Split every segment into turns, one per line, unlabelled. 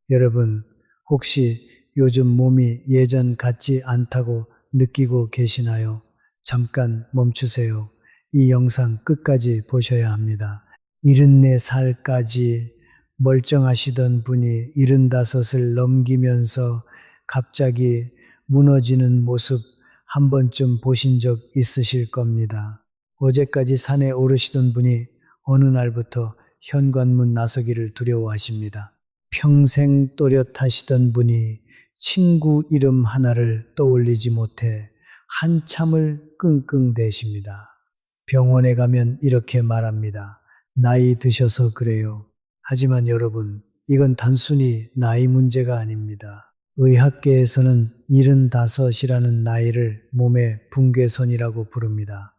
여러분, 혹시 요즘 몸이 예전 같지 않다고 느끼고 계시나요? 잠깐 멈추세요. 이 영상 끝까지 보셔야 합니다. 74살까지 멀쩡하시던 분이 75을 넘기면서 갑자기 무너지는 모습 한 번쯤 보신 적 있으실 겁니다. 어제까지 산에 오르시던 분이 어느 날부터 현관문 나서기를 두려워하십니다. 평생 또렷하시던 분이 친구 이름 하나를 떠올리지 못해 한참을 끙끙대십니다. 병원에 가면 이렇게 말합니다. 나이 드셔서 그래요. 하지만 여러분, 이건 단순히 나이 문제가 아닙니다. 의학계에서는 75이라는 나이를 몸의 붕괴선이라고 부릅니다.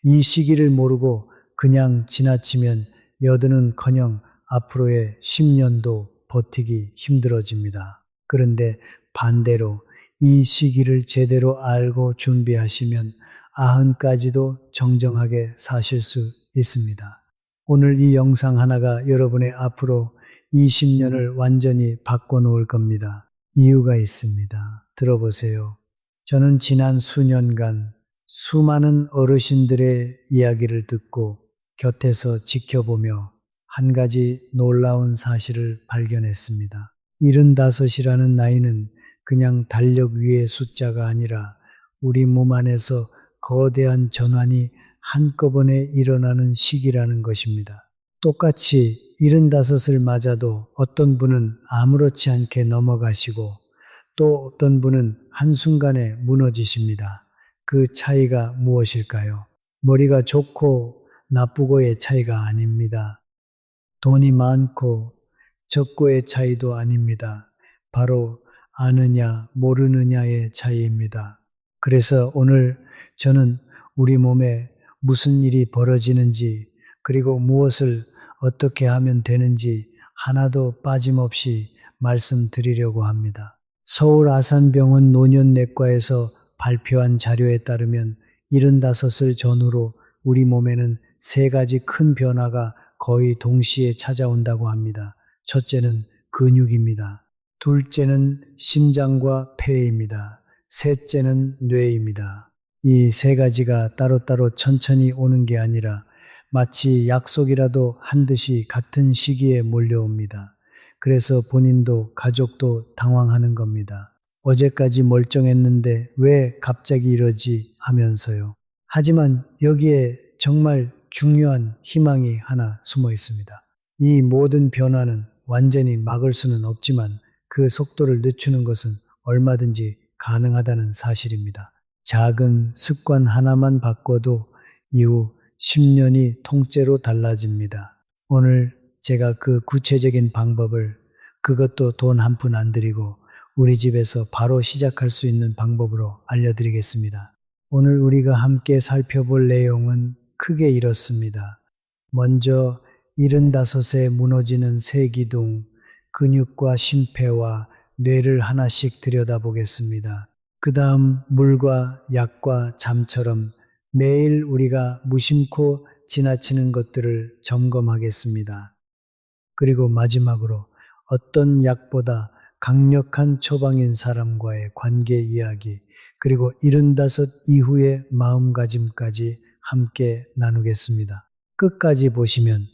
이 시기를 모르고 그냥 지나치면 여든은커녕 앞으로의 10년도 버티기 힘들어집니다. 그런데 반대로 이 시기를 제대로 알고 준비하시면 90까지도 정정하게 사실 수 있습니다. 오늘 이 영상 하나가 여러분의 앞으로 20년을 완전히 바꿔놓을 겁니다. 이유가 있습니다. 들어보세요. 저는 지난 수년간 수많은 어르신들의 이야기를 듣고 곁에서 지켜보며 한 가지 놀라운 사실을 발견했습니다. 75이라는 나이는 그냥 달력 위의 숫자가 아니라 우리 몸 안에서 거대한 전환이 한꺼번에 일어나는 시기라는 것입니다. 똑같이 75을 맞아도 어떤 분은 아무렇지 않게 넘어가시고 또 어떤 분은 한순간에 무너지십니다. 그 차이가 무엇일까요? 머리가 좋고 나쁘고의 차이가 아닙니다. 돈이 많고 적고의 차이도 아닙니다. 바로 아느냐 모르느냐의 차이입니다. 그래서 오늘 저는 우리 몸에 무슨 일이 벌어지는지 그리고 무엇을 어떻게 하면 되는지 하나도 빠짐없이 말씀드리려고 합니다. 서울 아산병원 노년내과에서 발표한 자료에 따르면 75을 전후로 우리 몸에는 3가지 큰 변화가 거의 동시에 찾아온다고 합니다. 첫째는 근육입니다. 둘째는 심장과 폐입니다. 셋째는 뇌입니다. 이 3가지가 따로따로 천천히 오는 게 아니라 마치 약속이라도 한 듯이 같은 시기에 몰려옵니다. 그래서 본인도 가족도 당황하는 겁니다. 어제까지 멀쩡했는데 왜 갑자기 이러지 하면서요. 하지만 여기에 정말 중요한 희망이 하나 숨어 있습니다. 이 모든 변화는 완전히 막을 수는 없지만 그 속도를 늦추는 것은 얼마든지 가능하다는 사실입니다. 작은 습관 하나만 바꿔도 이후 10년이 통째로 달라집니다. 오늘 제가 그 구체적인 방법을 그것도 돈 한 푼 안 들이고 우리 집에서 바로 시작할 수 있는 방법으로 알려드리겠습니다. 오늘 우리가 함께 살펴볼 내용은 크게 이렇습니다. 먼저 75에 무너지는 세기둥, 근육과 심폐와 뇌를 하나씩 들여다보겠습니다. 그 다음 물과 약과 잠처럼 매일 우리가 무심코 지나치는 것들을 점검하겠습니다. 그리고 마지막으로 어떤 약보다 강력한 처방인 사람과의 관계 이야기, 그리고 75 이후의 마음가짐까지 함께 나누겠습니다. 끝까지 보시면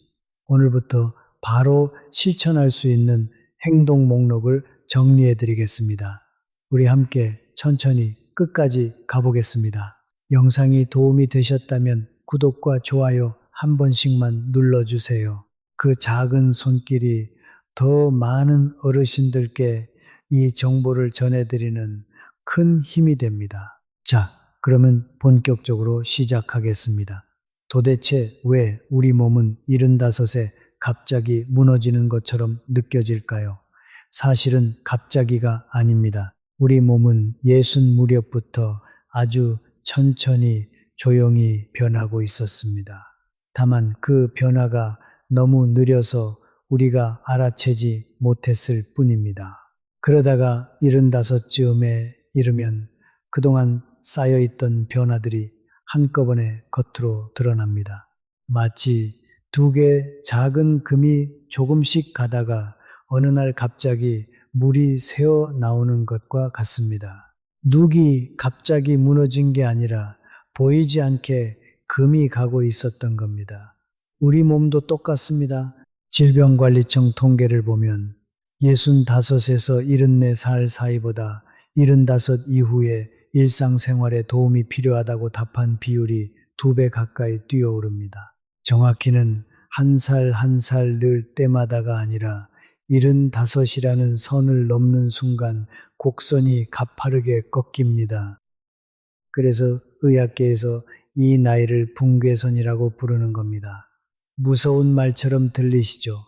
오늘부터 바로 실천할 수 있는 행동 목록을 정리해 드리겠습니다. 우리 함께 천천히 끝까지 가보겠습니다. 영상이 도움이 되셨다면 구독과 좋아요 한 번씩만 눌러주세요. 그 작은 손길이 더 많은 어르신들께 이 정보를 전해드리는 큰 힘이 됩니다. 자, 그러면 본격적으로 시작하겠습니다. 도대체 왜 우리 몸은 75에 갑자기 무너지는 것처럼 느껴질까요? 사실은 갑자기가 아닙니다. 우리 몸은 60 무렵부터 아주 천천히 조용히 변하고 있었습니다. 다만 그 변화가 너무 느려서 우리가 알아채지 못했을 뿐입니다. 그러다가 75쯤에 이르면 그동안 쌓여있던 변화들이 한꺼번에 겉으로 드러납니다. 마치 2개 작은 금이 조금씩 가다가 어느 날 갑자기 물이 새어 나오는 것과 같습니다. 눅이 갑자기 무너진 게 아니라 보이지 않게 금이 가고 있었던 겁니다. 우리 몸도 똑같습니다. 질병관리청 통계를 보면 65에서 74살 사이보다 75 이후에 일상생활에 도움이 필요하다고 답한 비율이 2배 가까이 뛰어오릅니다. 정확히는 한 살 한 살 늘 때마다가 아니라 75이라는 선을 넘는 순간 곡선이 가파르게 꺾입니다. 그래서 의학계에서 이 나이를 붕괴선이라고 부르는 겁니다. 무서운 말처럼 들리시죠?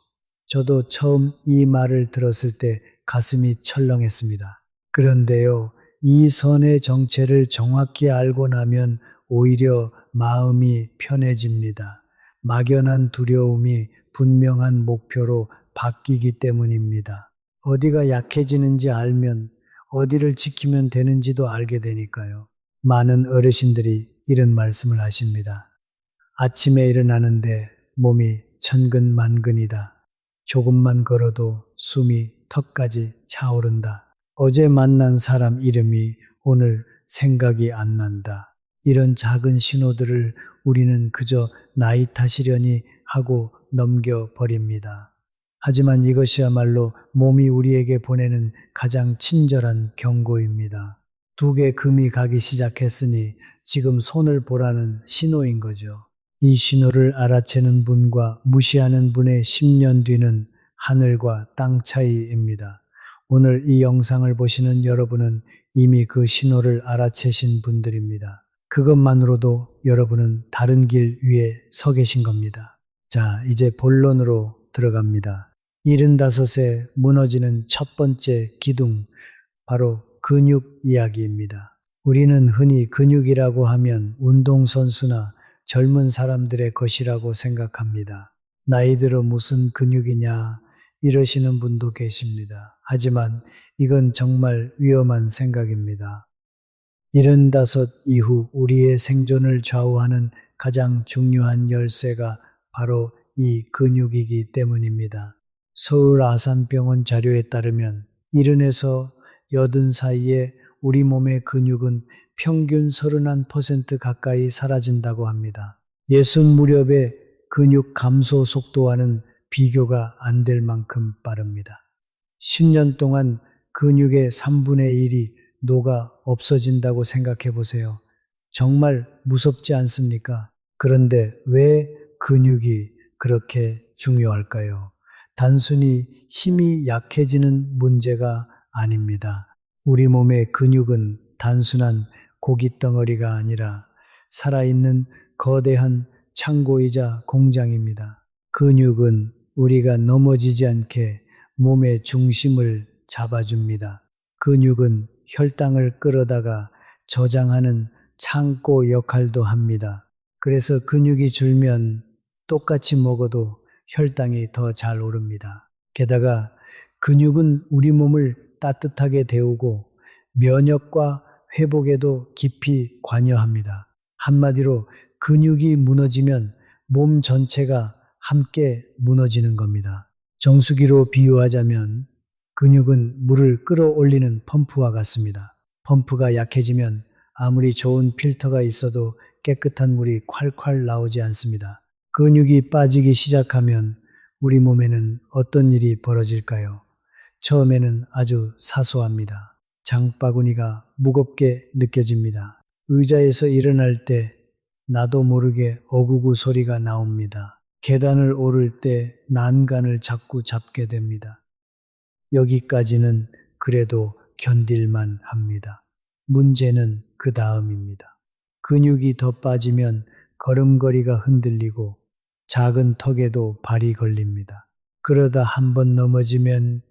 저도 처음 이 말을 들었을 때 가슴이 철렁했습니다. 그런데요, 이 선의 정체를 정확히 알고 나면 오히려 마음이 편해집니다. 막연한 두려움이 분명한 목표로 바뀌기 때문입니다. 어디가 약해지는지 알면 어디를 지키면 되는지도 알게 되니까요. 많은 어르신들이 이런 말씀을 하십니다. 아침에 일어나는데 몸이 천근만근이다. 조금만 걸어도 숨이 턱까지 차오른다. 어제 만난 사람 이름이 오늘 생각이 안 난다. 이런 작은 신호들을 우리는 그저 나이 탓이려니 하고 넘겨버립니다. 하지만 이것이야말로 몸이 우리에게 보내는 가장 친절한 경고입니다. 2개 금이 가기 시작했으니 지금 손을 보라는 신호인 거죠. 이 신호를 알아채는 분과 무시하는 분의 10년 뒤는 하늘과 땅 차이입니다. 오늘 이 영상을 보시는 여러분은 이미 그 신호를 알아채신 분들입니다. 그것만으로도 여러분은 다른 길 위에 서 계신 겁니다. 자, 이제 본론으로 들어갑니다. 75세 무너지는 첫 번째 기둥, 바로 근육 이야기입니다. 우리는 흔히 근육이라고 하면 운동선수나 젊은 사람들의 것이라고 생각합니다. 나이 들어 무슨 근육이냐 이러시는 분도 계십니다. 하지만 이건 정말 위험한 생각입니다. 75 이후 우리의 생존을 좌우하는 가장 중요한 열쇠가 바로 이 근육이기 때문입니다. 서울 아산병원 자료에 따르면 70에서 80 사이에 우리 몸의 근육은 평균 31% 가까이 사라진다고 합니다. 60 무렵의 근육 감소 속도와는 비교가 안 될 만큼 빠릅니다. 10년 동안 근육의 3분의 1이 녹아 없어진다고 생각해 보세요. 정말 무섭지 않습니까? 그런데 왜 근육이 그렇게 중요할까요? 단순히 힘이 약해지는 문제가 아닙니다. 우리 몸의 근육은 단순한 고깃덩어리가 아니라 살아있는 거대한 창고이자 공장입니다. 근육은 우리가 넘어지지 않게 몸의 중심을 잡아줍니다. 근육은 혈당을 끌어다가 저장하는 창고 역할도 합니다. 그래서 근육이 줄면 똑같이 먹어도 혈당이 더 잘 오릅니다. 게다가 근육은 우리 몸을 따뜻하게 데우고 면역과 회복에도 깊이 관여합니다. 한마디로 근육이 무너지면 몸 전체가 함께 무너지는 겁니다. 정수기로 비유하자면 근육은 물을 끌어올리는 펌프와 같습니다. 펌프가 약해지면 아무리 좋은 필터가 있어도 깨끗한 물이 콸콸 나오지 않습니다. 근육이 빠지기 시작하면 우리 몸에는 어떤 일이 벌어질까요? 처음에는 아주 사소합니다. 장바구니가 무겁게 느껴집니다. 의자에서 일어날 때 나도 모르게 어구구 소리가 나옵니다. 계단을 오를 때 난간을 자꾸 잡게 됩니다. 여기까지는 그래도 견딜만 합니다. 문제는 그 다음입니다. 근육이 더 빠지면 걸음걸이가 흔들리고 작은 턱에도 발이 걸립니다. 그러다 한번 넘어지면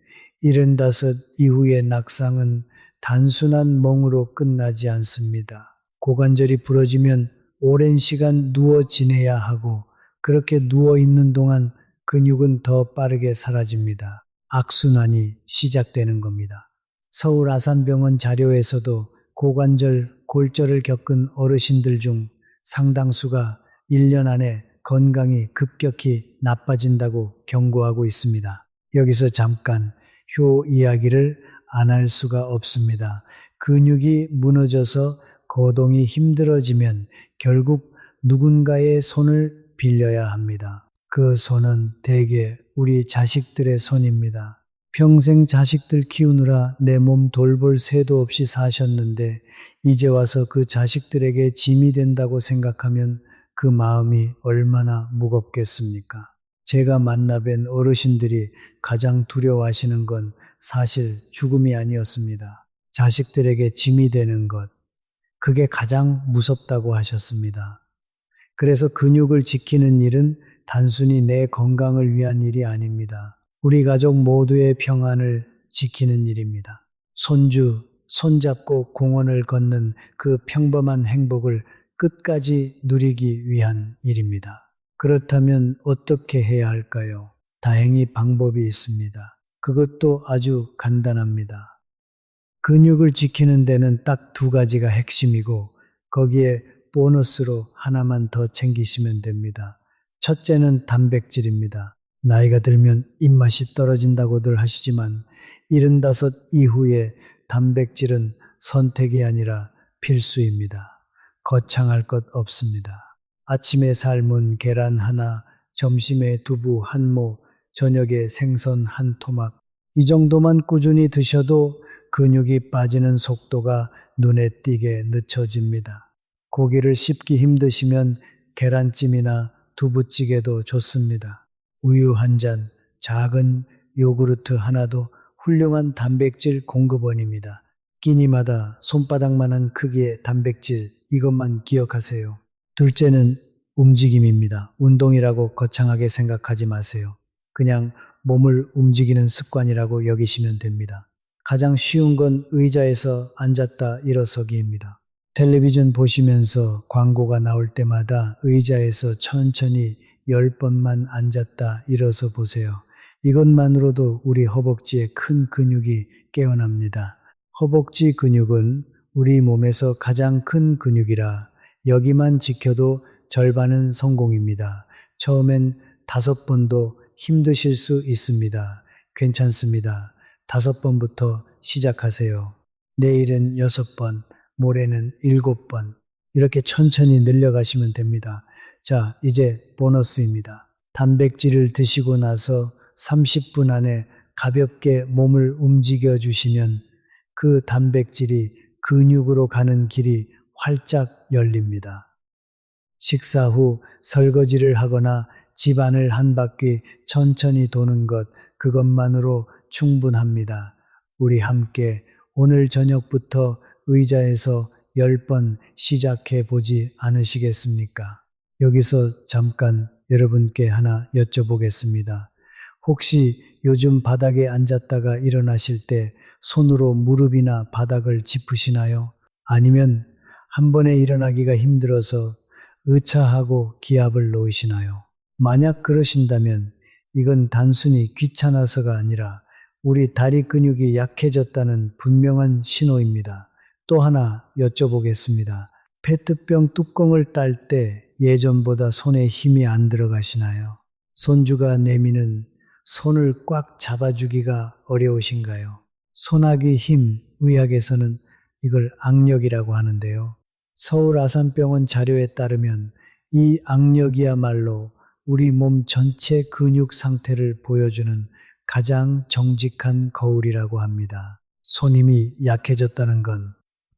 75 이후의 낙상은 단순한 멍으로 끝나지 않습니다. 고관절이 부러지면 오랜 시간 누워 지내야 하고 그렇게 누워 있는 동안 근육은 더 빠르게 사라집니다. 악순환이 시작되는 겁니다. 서울 아산병원 자료에서도 고관절, 골절을 겪은 어르신들 중 상당수가 1년 안에 건강이 급격히 나빠진다고 경고하고 있습니다. 여기서 잠깐 효 이야기를 안 할 수가 없습니다. 근육이 무너져서 거동이 힘들어지면 결국 누군가의 손을 빌려야 합니다. 그 손은 대개 우리 자식들의 손입니다. 평생 자식들 키우느라 내 몸 돌볼 새도 없이 사셨는데 이제 와서 그 자식들에게 짐이 된다고 생각하면 그 마음이 얼마나 무겁겠습니까? 제가 만나뵌 어르신들이 가장 두려워하시는 건 사실 죽음이 아니었습니다. 자식들에게 짐이 되는 것, 그게 가장 무섭다고 하셨습니다. 그래서 근육을 지키는 일은 단순히 내 건강을 위한 일이 아닙니다. 우리 가족 모두의 평안을 지키는 일입니다. 손주, 손잡고 공원을 걷는 그 평범한 행복을 끝까지 누리기 위한 일입니다. 그렇다면 어떻게 해야 할까요? 다행히 방법이 있습니다. 그것도 아주 간단합니다. 근육을 지키는 데는 딱 두 가지가 핵심이고 거기에 보너스로 하나만 더 챙기시면 됩니다. 첫째는 단백질입니다. 나이가 들면 입맛이 떨어진다고들 하시지만 75 이후에 단백질은 선택이 아니라 필수입니다. 거창할 것 없습니다. 아침에 삶은 계란 하나, 점심에 두부 한 모, 저녁에 생선 한 토막. 이 정도만 꾸준히 드셔도 근육이 빠지는 속도가 눈에 띄게 늦춰집니다. 고기를 씹기 힘드시면 계란찜이나 두부찌개도 좋습니다. 우유 한 잔, 작은 요구르트 하나도 훌륭한 단백질 공급원입니다. 끼니마다 손바닥만한 크기의 단백질, 이것만 기억하세요. 둘째는 움직임입니다. 운동이라고 거창하게 생각하지 마세요. 그냥 몸을 움직이는 습관이라고 여기시면 됩니다. 가장 쉬운 건 의자에서 앉았다 일어서기입니다. 텔레비전 보시면서 광고가 나올 때마다 의자에서 천천히 10번만 앉았다 일어서 보세요. 이것만으로도 우리 허벅지에 큰 근육이 깨어납니다. 허벅지 근육은 우리 몸에서 가장 큰 근육이라 여기만 지켜도 절반은 성공입니다. 처음엔 5번도 힘드실 수 있습니다. 괜찮습니다. 5번부터 시작하세요. 내일은 6번, 모레는 7번. 이렇게 천천히 늘려가시면 됩니다. 자, 이제 보너스입니다. 단백질을 드시고 나서 30분 안에 가볍게 몸을 움직여 주시면 그 단백질이 근육으로 가는 길이 활짝 열립니다. 식사 후 설거지를 하거나 집안을 한 바퀴 천천히 도는 것, 그것만으로 충분합니다. 우리 함께 오늘 저녁부터 의자에서 10번 시작해 보지 않으시겠습니까? 여기서 잠깐 여러분께 하나 여쭤보겠습니다. 혹시 요즘 바닥에 앉았다가 일어나실 때 손으로 무릎이나 바닥을 짚으시나요? 아니면 한 번에 일어나기가 힘들어서 의차하고 기압을 놓으시나요? 만약 그러신다면 이건 단순히 귀찮아서가 아니라 우리 다리 근육이 약해졌다는 분명한 신호입니다. 또 하나 여쭤보겠습니다. 페트병 뚜껑을 딸 때 예전보다 손에 힘이 안 들어가시나요? 손주가 내미는 손을 꽉 잡아주기가 어려우신가요? 손아귀 힘, 의학에서는 이걸 악력이라고 하는데요. 서울 아산병원 자료에 따르면 이 악력이야말로 우리 몸 전체 근육 상태를 보여주는 가장 정직한 거울이라고 합니다. 손 힘이 약해졌다는 건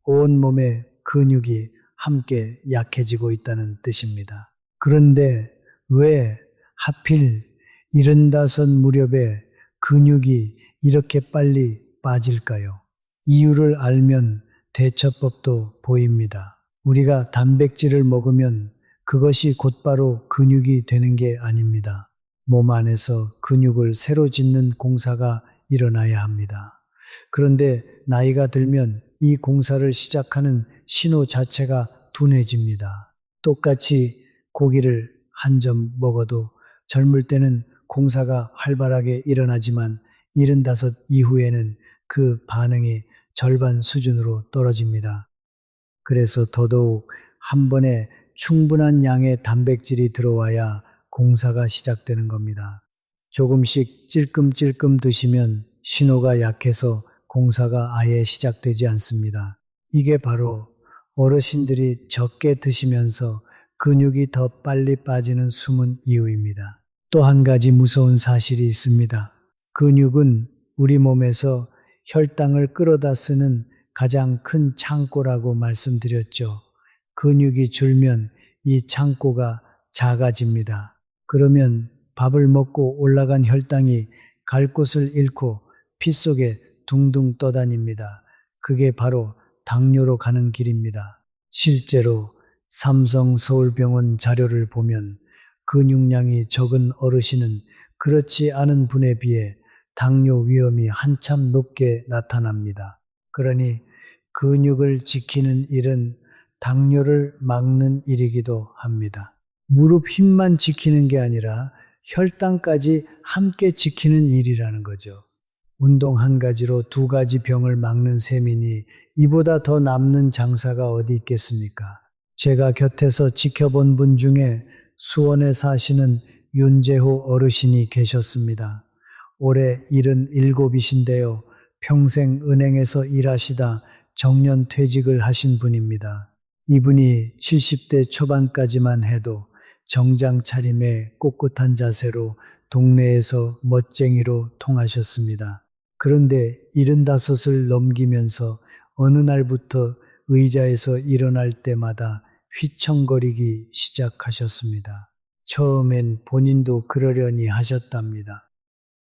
온몸의 근육이 함께 약해지고 있다는 뜻입니다. 그런데 왜 하필 75 무렵에 근육이 이렇게 빨리 빠질까요? 이유를 알면 대처법도 보입니다. 우리가 단백질을 먹으면 그것이 곧바로 근육이 되는 게 아닙니다. 몸 안에서 근육을 새로 짓는 공사가 일어나야 합니다. 그런데 나이가 들면 이 공사를 시작하는 신호 자체가 둔해집니다. 똑같이 고기를 한 점 먹어도 젊을 때는 공사가 활발하게 일어나지만 75 이후에는 그 반응이 절반 수준으로 떨어집니다. 그래서 더더욱 한 번에 충분한 양의 단백질이 들어와야 공사가 시작되는 겁니다. 조금씩 찔끔찔끔 드시면 신호가 약해서 공사가 아예 시작되지 않습니다. 이게 바로 어르신들이 적게 드시면서 근육이 더 빨리 빠지는 숨은 이유입니다. 또 한 가지 무서운 사실이 있습니다. 근육은 우리 몸에서 혈당을 끌어다 쓰는 가장 큰 창고라고 말씀드렸죠. 근육이 줄면 이 창고가 작아집니다. 그러면 밥을 먹고 올라간 혈당이 갈 곳을 잃고 피 속에 둥둥 떠다닙니다. 그게 바로 당뇨로 가는 길입니다. 실제로 삼성 서울병원 자료를 보면 근육량이 적은 어르신은 그렇지 않은 분에 비해 당뇨 위험이 한참 높게 나타납니다. 그러니 근육을 지키는 일은 당뇨를 막는 일이기도 합니다. 무릎 힘만 지키는 게 아니라 혈당까지 함께 지키는 일이라는 거죠. 운동 한 가지로 두 가지 병을 막는 셈이니 이보다 더 남는 장사가 어디 있겠습니까? 제가 곁에서 지켜본 분 중에 수원에 사시는 윤재호 어르신이 계셨습니다. 올해 77이신데요. 평생 은행에서 일하시다 정년 퇴직을 하신 분입니다. 이분이 70대 초반까지만 해도 정장 차림에 꼿꼿한 자세로 동네에서 멋쟁이로 통하셨습니다. 그런데 75을 넘기면서 어느 날부터 의자에서 일어날 때마다 휘청거리기 시작하셨습니다. 처음엔 본인도 그러려니 하셨답니다.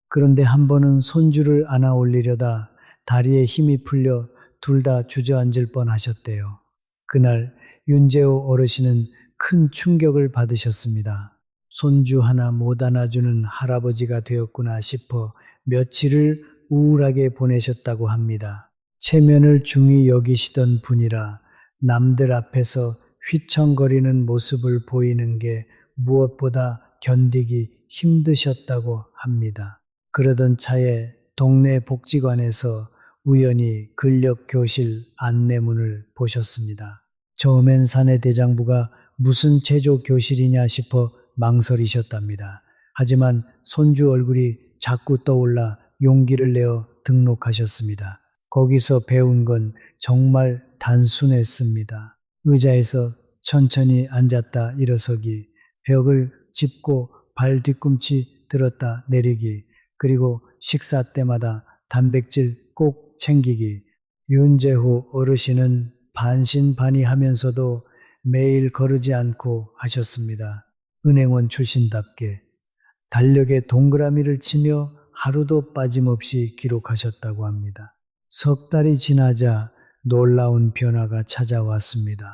그런데 한 번은 손주를 안아 올리려다 다리에 힘이 풀려 둘 다 주저앉을 뻔하셨대요. 그날 윤재호 어르신은 큰 충격을 받으셨습니다. 손주 하나 못 안아주는 할아버지가 되었구나 싶어 며칠을 우울하게 보내셨다고 합니다. 체면을 중히 여기시던 분이라 남들 앞에서 휘청거리는 모습을 보이는 게 무엇보다 견디기 힘드셨다고 합니다. 그러던 차에 동네 복지관에서 우연히 근력교실 안내문을 보셨습니다. 처음엔 사내대장부가 무슨 체조교실이냐 싶어 망설이셨답니다. 하지만 손주 얼굴이 자꾸 떠올라 용기를 내어 등록하셨습니다. 거기서 배운 건 정말 단순했습니다. 의자에서 천천히 앉았다 일어서기, 벽을 짚고 발 뒤꿈치 들었다 내리기, 그리고 식사 때마다 단백질 꼭 챙기기. 윤재호 어르신은 반신반의하면서도 매일 거르지 않고 하셨습니다. 은행원 출신답게 달력에 동그라미를 치며 하루도 빠짐없이 기록하셨다고 합니다. 석 달이 지나자 놀라운 변화가 찾아왔습니다.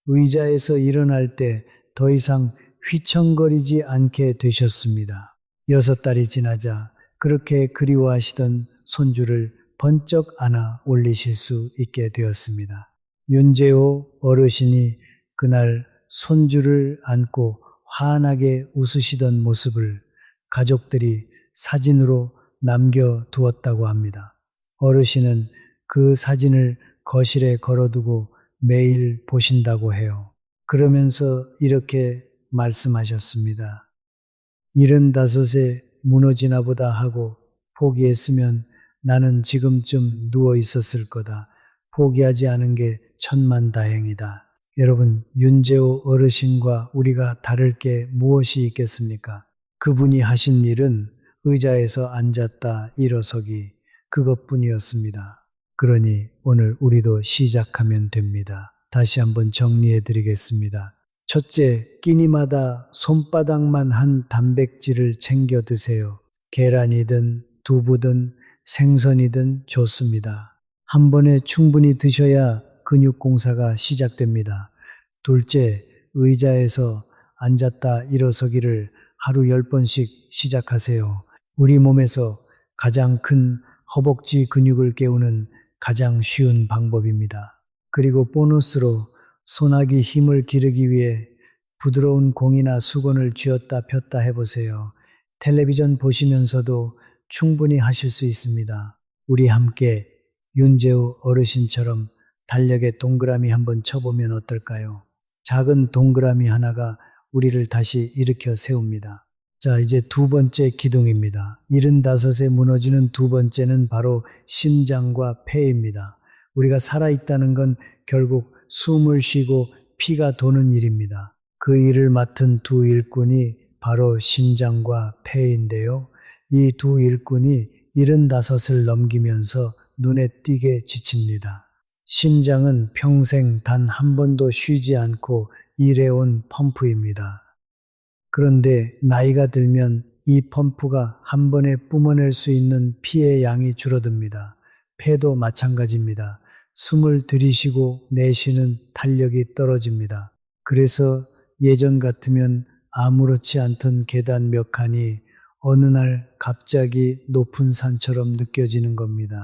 의자에서 일어날 때 더 이상 휘청거리지 않게 되셨습니다. 6달이 지나자 그렇게 그리워하시던 손주를 번쩍 안아 올리실 수 있게 되었습니다. 윤재호 어르신이 그날 손주를 안고 환하게 웃으시던 모습을 가족들이 사진으로 남겨두었다고 합니다. 어르신은 그 사진을 거실에 걸어두고 매일 보신다고 해요. 그러면서 이렇게 말씀하셨습니다. 75에 무너지나 보다 하고 포기했으면 나는 지금쯤 누워 있었을 거다. 포기하지 않은 게 천만다행이다. 여러분, 윤재호 어르신과 우리가 다를 게 무엇이 있겠습니까? 그분이 하신 일은 의자에서 앉았다 일어서기, 그것뿐이었습니다. 그러니 오늘 우리도 시작하면 됩니다. 다시 한번 정리해 드리겠습니다. 첫째, 끼니마다 손바닥만 한 단백질을 챙겨 드세요. 계란이든 두부든 생선이든 좋습니다. 한 번에 충분히 드셔야 근육 공사가 시작됩니다. 둘째, 의자에서 앉았다 일어서기를 하루 10번씩 시작하세요. 우리 몸에서 가장 큰 허벅지 근육을 깨우는 가장 쉬운 방법입니다. 그리고 보너스로 손아귀 힘을 기르기 위해 부드러운 공이나 수건을 쥐었다 폈다 해보세요. 텔레비전 보시면서도 충분히 하실 수 있습니다. 우리 함께 윤재호 어르신처럼 달력에 동그라미 한번 쳐보면 어떨까요? 작은 동그라미 하나가 우리를 다시 일으켜 세웁니다. 자, 이제 두 번째 기둥입니다. 75에 무너지는 두 번째는 바로 심장과 폐입니다. 우리가 살아있다는 건 결국 숨을 쉬고 피가 도는 일입니다. 그 일을 맡은 두 일꾼이 바로 심장과 폐인데요. 이 두 일꾼이 75을 넘기면서 눈에 띄게 지칩니다. 심장은 평생 단 한 번도 쉬지 않고 일해온 펌프입니다. 그런데 나이가 들면 이 펌프가 한 번에 뿜어낼 수 있는 피의 양이 줄어듭니다. 폐도 마찬가지입니다. 숨을 들이쉬고 내쉬는 탄력이 떨어집니다. 그래서 예전 같으면 아무렇지 않던 계단 몇 칸이 어느 날 갑자기 높은 산처럼 느껴지는 겁니다.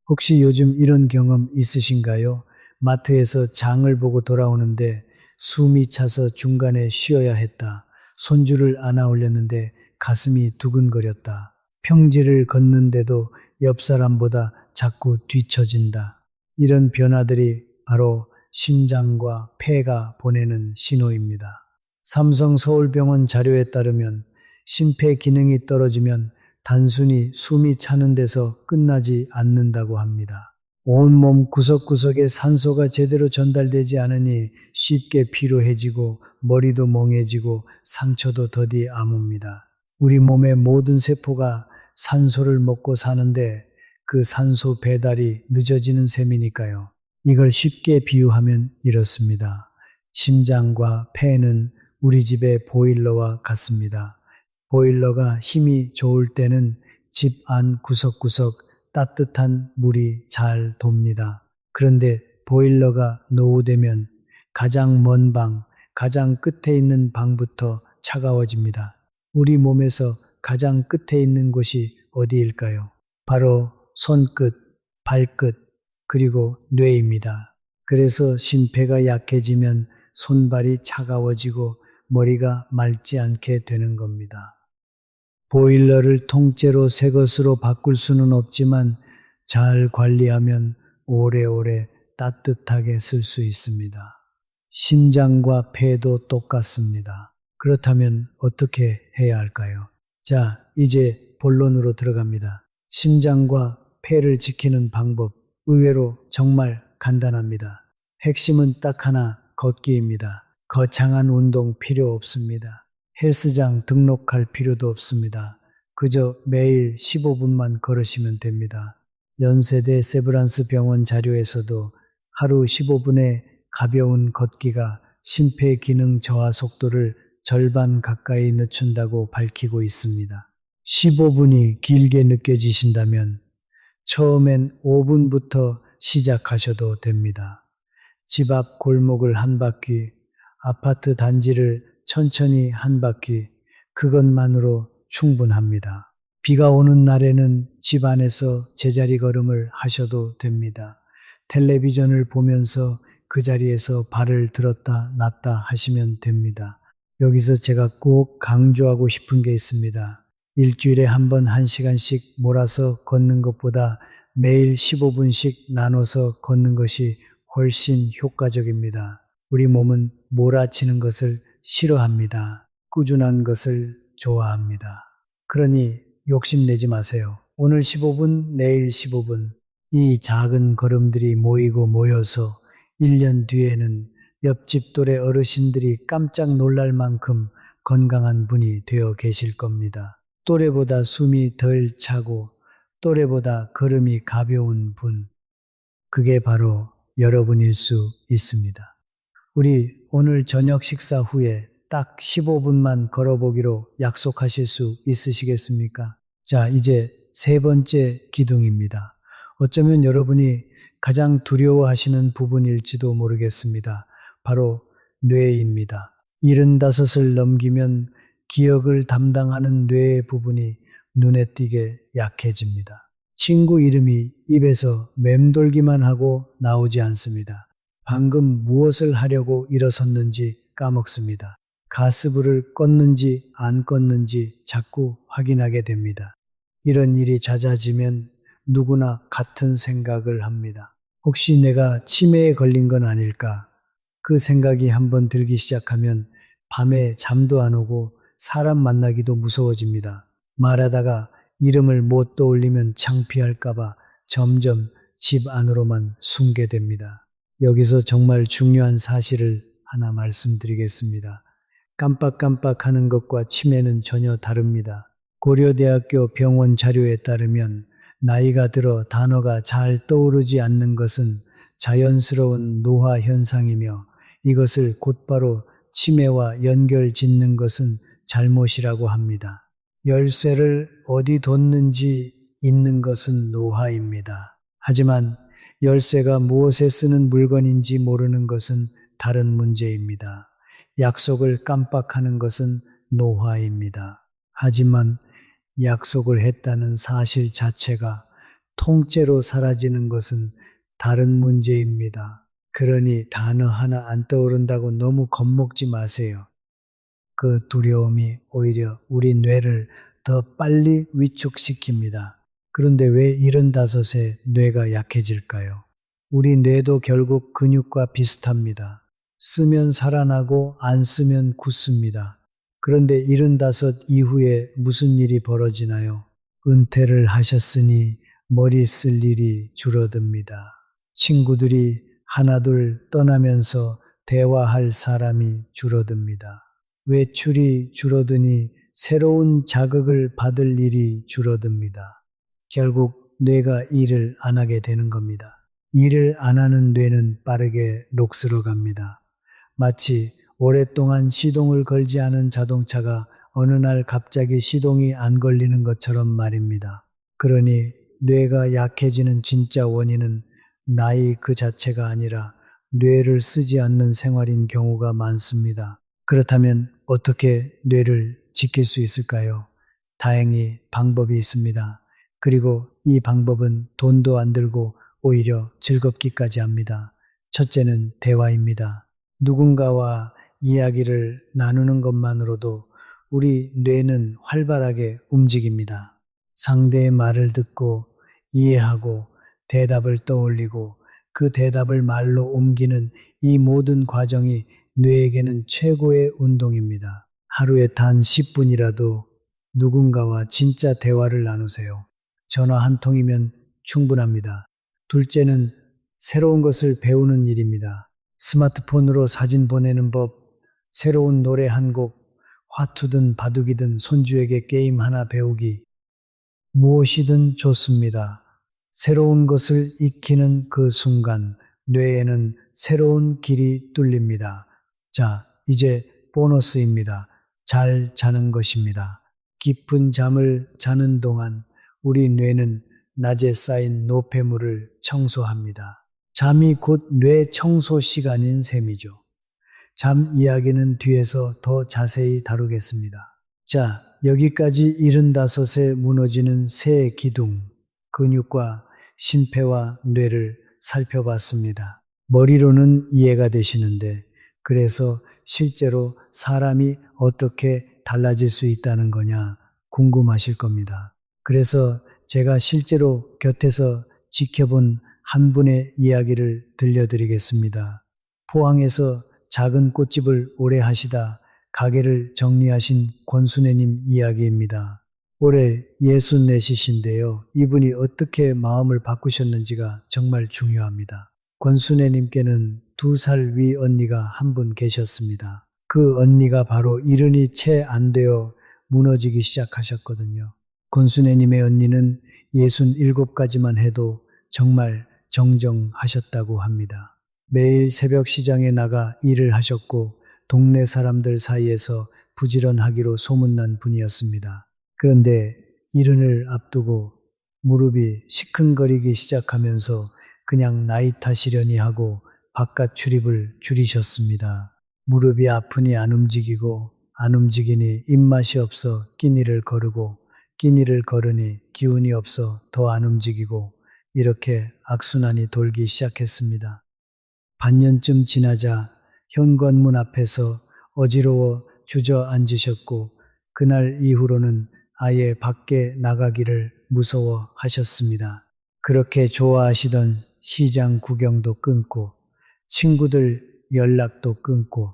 혹시 요즘 이런 경험 있으신가요? 마트에서 장을 보고 돌아오는데 숨이 차서 중간에 쉬어야 했다. 손줄을 안아 올렸는데 가슴이 두근거렸다. 평지를 걷는데도 옆 사람보다 자꾸 뒤처진다. 이런 변화들이 바로 심장과 폐가 보내는 신호입니다. 삼성 서울병원 자료에 따르면 심폐 기능이 떨어지면 단순히 숨이 차는 데서 끝나지 않는다고 합니다. 온몸 구석구석에 산소가 제대로 전달되지 않으니 쉽게 피로해지고 머리도 멍해지고 상처도 더디 아뭅니다. 우리 몸의 모든 세포가 산소를 먹고 사는데 그 산소 배달이 늦어지는 셈이니까요. 이걸 쉽게 비유하면 이렇습니다. 심장과 폐는 우리 집의 보일러와 같습니다. 보일러가 힘이 좋을 때는 집 안 구석구석 따뜻한 물이 잘 돕니다. 그런데 보일러가 노후되면 가장 먼 방, 가장 끝에 있는 방부터 차가워집니다. 우리 몸에서 가장 끝에 있는 곳이 어디일까요? 바로 손끝, 발끝, 그리고 뇌입니다. 그래서 심폐가 약해지면 손발이 차가워지고 머리가 맑지 않게 되는 겁니다. 보일러를 통째로 새 것으로 바꿀 수는 없지만 잘 관리하면 오래오래 따뜻하게 쓸 수 있습니다. 심장과 폐도 똑같습니다. 그렇다면 어떻게 해야 할까요? 자, 이제 본론으로 들어갑니다. 심장과 폐를 지키는 방법, 의외로 정말 간단합니다. 핵심은 딱 하나, 걷기입니다. 거창한 운동 필요 없습니다. 헬스장 등록할 필요도 없습니다. 그저 매일 15분만 걸으시면 됩니다. 연세대 세브란스 병원 자료에서도 하루 15분의 가벼운 걷기가 심폐 기능 저하 속도를 절반 가까이 늦춘다고 밝히고 있습니다. 15분이 길게 느껴지신다면 처음엔 5분부터 시작하셔도 됩니다. 집 앞 골목을 한 바퀴, 아파트 단지를 천천히 한 바퀴, 그것만으로 충분합니다. 비가 오는 날에는 집 안에서 제자리 걸음을 하셔도 됩니다. 텔레비전을 보면서 그 자리에서 발을 들었다 놨다 하시면 됩니다. 여기서 제가 꼭 강조하고 싶은 게 있습니다. 일주일에 한 번 1시간씩 몰아서 걷는 것보다 매일 15분씩 나눠서 걷는 것이 훨씬 효과적입니다. 우리 몸은 몰아치는 것을 싫어합니다. 꾸준한 것을 좋아합니다. 그러니 욕심내지 마세요. 오늘 15분, 내일 15분. 이 작은 걸음들이 모이고 모여서 1년 뒤에는 옆집 또래 어르신들이 깜짝 놀랄 만큼 건강한 분이 되어 계실 겁니다. 또래보다 숨이 덜 차고 또래보다 걸음이 가벼운 분. 그게 바로 여러분일 수 있습니다. 우리 오늘 저녁 식사 후에 딱 15분만 걸어보기로 약속하실 수 있으시겠습니까? 자, 이제 세 번째 기둥입니다. 어쩌면 여러분이 가장 두려워하시는 부분일지도 모르겠습니다. 바로 뇌입니다. 75을 넘기면 기억을 담당하는 뇌의 부분이 눈에 띄게 약해집니다. 친구 이름이 입에서 맴돌기만 하고 나오지 않습니다. 방금 무엇을 하려고 일어섰는지 까먹습니다. 가스불을 껐는지 안 껐는지 자꾸 확인하게 됩니다. 이런 일이 잦아지면 누구나 같은 생각을 합니다. 혹시 내가 치매에 걸린 건 아닐까? 그 생각이 한번 들기 시작하면 밤에 잠도 안 오고 사람 만나기도 무서워집니다. 말하다가 이름을 못 떠올리면 창피할까봐 점점 집 안으로만 숨게 됩니다. 여기서 정말 중요한 사실을 하나 말씀드리겠습니다. 깜빡깜빡하는 것과 치매는 전혀 다릅니다. 고려대학교 병원 자료에 따르면 나이가 들어 단어가 잘 떠오르지 않는 것은 자연스러운 노화 현상이며 이것을 곧바로 치매와 연결 짓는 것은 잘못이라고 합니다. 열쇠를 어디 뒀는지 잊는 것은 노화입니다. 하지만 열쇠가 무엇에 쓰는 물건인지 모르는 것은 다른 문제입니다. 약속을 깜빡하는 것은 노화입니다. 하지만 약속을 했다는 사실 자체가 통째로 사라지는 것은 다른 문제입니다. 그러니 단어 하나 안 떠오른다고 너무 겁먹지 마세요. 그 두려움이 오히려 우리 뇌를 더 빨리 위축시킵니다. 그런데 왜 75세 뇌가 약해질까요? 우리 뇌도 결국 근육과 비슷합니다. 쓰면 살아나고 안 쓰면 굳습니다. 그런데 75 이후에 무슨 일이 벌어지나요? 은퇴를 하셨으니 머리 쓸 일이 줄어듭니다. 친구들이 하나둘 떠나면서 대화할 사람이 줄어듭니다. 외출이 줄어드니 새로운 자극을 받을 일이 줄어듭니다. 결국 뇌가 일을 안 하게 되는 겁니다. 일을 안 하는 뇌는 빠르게 녹슬어 갑니다. 마치 오랫동안 시동을 걸지 않은 자동차가 어느 날 갑자기 시동이 안 걸리는 것처럼 말입니다. 그러니 뇌가 약해지는 진짜 원인은 나이 그 자체가 아니라 뇌를 쓰지 않는 생활인 경우가 많습니다. 그렇다면 어떻게 뇌를 지킬 수 있을까요? 다행히 방법이 있습니다. 그리고 이 방법은 돈도 안 들고 오히려 즐겁기까지 합니다. 첫째는 대화입니다. 누군가와 이야기를 나누는 것만으로도 우리 뇌는 활발하게 움직입니다. 상대의 말을 듣고 이해하고 대답을 떠올리고 그 대답을 말로 옮기는 이 모든 과정이 뇌에게는 최고의 운동입니다. 하루에 단 10분이라도 누군가와 진짜 대화를 나누세요. 전화 한 통이면 충분합니다. 둘째는 새로운 것을 배우는 일입니다. 스마트폰으로 사진 보내는 법, 새로운 노래 한 곡, 화투든 바둑이든 손주에게 게임 하나 배우기, 무엇이든 좋습니다. 새로운 것을 익히는 그 순간 뇌에는 새로운 길이 뚫립니다. 자, 이제 보너스입니다. 잘 자는 것입니다. 깊은 잠을 자는 동안 우리 뇌는 낮에 쌓인 노폐물을 청소합니다. 잠이 곧 뇌 청소 시간인 셈이죠. 잠 이야기는 뒤에서 더 자세히 다루겠습니다. 자, 여기까지 75세 무너지는 새 기둥, 근육과 심폐와 뇌를 살펴봤습니다. 머리로는 이해가 되시는데, 그래서 실제로 사람이 어떻게 달라질 수 있다는 거냐 궁금하실 겁니다. 그래서 제가 실제로 곁에서 지켜본 한 분의 이야기를 들려드리겠습니다. 포항에서 작은 꽃집을 오래 하시다 가게를 정리하신 권순애님 이야기입니다. 올해 64이신데요. 이분이 어떻게 마음을 바꾸셨는지가 정말 중요합니다. 권순애님께는 2살 위 언니가 한 분 계셨습니다. 그 언니가 바로 이른이 채 안 되어 무너지기 시작하셨거든요. 권순애님의 언니는 67까지만 해도 정말 정정하셨다고 합니다. 매일 새벽 시장에 나가 일을 하셨고 동네 사람들 사이에서 부지런하기로 소문난 분이었습니다. 그런데 이른을 앞두고 무릎이 시큰거리기 시작하면서 그냥 나이 탓이려니 하고 바깥 출입을 줄이셨습니다. 무릎이 아프니 안 움직이고 안 움직이니 입맛이 없어 끼니를 거르고 끼니를 거르니 기운이 없어 더 안 움직이고 이렇게 악순환이 돌기 시작했습니다. 반년쯤 지나자 현관문 앞에서 어지러워 주저앉으셨고 그날 이후로는 아예 밖에 나가기를 무서워하셨습니다. 그렇게 좋아하시던 시장 구경도 끊고 친구들 연락도 끊고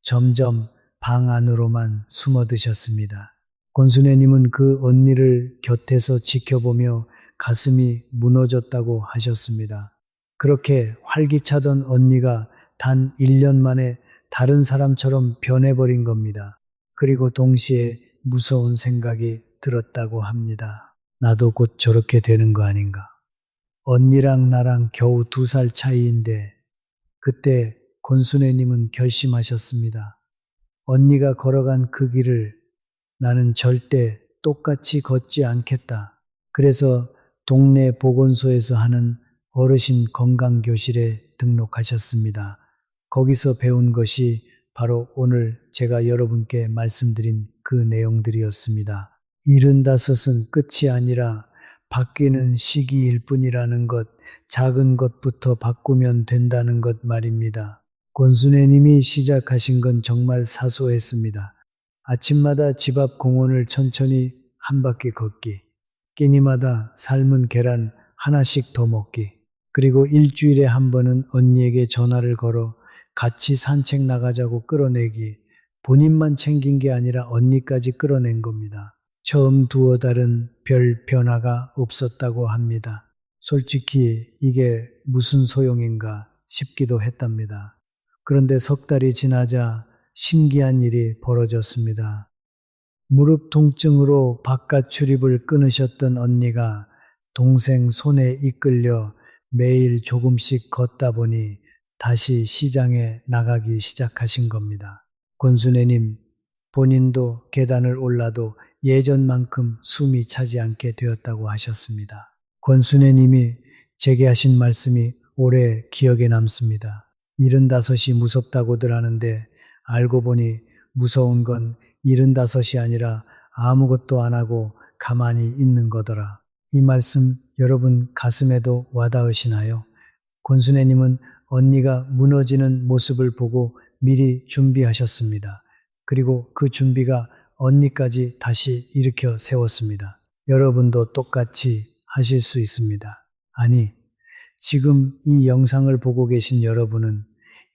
점점 방 안으로만 숨어드셨습니다. 권순애님은 그 언니를 곁에서 지켜보며 가슴이 무너졌다고 하셨습니다. 그렇게 활기차던 언니가 단 1년 만에 다른 사람처럼 변해버린 겁니다. 그리고 동시에 무서운 생각이 들었다고 합니다. 나도 곧 저렇게 되는 거 아닌가. 언니랑 나랑 겨우 2살 차이인데 그때 권순애님은 결심하셨습니다. 언니가 걸어간 그 길을 나는 절대 똑같이 걷지 않겠다. 그래서 동네 보건소에서 하는 어르신 건강교실에 등록하셨습니다. 거기서 배운 것이 바로 오늘 제가 여러분께 말씀드린 그 내용들이었습니다. 75은 끝이 아니라 바뀌는 시기일 뿐이라는 것, 작은 것부터 바꾸면 된다는 것 말입니다. 권순애님이 시작하신 건 정말 사소했습니다. 아침마다 집 앞 공원을 천천히 한 바퀴 걷기, 끼니마다 삶은 계란 하나씩 더 먹기, 그리고 일주일에 한 번은 언니에게 전화를 걸어 같이 산책 나가자고 끌어내기, 본인만 챙긴 게 아니라 언니까지 끌어낸 겁니다. 처음 2달은 별 변화가 없었다고 합니다. 솔직히 이게 무슨 소용인가 싶기도 했답니다. 그런데 3달이 지나자 신기한 일이 벌어졌습니다. 무릎 통증으로 바깥 출입을 끊으셨던 언니가 동생 손에 이끌려 매일 조금씩 걷다 보니 다시 시장에 나가기 시작하신 겁니다. 권순애님, 본인도 계단을 올라도 예전만큼 숨이 차지 않게 되었다고 하셨습니다. 권순애님이 제게 하신 말씀이 오래 기억에 남습니다. 75이 무섭다고들 하는데 알고 보니 무서운 건 75이 아니라 아무것도 안 하고 가만히 있는 거더라. 이 말씀 여러분 가슴에도 와닿으시나요? 권순애님은 언니가 무너지는 모습을 보고 미리 준비하셨습니다. 그리고 그 준비가 언니까지 다시 일으켜 세웠습니다. 여러분도 똑같이 하실 수 있습니다. 아니, 지금 이 영상을 보고 계신 여러분은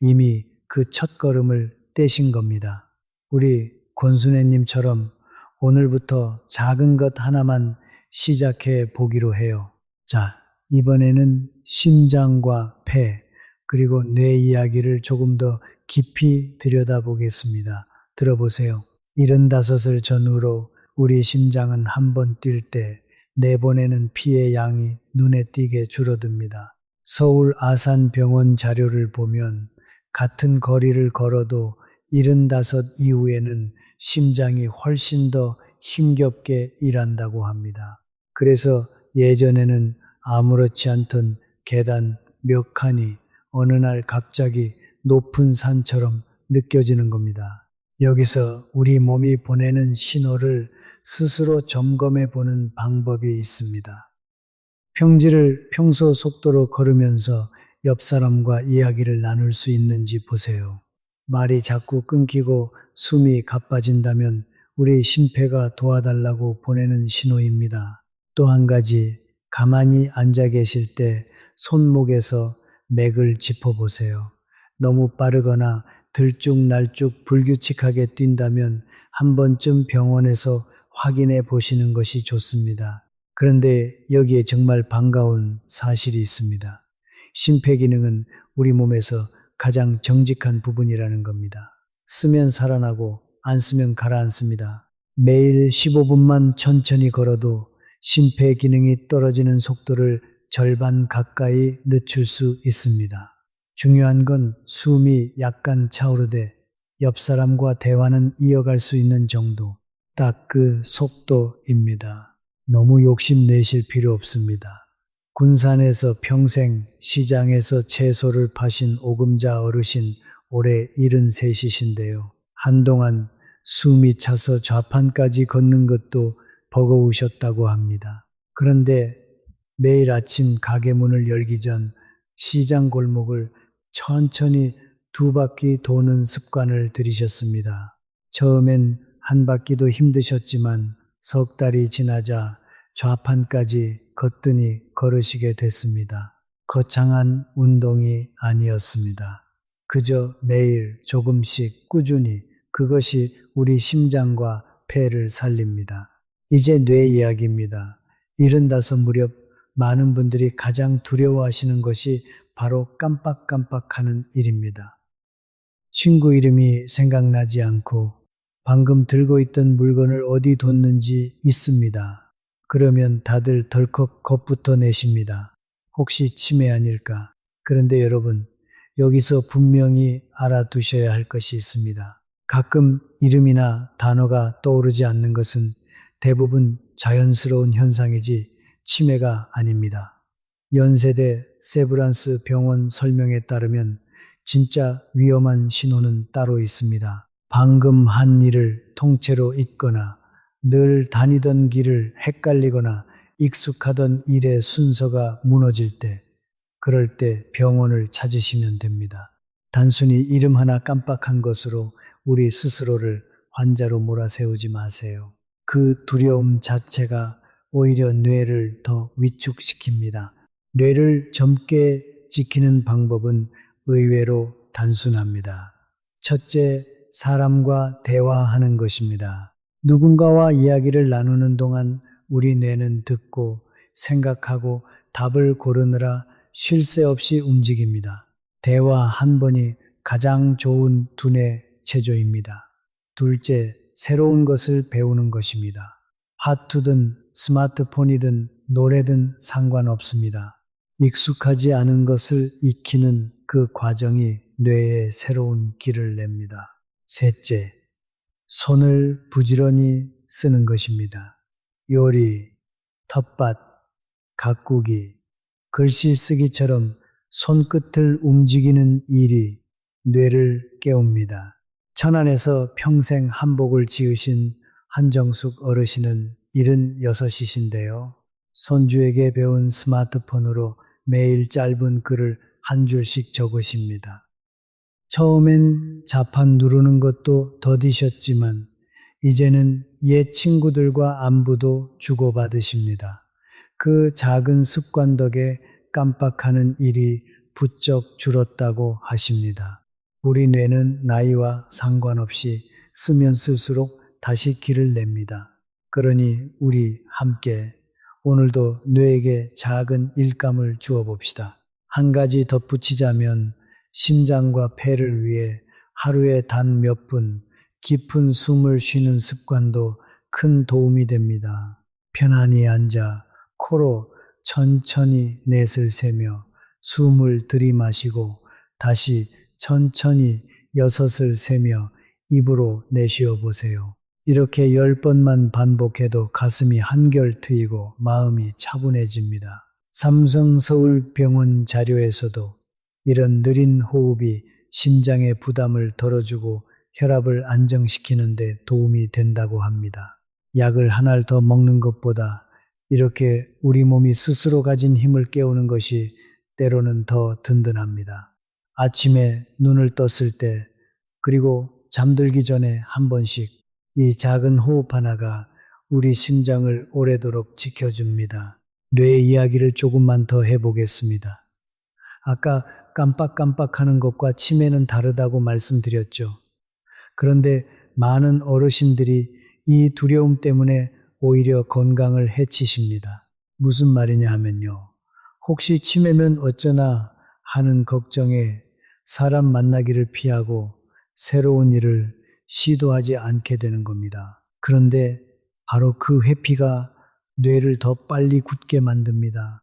이미 그 첫걸음을 떼신 겁니다. 우리 권순애님처럼 오늘부터 작은 것 하나만 시작해 보기로 해요. 자, 이번에는 심장과 폐, 그리고 뇌 이야기를 조금 더 깊이 들여다보겠습니다. 들어보세요. 75을 전후로 우리 심장은 한 번 뛸 때 내보내는 피의 양이 눈에 띄게 줄어듭니다. 서울 아산병원 자료를 보면 같은 거리를 걸어도 75 이후에는 심장이 훨씬 더 힘겹게 일한다고 합니다. 그래서 예전에는 아무렇지 않던 계단 몇 칸이 어느 날 갑자기 높은 산처럼 느껴지는 겁니다. 여기서 우리 몸이 보내는 신호를 스스로 점검해 보는 방법이 있습니다. 평지를 평소 속도로 걸으면서 옆 사람과 이야기를 나눌 수 있는지 보세요. 말이 자꾸 끊기고 숨이 가빠진다면 우리 심폐가 도와달라고 보내는 신호입니다. 또 한 가지, 가만히 앉아 계실 때 손목에서 맥을 짚어보세요. 너무 빠르거나 들쭉날쭉 불규칙하게 뛴다면 한 번쯤 병원에서 확인해 보시는 것이 좋습니다. 그런데 여기에 정말 반가운 사실이 있습니다. 심폐기능은 우리 몸에서 가장 정직한 부분이라는 겁니다. 쓰면 살아나고 안 쓰면 가라앉습니다. 매일 15분만 천천히 걸어도 심폐기능이 떨어지는 속도를 절반 가까이 늦출 수 있습니다. 중요한 건 숨이 약간 차오르되 옆 사람과 대화는 이어갈 수 있는 정도, 딱 그 속도입니다. 너무 욕심내실 필요 없습니다. 군산에서 평생, 시장에서 채소를 파신 오금자 어르신 올해 73이신데요. 한동안 숨이 차서 좌판까지 걷는 것도 버거우셨다고 합니다. 그런데 매일 아침 가게 문을 열기 전 시장 골목을 천천히 2바퀴 도는 습관을 들이셨습니다. 처음엔 한 바퀴도 힘드셨지만 3달이 지나자 좌판까지 거뜬히 걸으시게 됐습니다. 거창한 운동이 아니었습니다. 그저 매일 조금씩 꾸준히 그것이 우리 심장과 폐를 살립니다. 이제 뇌 이야기입니다. 75 무렵 많은 분들이 가장 두려워하시는 것이 바로 깜빡깜빡하는 일입니다. 친구 이름이 생각나지 않고 방금 들고 있던 물건을 어디 뒀는지 있습니다. 그러면 다들 덜컥 겁부터 내십니다. 혹시 치매 아닐까? 그런데 여러분, 여기서 분명히 알아두셔야 할 것이 있습니다. 가끔 이름이나 단어가 떠오르지 않는 것은 대부분 자연스러운 현상이지 치매가 아닙니다. 연세대 세브란스 병원 설명에 따르면 진짜 위험한 신호는 따로 있습니다. 방금 한 일을 통째로 잊거나 늘 다니던 길을 헷갈리거나 익숙하던 일의 순서가 무너질 때, 그럴 때 병원을 찾으시면 됩니다. 단순히 이름 하나 깜빡한 것으로 우리 스스로를 환자로 몰아세우지 마세요. 그 두려움 자체가 오히려 뇌를 더 위축시킵니다. 뇌를 젊게 지키는 방법은 의외로 단순합니다. 첫째, 사람과 대화하는 것입니다. 누군가와 이야기를 나누는 동안 우리 뇌는 듣고 생각하고 답을 고르느라 쉴 새 없이 움직입니다. 대화 한 번이 가장 좋은 두뇌 체조입니다. 둘째, 새로운 것을 배우는 것입니다. 핫투든 스마트폰이든 노래든 상관없습니다. 익숙하지 않은 것을 익히는 그 과정이 뇌에 새로운 길을 냅니다. 셋째, 손을 부지런히 쓰는 것입니다. 요리, 텃밭, 가꾸기, 글씨 쓰기처럼 손끝을 움직이는 일이 뇌를 깨웁니다. 천안에서 평생 한복을 지으신 한정숙 어르신은 76이신데요. 손주에게 배운 스마트폰으로 매일 짧은 글을 한 줄씩 적으십니다. 처음엔 자판 누르는 것도 더디셨지만 이제는 옛 친구들과 안부도 주고받으십니다. 그 작은 습관 덕에 깜빡하는 일이 부쩍 줄었다고 하십니다. 우리 뇌는 나이와 상관없이 쓰면 쓸수록 다시 길을 냅니다. 그러니 우리 함께 오늘도 뇌에게 작은 일감을 주어 봅시다. 한 가지 덧붙이자면 심장과 폐를 위해 하루에 단 몇 분 깊은 숨을 쉬는 습관도 큰 도움이 됩니다. 편안히 앉아 코로 천천히 넷을 세며 숨을 들이마시고 다시 천천히 6을 세며 입으로 내쉬어 보세요. 이렇게 10번만 반복해도 가슴이 한결 트이고 마음이 차분해집니다. 삼성서울병원 자료에서도 이런 느린 호흡이 심장의 부담을 덜어주고 혈압을 안정시키는 데 도움이 된다고 합니다. 약을 하나를 더 먹는 것보다 이렇게 우리 몸이 스스로 가진 힘을 깨우는 것이 때로는 더 든든합니다. 아침에 눈을 떴을 때 그리고 잠들기 전에 한 번씩 이 작은 호흡 하나가 우리 심장을 오래도록 지켜줍니다. 뇌 이야기를 조금만 더 해보겠습니다. 아까 깜빡깜빡하는 것과 치매는 다르다고 말씀드렸죠. 그런데 많은 어르신들이 이 두려움 때문에 오히려 건강을 해치십니다. 무슨 말이냐 하면요. 혹시 치매면 어쩌나 하는 걱정에 사람 만나기를 피하고 새로운 일을 시도하지 않게 되는 겁니다. 그런데 바로 그 회피가 뇌를 더 빨리 굳게 만듭니다.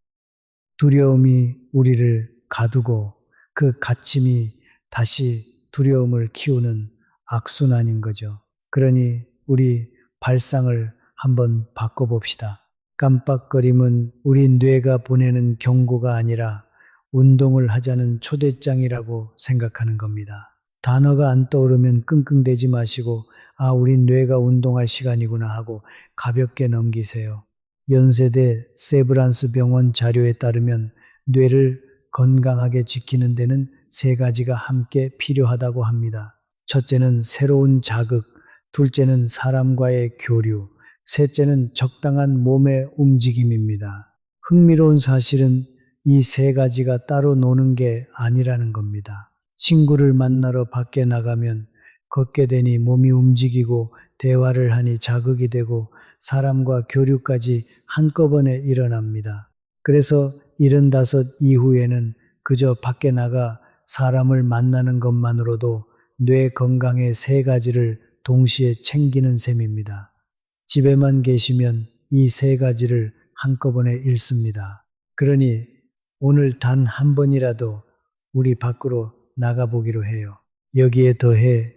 두려움이 우리를 가두고 그 갇힘이 다시 두려움을 키우는 악순환인 거죠. 그러니 우리 발상을 한번 바꿔봅시다. 깜빡거림은 우리 뇌가 보내는 경고가 아니라 운동을 하자는 초대장이라고 생각하는 겁니다. 단어가 안 떠오르면 끙끙대지 마시고 우리 뇌가 운동할 시간이구나 하고 가볍게 넘기세요. 연세대 세브란스 병원 자료에 따르면 뇌를 건강하게 지키는 데는 3가지가 함께 필요하다고 합니다. 첫째는 새로운 자극, 둘째는 사람과의 교류, 셋째는 적당한 몸의 움직임입니다. 흥미로운 사실은 이 3가지가 따로 노는 게 아니라는 겁니다. 친구를 만나러 밖에 나가면 걷게 되니 몸이 움직이고 대화를 하니 자극이 되고 사람과 교류까지 한꺼번에 일어납니다. 그래서 75 이후에는 그저 밖에 나가 사람을 만나는 것만으로도 뇌 건강의 3가지를 동시에 챙기는 셈입니다. 집에만 계시면 이 3가지를 한꺼번에 잃습니다. 그러니 오늘 단 한 번이라도 우리 밖으로 나가보기로 해요. 여기에 더해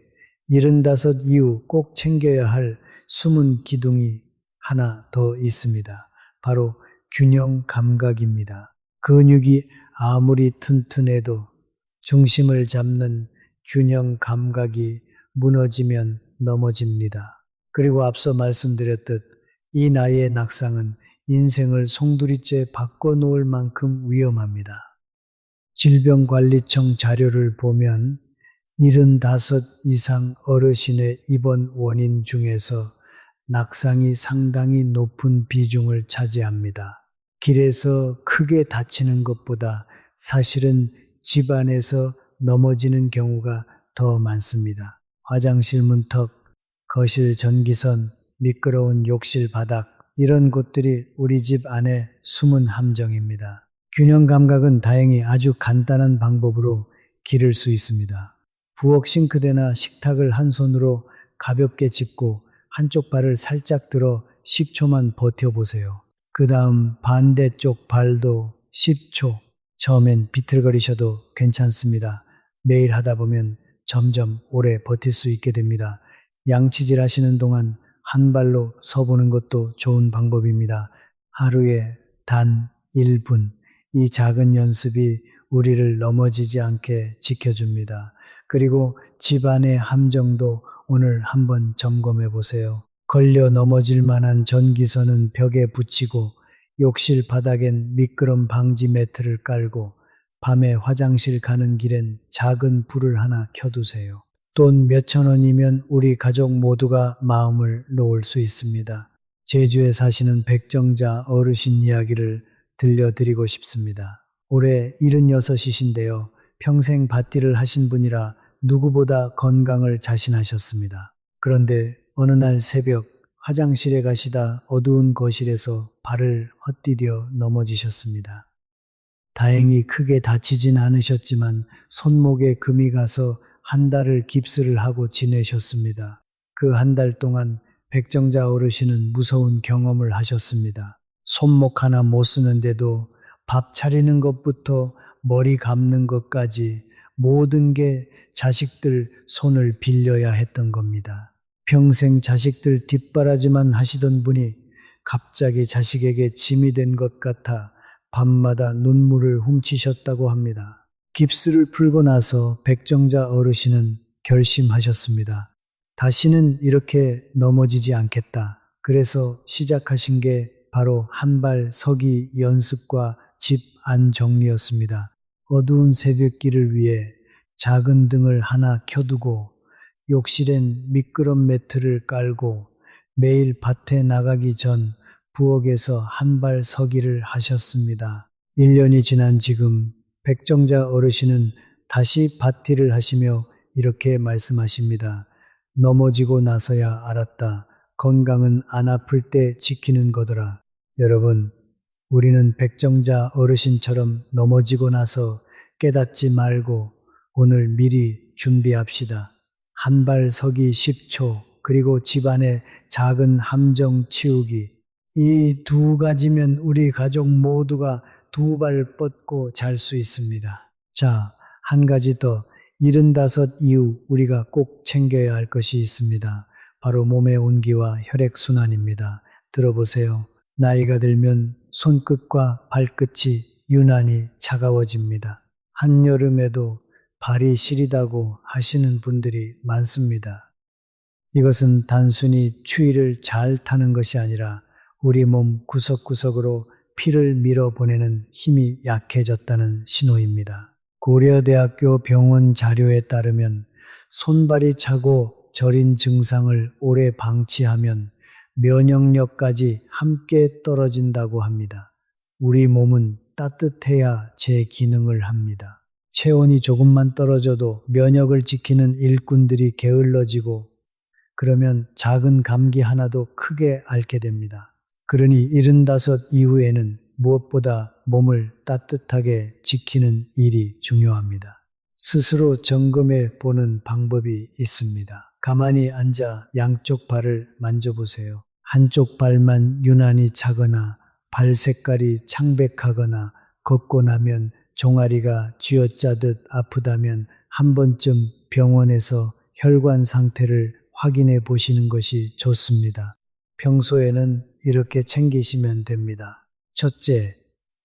75 이후 꼭 챙겨야 할 숨은 기둥이 하나 더 있습니다. 바로 균형 감각입니다. 근육이 아무리 튼튼해도 중심을 잡는 균형 감각이 무너지면 넘어집니다. 그리고 앞서 말씀드렸듯 이 나이의 낙상은 인생을 송두리째 바꿔놓을 만큼 위험합니다. 질병관리청 자료를 보면 75 이상 어르신의 입원 원인 중에서 낙상이 상당히 높은 비중을 차지합니다. 길에서 크게 다치는 것보다 사실은 집안에서 넘어지는 경우가 더 많습니다. 화장실 문턱, 거실 전기선, 미끄러운 욕실 바닥, 이런 곳들이 우리 집 안에 숨은 함정입니다. 균형 감각은 다행히 아주 간단한 방법으로 기를 수 있습니다. 부엌 싱크대나 식탁을 한 손으로 가볍게 짚고 한쪽 발을 살짝 들어 10초만 버텨보세요. 그 다음 반대쪽 발도 10초. 처음엔 비틀거리셔도 괜찮습니다. 매일 하다 보면 점점 오래 버틸 수 있게 됩니다. 양치질 하시는 동안 한 발로 서보는 것도 좋은 방법입니다. 하루에 단 1분. 이 작은 연습이 우리를 넘어지지 않게 지켜줍니다. 그리고 집안의 함정도 오늘 한번 점검해 보세요. 걸려 넘어질 만한 전기선은 벽에 붙이고 욕실 바닥엔 미끄럼 방지 매트를 깔고 밤에 화장실 가는 길엔 작은 불을 하나 켜두세요. 돈 몇천 원이면 우리 가족 모두가 마음을 놓을 수 있습니다. 제주에 사시는 백정자 어르신 이야기를 들려드리고 싶습니다. 올해 76이신데요. 평생 밭일을 하신 분이라 누구보다 건강을 자신하셨습니다. 그런데 어느 날 새벽 화장실에 가시다 어두운 거실에서 발을 헛디뎌 넘어지셨습니다. 다행히 크게 다치진 않으셨지만 손목에 금이 가서 한 달을 깁스를 하고 지내셨습니다. 그 한 달 동안 백정자 어르신은 무서운 경험을 하셨습니다. 손목 하나 못 쓰는데도 밥 차리는 것부터 머리 감는 것까지 모든 게 자식들 손을 빌려야 했던 겁니다. 평생 자식들 뒷바라지만 하시던 분이 갑자기 자식에게 짐이 된 것 같아 밤마다 눈물을 훔치셨다고 합니다. 깁스를 풀고 나서 백정자 어르신은 결심하셨습니다. 다시는 이렇게 넘어지지 않겠다. 그래서 시작하신 게 바로 한 발 서기 연습과 집 안 정리였습니다. 어두운 새벽길을 위해 작은 등을 하나 켜두고 욕실엔 미끄럼 매트를 깔고 매일 밭에 나가기 전 부엌에서 한 발 서기를 하셨습니다. 1년이 지난 지금 백정자 어르신은 다시 밭일을 하시며 이렇게 말씀하십니다. 넘어지고 나서야 알았다. 건강은 안 아플 때 지키는 거더라. 여러분, 우리는 백정자 어르신처럼 넘어지고 나서 깨닫지 말고 오늘 미리 준비합시다. 한 발 서기 10초, 그리고 집안의 작은 함정 치우기. 이 2가지면 우리 가족 모두가 2발 뻗고 잘 수 있습니다. 자, 한 가지 더. 75 이후 우리가 꼭 챙겨야 할 것이 있습니다. 바로 몸의 온기와 혈액순환입니다. 들어보세요. 나이가 들면 손끝과 발끝이 유난히 차가워집니다. 한여름에도 발이 시리다고 하시는 분들이 많습니다. 이것은 단순히 추위를 잘 타는 것이 아니라 우리 몸 구석구석으로 피를 밀어보내는 힘이 약해졌다는 신호입니다. 고려대학교 병원 자료에 따르면 손발이 차고 저린 증상을 오래 방치하면 면역력까지 함께 떨어진다고 합니다. 우리 몸은 따뜻해야 제 기능을 합니다. 체온이 조금만 떨어져도 면역을 지키는 일꾼들이 게을러지고 그러면 작은 감기 하나도 크게 앓게 됩니다. 그러니 75 이후에는 무엇보다 몸을 따뜻하게 지키는 일이 중요합니다. 스스로 점검해 보는 방법이 있습니다. 가만히 앉아 양쪽 발을 만져보세요. 한쪽 발만 유난히 차거나 발 색깔이 창백하거나 걷고 나면 종아리가 쥐어짜듯 아프다면 한 번쯤 병원에서 혈관 상태를 확인해 보시는 것이 좋습니다. 평소에는 이렇게 챙기시면 됩니다. 첫째,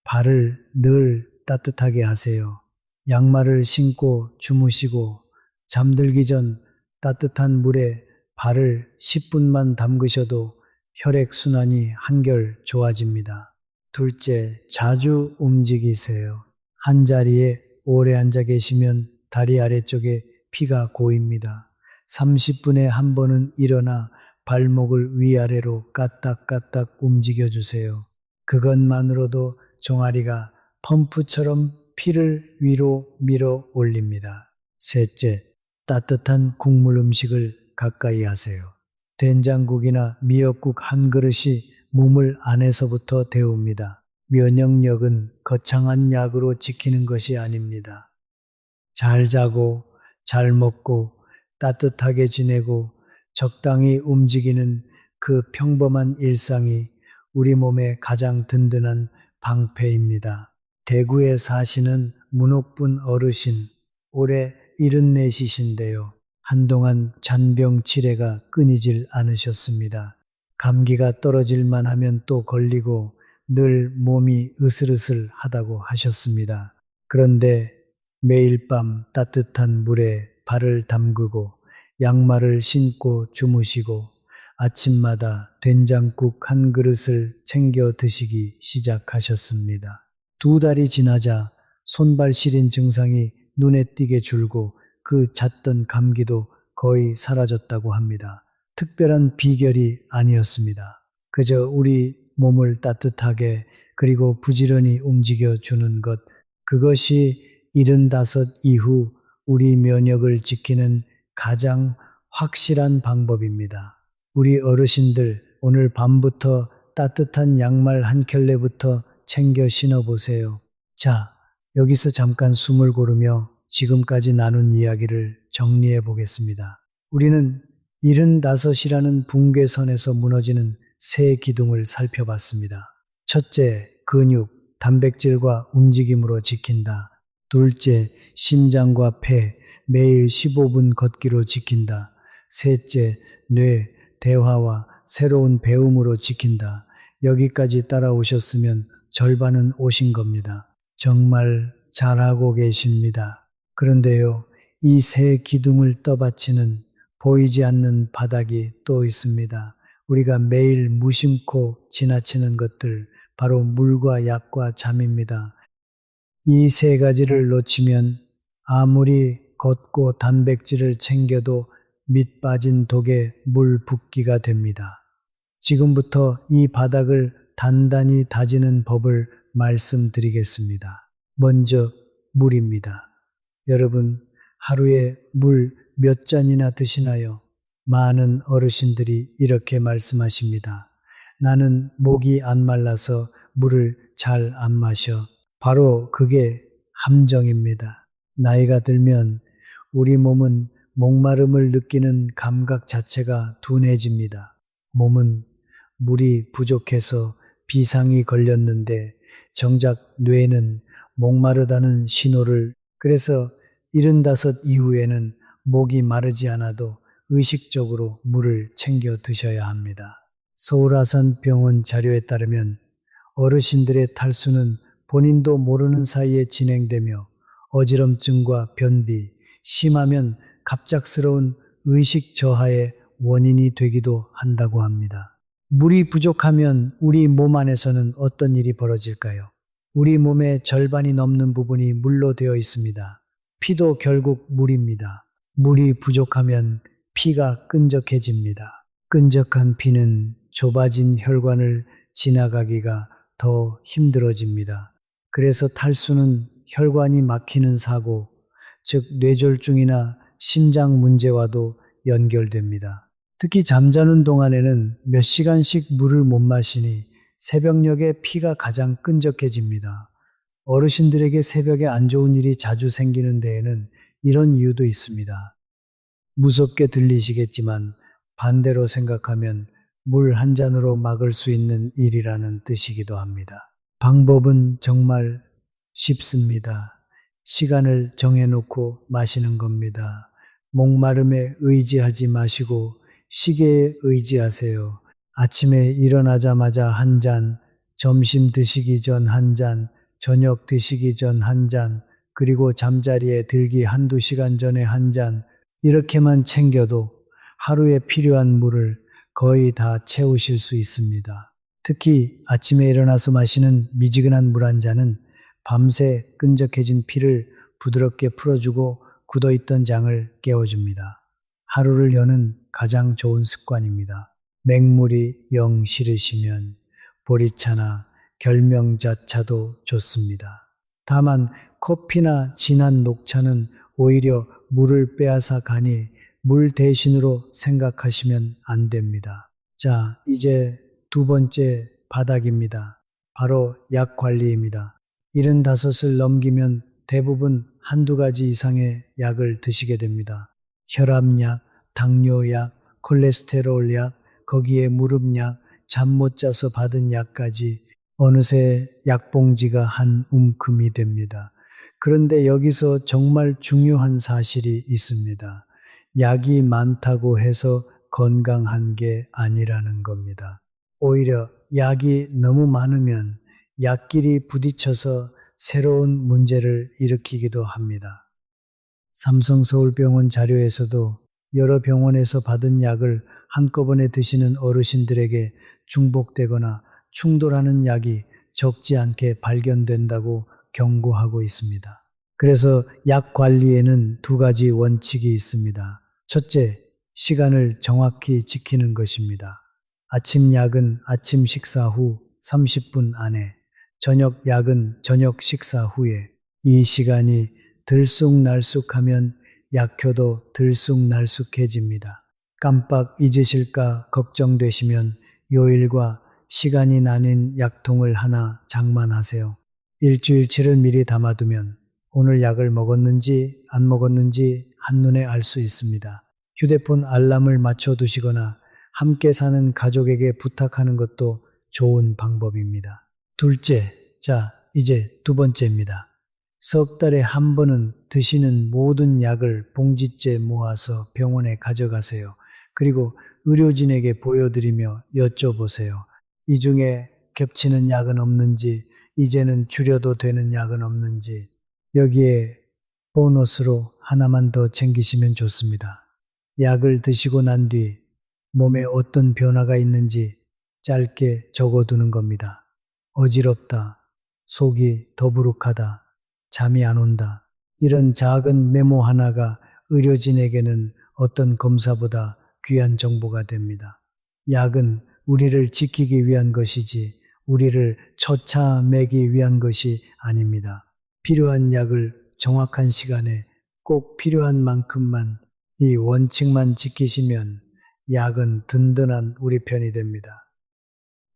발을 늘 따뜻하게 하세요. 양말을 신고 주무시고 잠들기 전 따뜻한 물에 발을 10분만 담그셔도 혈액순환이 한결 좋아집니다. 둘째, 자주 움직이세요. 한 자리에 오래 앉아 계시면 다리 아래쪽에 피가 고입니다. 30분에 한 번은 일어나 발목을 위아래로 까딱까딱 움직여 주세요. 그것만으로도 종아리가 펌프처럼 피를 위로 밀어 올립니다. 셋째, 따뜻한 국물 음식을 가까이 하세요. 된장국이나 미역국 한 그릇이 몸을 안에서부터 데웁니다. 면역력은 거창한 약으로 지키는 것이 아닙니다. 잘 자고, 잘 먹고, 따뜻하게 지내고, 적당히 움직이는 그 평범한 일상이 우리 몸의 가장 든든한 방패입니다. 대구에 사시는 문옥분 어르신, 올해 74이신데요. 한동안 잔병 치레가 끊이질 않으셨습니다. 감기가 떨어질만 하면 또 걸리고 늘 몸이 으슬으슬하다고 하셨습니다. 그런데 매일 밤 따뜻한 물에 발을 담그고 양말을 신고 주무시고 아침마다 된장국 한 그릇을 챙겨 드시기 시작하셨습니다. 2달이 지나자 손발 시린 증상이 눈에 띄게 줄고 그 잦던 감기도 거의 사라졌다고 합니다. 특별한 비결이 아니었습니다. 그저 우리 몸을 따뜻하게 그리고 부지런히 움직여 주는 것, 그것이 75 이후 우리 면역을 지키는 가장 확실한 방법입니다. 우리 어르신들 오늘 밤부터 따뜻한 양말 한 켤레부터 챙겨 신어보세요. 자, 여기서 잠깐 숨을 고르며 지금까지 나눈 이야기를 정리해 보겠습니다. 우리는 75이라는 붕괴선에서 무너지는 세 기둥을 살펴봤습니다. 첫째, 근육, 단백질과 움직임으로 지킨다. 둘째, 심장과 폐, 매일 15분 걷기로 지킨다. 셋째, 뇌, 대화와 새로운 배움으로 지킨다. 여기까지 따라오셨으면 절반은 오신 겁니다. 정말 잘하고 계십니다. 그런데요, 이 세 기둥을 떠받치는 보이지 않는 바닥이 또 있습니다. 우리가 매일 무심코 지나치는 것들, 바로 물과 약과 잠입니다. 이 세 가지를 놓치면 아무리 걷고 단백질을 챙겨도 밑 빠진 독에 물 붓기가 됩니다. 지금부터 이 바닥을 단단히 다지는 법을 말씀드리겠습니다. 먼저 물입니다. 여러분, 하루에 물 몇 잔이나 드시나요? 많은 어르신들이 이렇게 말씀하십니다. 나는 목이 안 말라서 물을 잘 안 마셔. 바로 그게 함정입니다. 나이가 들면 우리 몸은 목마름을 느끼는 감각 자체가 둔해집니다. 몸은 물이 부족해서 비상이 걸렸는데 정작 뇌는 목마르다는 신호를, 그래서 75 이후에는 목이 마르지 않아도 의식적으로 물을 챙겨 드셔야 합니다. 서울아산병원 자료에 따르면 어르신들의 탈수는 본인도 모르는 사이에 진행되며 어지럼증과 변비, 심하면 갑작스러운 의식 저하의 원인이 되기도 한다고 합니다. 물이 부족하면 우리 몸 안에서는 어떤 일이 벌어질까요? 우리 몸의 절반이 넘는 부분이 물로 되어 있습니다. 피도 결국 물입니다. 물이 부족하면 피가 끈적해집니다. 끈적한 피는 좁아진 혈관을 지나가기가 더 힘들어집니다. 그래서 탈수는 혈관이 막히는 사고, 즉 뇌졸중이나 심장 문제와도 연결됩니다. 특히 잠자는 동안에는 몇 시간씩 물을 못 마시니 새벽녘에 피가 가장 끈적해집니다. 어르신들에게 새벽에 안 좋은 일이 자주 생기는 데에는 이런 이유도 있습니다. 무섭게 들리시겠지만 반대로 생각하면 물 한 잔으로 막을 수 있는 일이라는 뜻이기도 합니다. 방법은 정말 쉽습니다. 시간을 정해놓고 마시는 겁니다. 목마름에 의지하지 마시고 시계에 의지하세요. 아침에 일어나자마자 한 잔, 점심 드시기 전 한 잔, 저녁 드시기 전 한 잔, 그리고 잠자리에 들기 한두 시간 전에 한 잔, 이렇게만 챙겨도 하루에 필요한 물을 거의 다 채우실 수 있습니다. 특히 아침에 일어나서 마시는 미지근한 물 한 잔은 밤새 끈적해진 피를 부드럽게 풀어주고 굳어있던 장을 깨워줍니다. 하루를 여는 가장 좋은 습관입니다. 맹물이 영 싫으시면 보리차나 결명자차도 좋습니다. 다만 커피나 진한 녹차는 오히려 물을 빼앗아 가니 물 대신으로 생각하시면 안 됩니다. 자, 이제 두 번째 바닥입니다. 바로 약 관리입니다. 75을 넘기면 대부분 한두 가지 이상의 약을 드시게 됩니다. 혈압약, 당뇨약, 콜레스테롤약, 거기에 무릎약, 잠 못 자서 받은 약까지 어느새 약봉지가 한 움큼이 됩니다. 그런데 여기서 정말 중요한 사실이 있습니다. 약이 많다고 해서 건강한 게 아니라는 겁니다. 오히려 약이 너무 많으면 약끼리 부딪혀서 새로운 문제를 일으키기도 합니다. 삼성서울병원 자료에서도 여러 병원에서 받은 약을 한꺼번에 드시는 어르신들에게 중복되거나 충돌하는 약이 적지 않게 발견된다고 경고하고 있습니다. 그래서 약 관리에는 두 가지 원칙이 있습니다. 첫째, 시간을 정확히 지키는 것입니다. 아침 약은 아침 식사 후 30분 안에, 저녁 약은 저녁 식사 후에, 이 시간이 들쑥날쑥하면 약효도 들쑥날쑥해집니다. 깜빡 잊으실까 걱정되시면 요일과 시간이 나뉜 약통을 하나 장만하세요. 일주일치를 미리 담아두면 오늘 약을 먹었는지 안 먹었는지 한눈에 알 수 있습니다. 휴대폰 알람을 맞춰두시거나 함께 사는 가족에게 부탁하는 것도 좋은 방법입니다. 둘째, 자, 이제 두 번째입니다. 석 달에 한 번은 드시는 모든 약을 봉지째 모아서 병원에 가져가세요. 그리고 의료진에게 보여드리며 여쭤보세요. 이 중에 겹치는 약은 없는지, 이제는 줄여도 되는 약은 없는지, 여기에 보너스로 하나만 더 챙기시면 좋습니다. 약을 드시고 난 뒤 몸에 어떤 변화가 있는지 짧게 적어두는 겁니다. 어지럽다, 속이 더부룩하다, 잠이 안 온다. 이런 작은 메모 하나가 의료진에게는 어떤 검사보다 귀한 정보가 됩니다. 약은 우리를 지키기 위한 것이지 우리를 처참하기 위한 것이 아닙니다. 필요한 약을 정확한 시간에 꼭 필요한 만큼만, 이 원칙만 지키시면 약은 든든한 우리 편이 됩니다.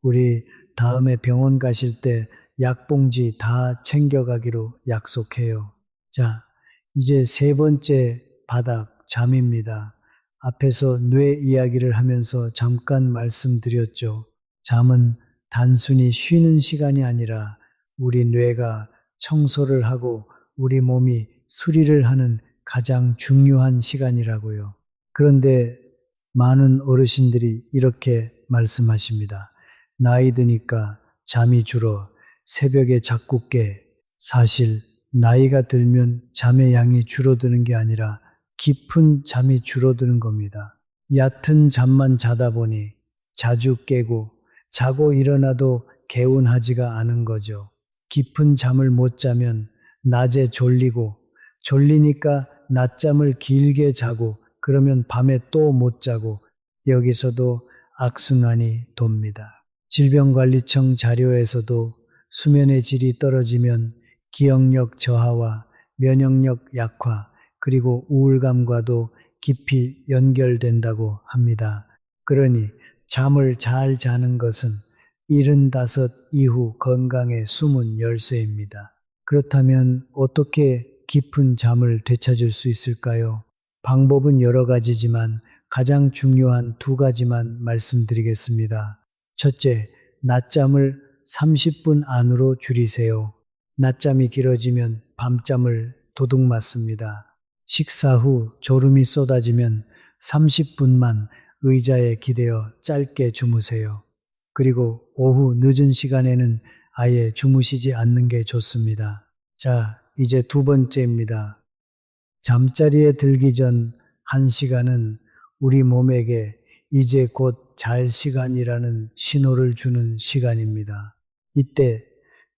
우리 다음에 병원 가실 때 약봉지 다 챙겨가기로 약속해요. 자, 이제 세 번째 바닥, 잠입니다. 앞에서 뇌 이야기를 하면서 잠깐 말씀드렸죠. 잠은 단순히 쉬는 시간이 아니라 우리 뇌가 청소를 하고 우리 몸이 수리를 하는 가장 중요한 시간이라고요. 그런데 많은 어르신들이 이렇게 말씀하십니다. 나이 드니까 잠이 줄어 새벽에 자꾸 깨. 사실 나이가 들면 잠의 양이 줄어드는 게 아니라 깊은 잠이 줄어드는 겁니다. 얕은 잠만 자다 보니 자주 깨고 자고 일어나도 개운하지가 않은 거죠. 깊은 잠을 못 자면 낮에 졸리고 졸리니까 낮잠을 길게 자고 그러면 밤에 또 못 자고 여기서도 악순환이 돕니다. 질병관리청 자료에서도 수면의 질이 떨어지면 기억력 저하와 면역력 약화, 그리고 우울감과도 깊이 연결된다고 합니다. 그러니 잠을 잘 자는 것은 75 이후 건강의 숨은 열쇠입니다. 그렇다면 어떻게 깊은 잠을 되찾을 수 있을까요? 방법은 여러 가지지만 가장 중요한 두 가지만 말씀드리겠습니다. 첫째, 낮잠을 30분 안으로 줄이세요. 낮잠이 길어지면 밤잠을 도둑맞습니다. 식사 후 졸음이 쏟아지면 30분만 의자에 기대어 짧게 주무세요. 그리고 오후 늦은 시간에는 아예 주무시지 않는 게 좋습니다. 자, 이제 두 번째입니다. 잠자리에 들기 전 1시간은 우리 몸에게 이제 곧 잘 시간이라는 신호를 주는 시간입니다. 이때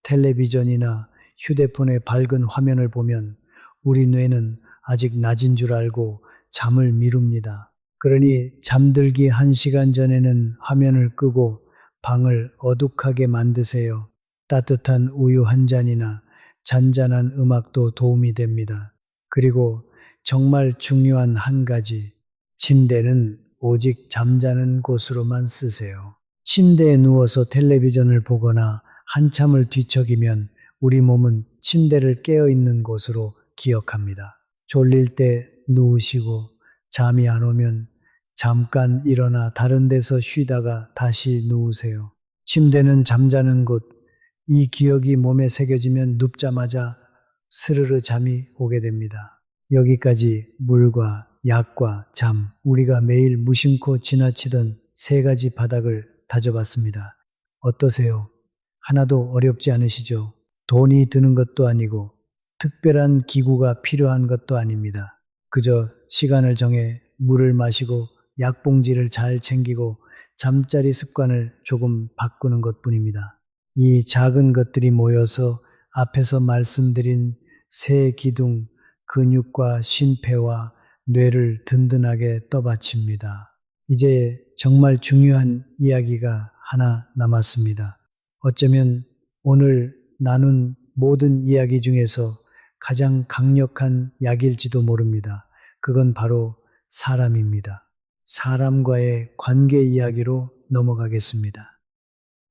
텔레비전이나 휴대폰의 밝은 화면을 보면 우리 뇌는 아직 낮인 줄 알고 잠을 미룹니다. 그러니 잠들기 1시간 전에는 화면을 끄고 방을 어둑하게 만드세요. 따뜻한 우유 한 잔이나 잔잔한 음악도 도움이 됩니다. 그리고 정말 중요한 한 가지, 침대는 오직 잠자는 곳으로만 쓰세요. 침대에 누워서 텔레비전을 보거나 한참을 뒤척이면 우리 몸은 침대를 깨어있는 곳으로 기억합니다. 졸릴 때 누우시고 잠이 안 오면 잠깐 일어나 다른 데서 쉬다가 다시 누우세요. 침대는 잠자는 곳, 이 기억이 몸에 새겨지면 눕자마자 스르르 잠이 오게 됩니다. 여기까지 물과 약과 잠, 우리가 매일 무심코 지나치던 세 가지 바닥을 다져봤습니다. 어떠세요? 하나도 어렵지 않으시죠? 돈이 드는 것도 아니고 특별한 기구가 필요한 것도 아닙니다. 그저 시간을 정해 물을 마시고 약봉지를 잘 챙기고 잠자리 습관을 조금 바꾸는 것뿐입니다. 이 작은 것들이 모여서 앞에서 말씀드린 세 기둥, 근육과 심폐와 뇌를 든든하게 떠받칩니다. 이제 정말 중요한 이야기가 하나 남았습니다. 어쩌면 오늘 나눈 모든 이야기 중에서 가장 강력한 약일지도 모릅니다. 그건 바로 사람입니다. 사람과의 관계 이야기로 넘어가겠습니다.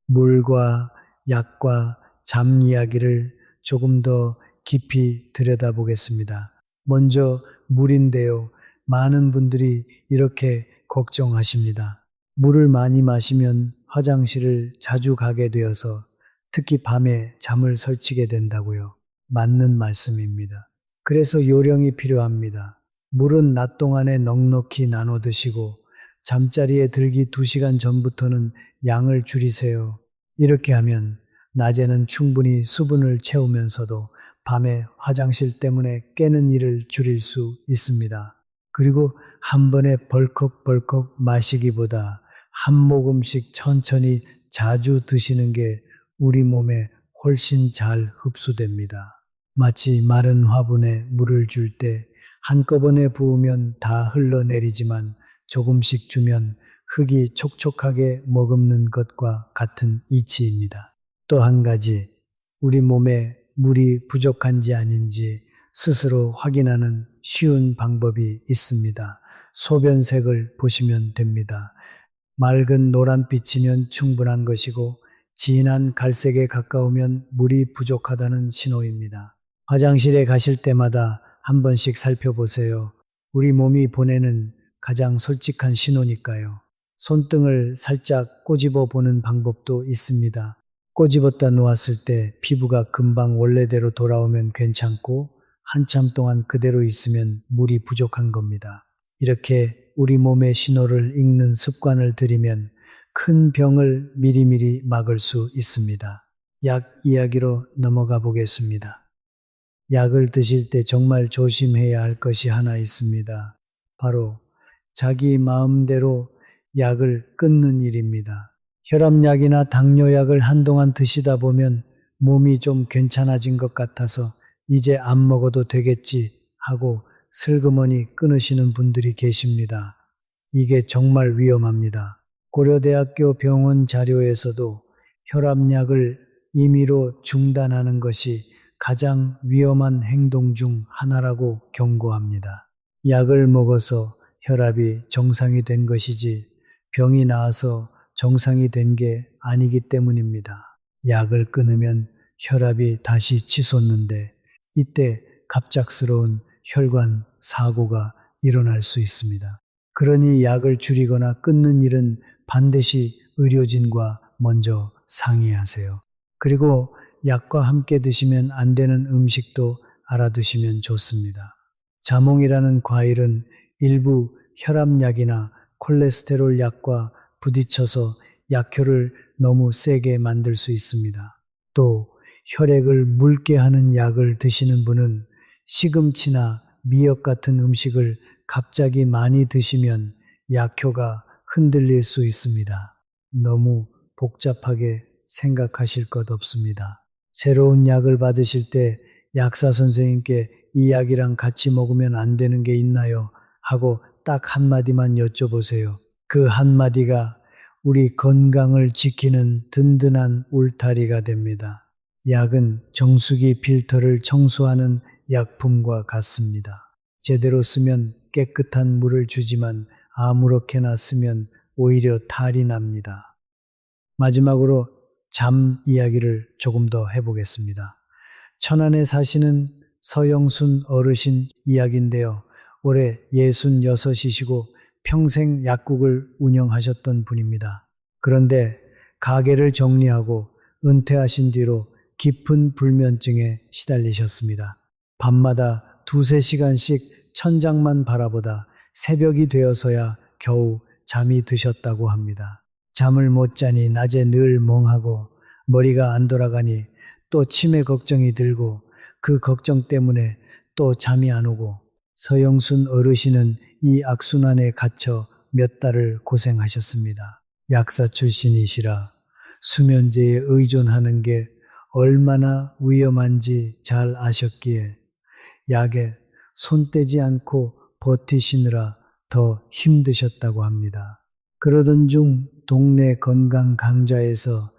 물과 약과 잠 이야기를 조금 더 깊이 들여다보겠습니다. 먼저 물인데요. 많은 분들이 이렇게 걱정하십니다. 물을 많이 마시면 화장실을 자주 가게 되어서 특히 밤에 잠을 설치게 된다고요. 맞는 말씀입니다. 그래서 요령이 필요합니다. 물은 낮 동안에 넉넉히 나눠 드시고 잠자리에 들기 2시간 전부터는 양을 줄이세요. 이렇게 하면 낮에는 충분히 수분을 채우면서도 밤에 화장실 때문에 깨는 일을 줄일 수 있습니다. 그리고 한 번에 벌컥벌컥 마시기보다 한 모금씩 천천히 자주 드시는 게 우리 몸에 훨씬 잘 흡수됩니다. 마치 마른 화분에 물을 줄 때 한꺼번에 부으면 다 흘러내리지만 조금씩 주면 흙이 촉촉하게 머금는 것과 같은 이치입니다. 또 한 가지, 우리 몸에 물이 부족한지 아닌지 스스로 확인하는 쉬운 방법이 있습니다. 소변색을 보시면 됩니다. 맑은 노란빛이면 충분한 것이고 진한 갈색에 가까우면 물이 부족하다는 신호입니다. 화장실에 가실 때마다 한 번씩 살펴보세요. 우리 몸이 보내는 가장 솔직한 신호니까요. 손등을 살짝 꼬집어 보는 방법도 있습니다. 꼬집었다 놓았을 때 피부가 금방 원래대로 돌아오면 괜찮고 한참 동안 그대로 있으면 물이 부족한 겁니다. 이렇게 우리 몸의 신호를 읽는 습관을 들이면 큰 병을 미리미리 막을 수 있습니다. 약 이야기로 넘어가 보겠습니다. 약을 드실 때 정말 조심해야 할 것이 하나 있습니다. 바로 자기 마음대로 약을 끊는 일입니다. 혈압약이나 당뇨약을 한동안 드시다 보면 몸이 좀 괜찮아진 것 같아서 이제 안 먹어도 되겠지 하고 슬그머니 끊으시는 분들이 계십니다. 이게 정말 위험합니다. 고려대학교 병원 자료에서도 혈압약을 임의로 중단하는 것이 가장 위험한 행동 중 하나라고 경고합니다. 약을 먹어서 혈압이 정상이 된 것이지 병이 나아서 정상이 된 게 아니기 때문입니다. 약을 끊으면 혈압이 다시 치솟는데 이때 갑작스러운 혈관 사고가 일어날 수 있습니다. 그러니 약을 줄이거나 끊는 일은 반드시 의료진과 먼저 상의하세요. 그리고 약과 함께 드시면 안 되는 음식도 알아두시면 좋습니다. 자몽이라는 과일은 일부 혈압약이나 콜레스테롤 약과 부딪혀서 약효를 너무 세게 만들 수 있습니다. 또 혈액을 묽게 하는 약을 드시는 분은 시금치나 미역 같은 음식을 갑자기 많이 드시면 약효가 흔들릴 수 있습니다. 너무 복잡하게 생각하실 것 없습니다. 새로운 약을 받으실 때 약사 선생님께 이 약이랑 같이 먹으면 안 되는 게 있나요? 하고 딱 한마디만 여쭤보세요. 그 한마디가 우리 건강을 지키는 든든한 울타리가 됩니다. 약은 정수기 필터를 청소하는 약품과 같습니다. 제대로 쓰면 깨끗한 물을 주지만 아무렇게나 쓰면 오히려 탈이 납니다. 마지막으로 잠 이야기를 조금 더 해보겠습니다. 천안에 사시는 서영순 어르신 이야기인데요. 올해 66이시고 평생 약국을 운영하셨던 분입니다. 그런데 가게를 정리하고 은퇴하신 뒤로 깊은 불면증에 시달리셨습니다. 밤마다 2~3시간씩 천장만 바라보다 새벽이 되어서야 겨우 잠이 드셨다고 합니다. 잠을 못 자니 낮에 늘 멍하고 머리가 안 돌아가니 또 치매 걱정이 들고 그 걱정 때문에 또 잠이 안 오고 서영순 어르신은 이 악순환에 갇혀 몇 달을 고생하셨습니다. 약사 출신이시라 수면제에 의존하는 게 얼마나 위험한지 잘 아셨기에 약에 손 떼지 않고 버티시느라 더 힘드셨다고 합니다. 그러던 중 동네 건강 강좌에서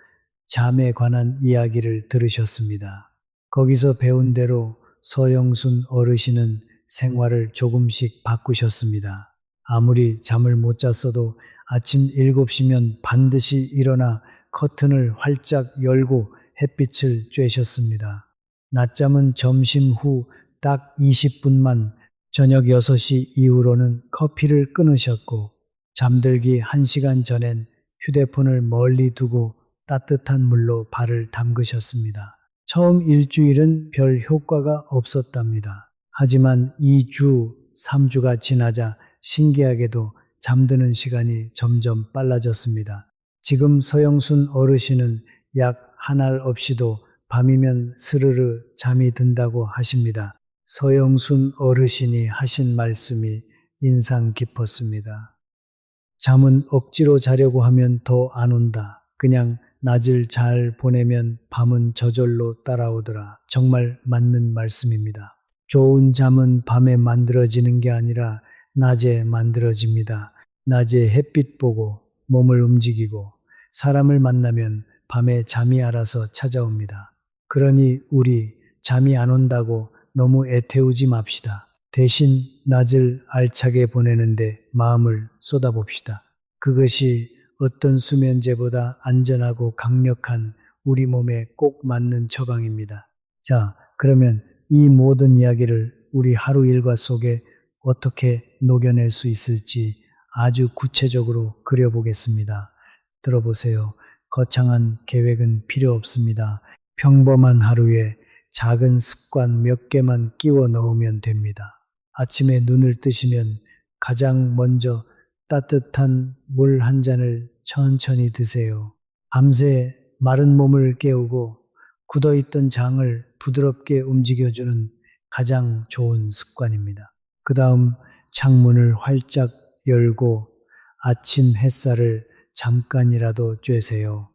잠에 관한 이야기를 들으셨습니다. 거기서 배운 대로 서영순 어르신은 생활을 조금씩 바꾸셨습니다. 아무리 잠을 못 잤어도 아침 7시면 반드시 일어나 커튼을 활짝 열고 햇빛을 쬐셨습니다. 낮잠은 점심 후 딱 20분만, 저녁 6시 이후로는 커피를 끊으셨고 잠들기 1시간 전엔 휴대폰을 멀리 두고 따뜻한 물로 발을 담그셨습니다. 처음 일주일은 별 효과가 없었답니다. 하지만 2주, 3주가 지나자 신기하게도 잠드는 시간이 점점 빨라졌습니다. 지금 서영순 어르신은 약 한 알 없이도 밤이면 스르르 잠이 든다고 하십니다. 서영순 어르신이 하신 말씀이 인상 깊었습니다. 잠은 억지로 자려고 하면 더 안 온다. 그냥 낮을 잘 보내면 밤은 저절로 따라오더라. 정말 맞는 말씀입니다. 좋은 잠은 밤에 만들어지는 게 아니라 낮에 만들어집니다. 낮에 햇빛 보고 몸을 움직이고 사람을 만나면 밤에 잠이 알아서 찾아옵니다. 그러니 우리 잠이 안 온다고 너무 애태우지 맙시다. 대신 낮을 알차게 보내는데 마음을 쏟아봅시다. 그것이 어떤 수면제보다 안전하고 강력한 우리 몸에 꼭 맞는 처방입니다. 자, 그러면 이 모든 이야기를 우리 하루 일과 속에 어떻게 녹여낼 수 있을지 아주 구체적으로 그려보겠습니다. 들어보세요. 거창한 계획은 필요 없습니다. 평범한 하루에 작은 습관 몇 개만 끼워 넣으면 됩니다. 아침에 눈을 뜨시면 가장 먼저 따뜻한 물 한 잔을 천천히 드세요. 밤새 마른 몸을 깨우고 굳어있던 장을 부드럽게 움직여주는 가장 좋은 습관입니다. 그 다음 창문을 활짝 열고 아침 햇살을 잠깐이라도 쬐세요.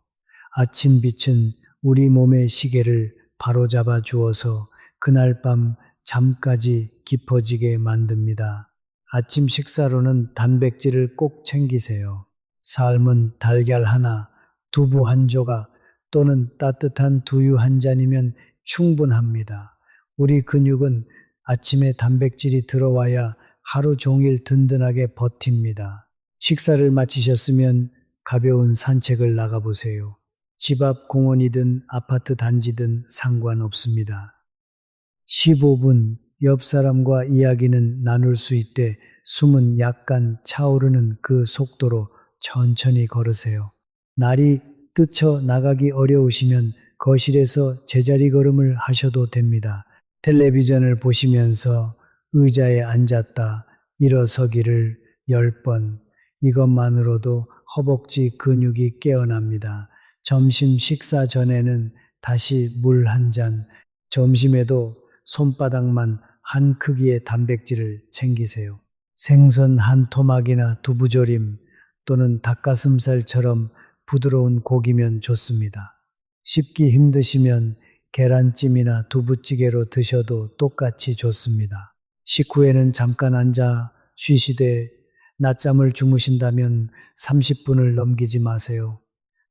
아침 빛은 우리 몸의 시계를 바로잡아 주어서 그날 밤 잠까지 깊어지게 만듭니다. 아침 식사로는 단백질을 꼭 챙기세요. 삶은 달걀 하나, 두부 한 조각 또는 따뜻한 두유 한 잔이면 충분합니다. 우리 근육은 아침에 단백질이 들어와야 하루 종일 든든하게 버팁니다. 식사를 마치셨으면 가벼운 산책을 나가보세요. 집 앞 공원이든 아파트 단지든 상관없습니다. 15분 옆 사람과 이야기는 나눌 수 있되 숨은 약간 차오르는 그 속도로 천천히 걸으세요. 날이 뛰쳐 나가기 어려우시면 거실에서 제자리 걸음을 하셔도 됩니다. 텔레비전을 보시면서 의자에 앉았다 일어서기를 10번. 이것만으로도 허벅지 근육이 깨어납니다. 점심 식사 전에는 다시 물 한 잔, 점심에도 손바닥만 한 크기의 단백질을 챙기세요. 생선 한 토막이나 두부조림 또는 닭가슴살처럼 부드러운 고기면 좋습니다. 씹기 힘드시면 계란찜이나 두부찌개로 드셔도 똑같이 좋습니다. 식후에는 잠깐 앉아 쉬시되 낮잠을 주무신다면 30분을 넘기지 마세요.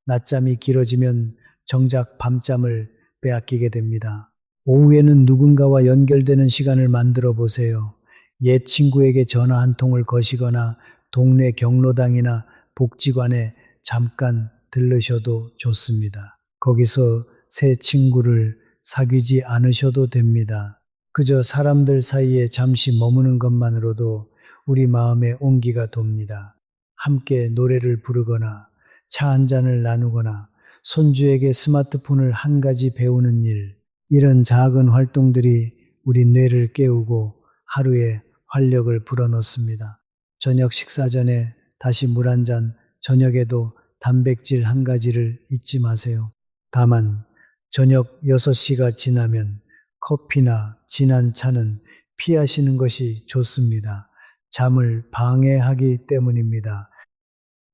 낮잠이 길어지면 정작 밤잠을 빼앗기게 됩니다. 오후에는 누군가와 연결되는 시간을 만들어 보세요. 옛 친구에게 전화 한 통을 거시거나 동네 경로당이나 복지관에 잠깐 들르셔도 좋습니다. 거기서 새 친구를 사귀지 않으셔도 됩니다. 그저 사람들 사이에 잠시 머무는 것만으로도 우리 마음의 온기가 돕니다. 함께 노래를 부르거나 차 한 잔을 나누거나 손주에게 스마트폰을 한 가지 배우는 일, 이런 작은 활동들이 우리 뇌를 깨우고 하루에 활력을 불어넣습니다. 저녁 식사 전에 다시 물 한 잔, 저녁에도 단백질 한 가지를 잊지 마세요. 다만 저녁 6시가 지나면 커피나 진한 차는 피하시는 것이 좋습니다. 잠을 방해하기 때문입니다.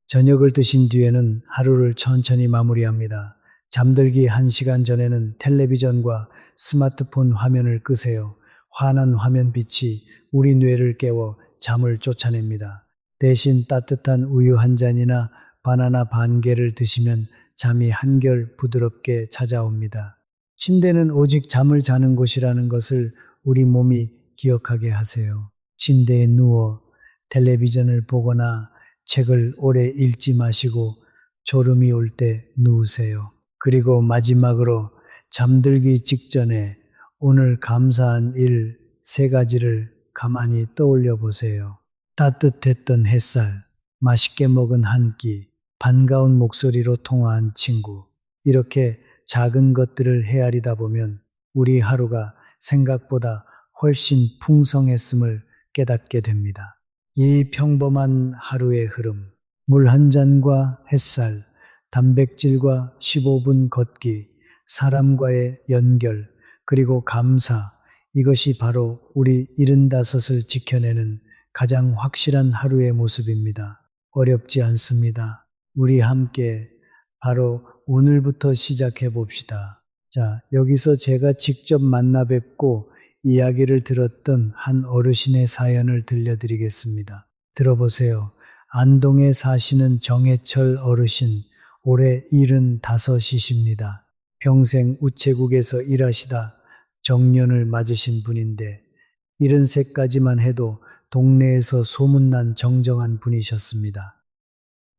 저녁을 드신 뒤에는 하루를 천천히 마무리합니다. 잠들기 1시간 전에는 텔레비전과 스마트폰 화면을 끄세요. 환한 화면빛이 우리 뇌를 깨워 잠을 쫓아냅니다. 대신 따뜻한 우유 한 잔이나 바나나 반 개를 드시면 잠이 한결 부드럽게 찾아옵니다. 침대는 오직 잠을 자는 곳이라는 것을 우리 몸이 기억하게 하세요. 침대에 누워 텔레비전을 보거나 책을 오래 읽지 마시고 졸음이 올 때 누우세요. 그리고 마지막으로 잠들기 직전에 오늘 감사한 일 3가지를 가만히 떠올려 보세요. 따뜻했던 햇살, 맛있게 먹은 한 끼, 반가운 목소리로 통화한 친구. 이렇게 작은 것들을 헤아리다 보면 우리 하루가 생각보다 훨씬 풍성했음을 깨닫게 됩니다. 이 평범한 하루의 흐름, 물 한 잔과 햇살, 단백질과 15분 걷기, 사람과의 연결, 그리고 감사, 이것이 바로 우리 75을 지켜내는 가장 확실한 하루의 모습입니다. 어렵지 않습니다. 우리 함께 바로 오늘부터 시작해 봅시다. 자, 여기서 제가 직접 만나 뵙고 이야기를 들었던 한 어르신의 사연을 들려드리겠습니다. 들어보세요. 안동에 사시는 정해철 어르신, 올해 75이십니다. 평생 우체국에서 일하시다 정년을 맞으신 분인데 73까지만 해도 동네에서 소문난 정정한 분이셨습니다.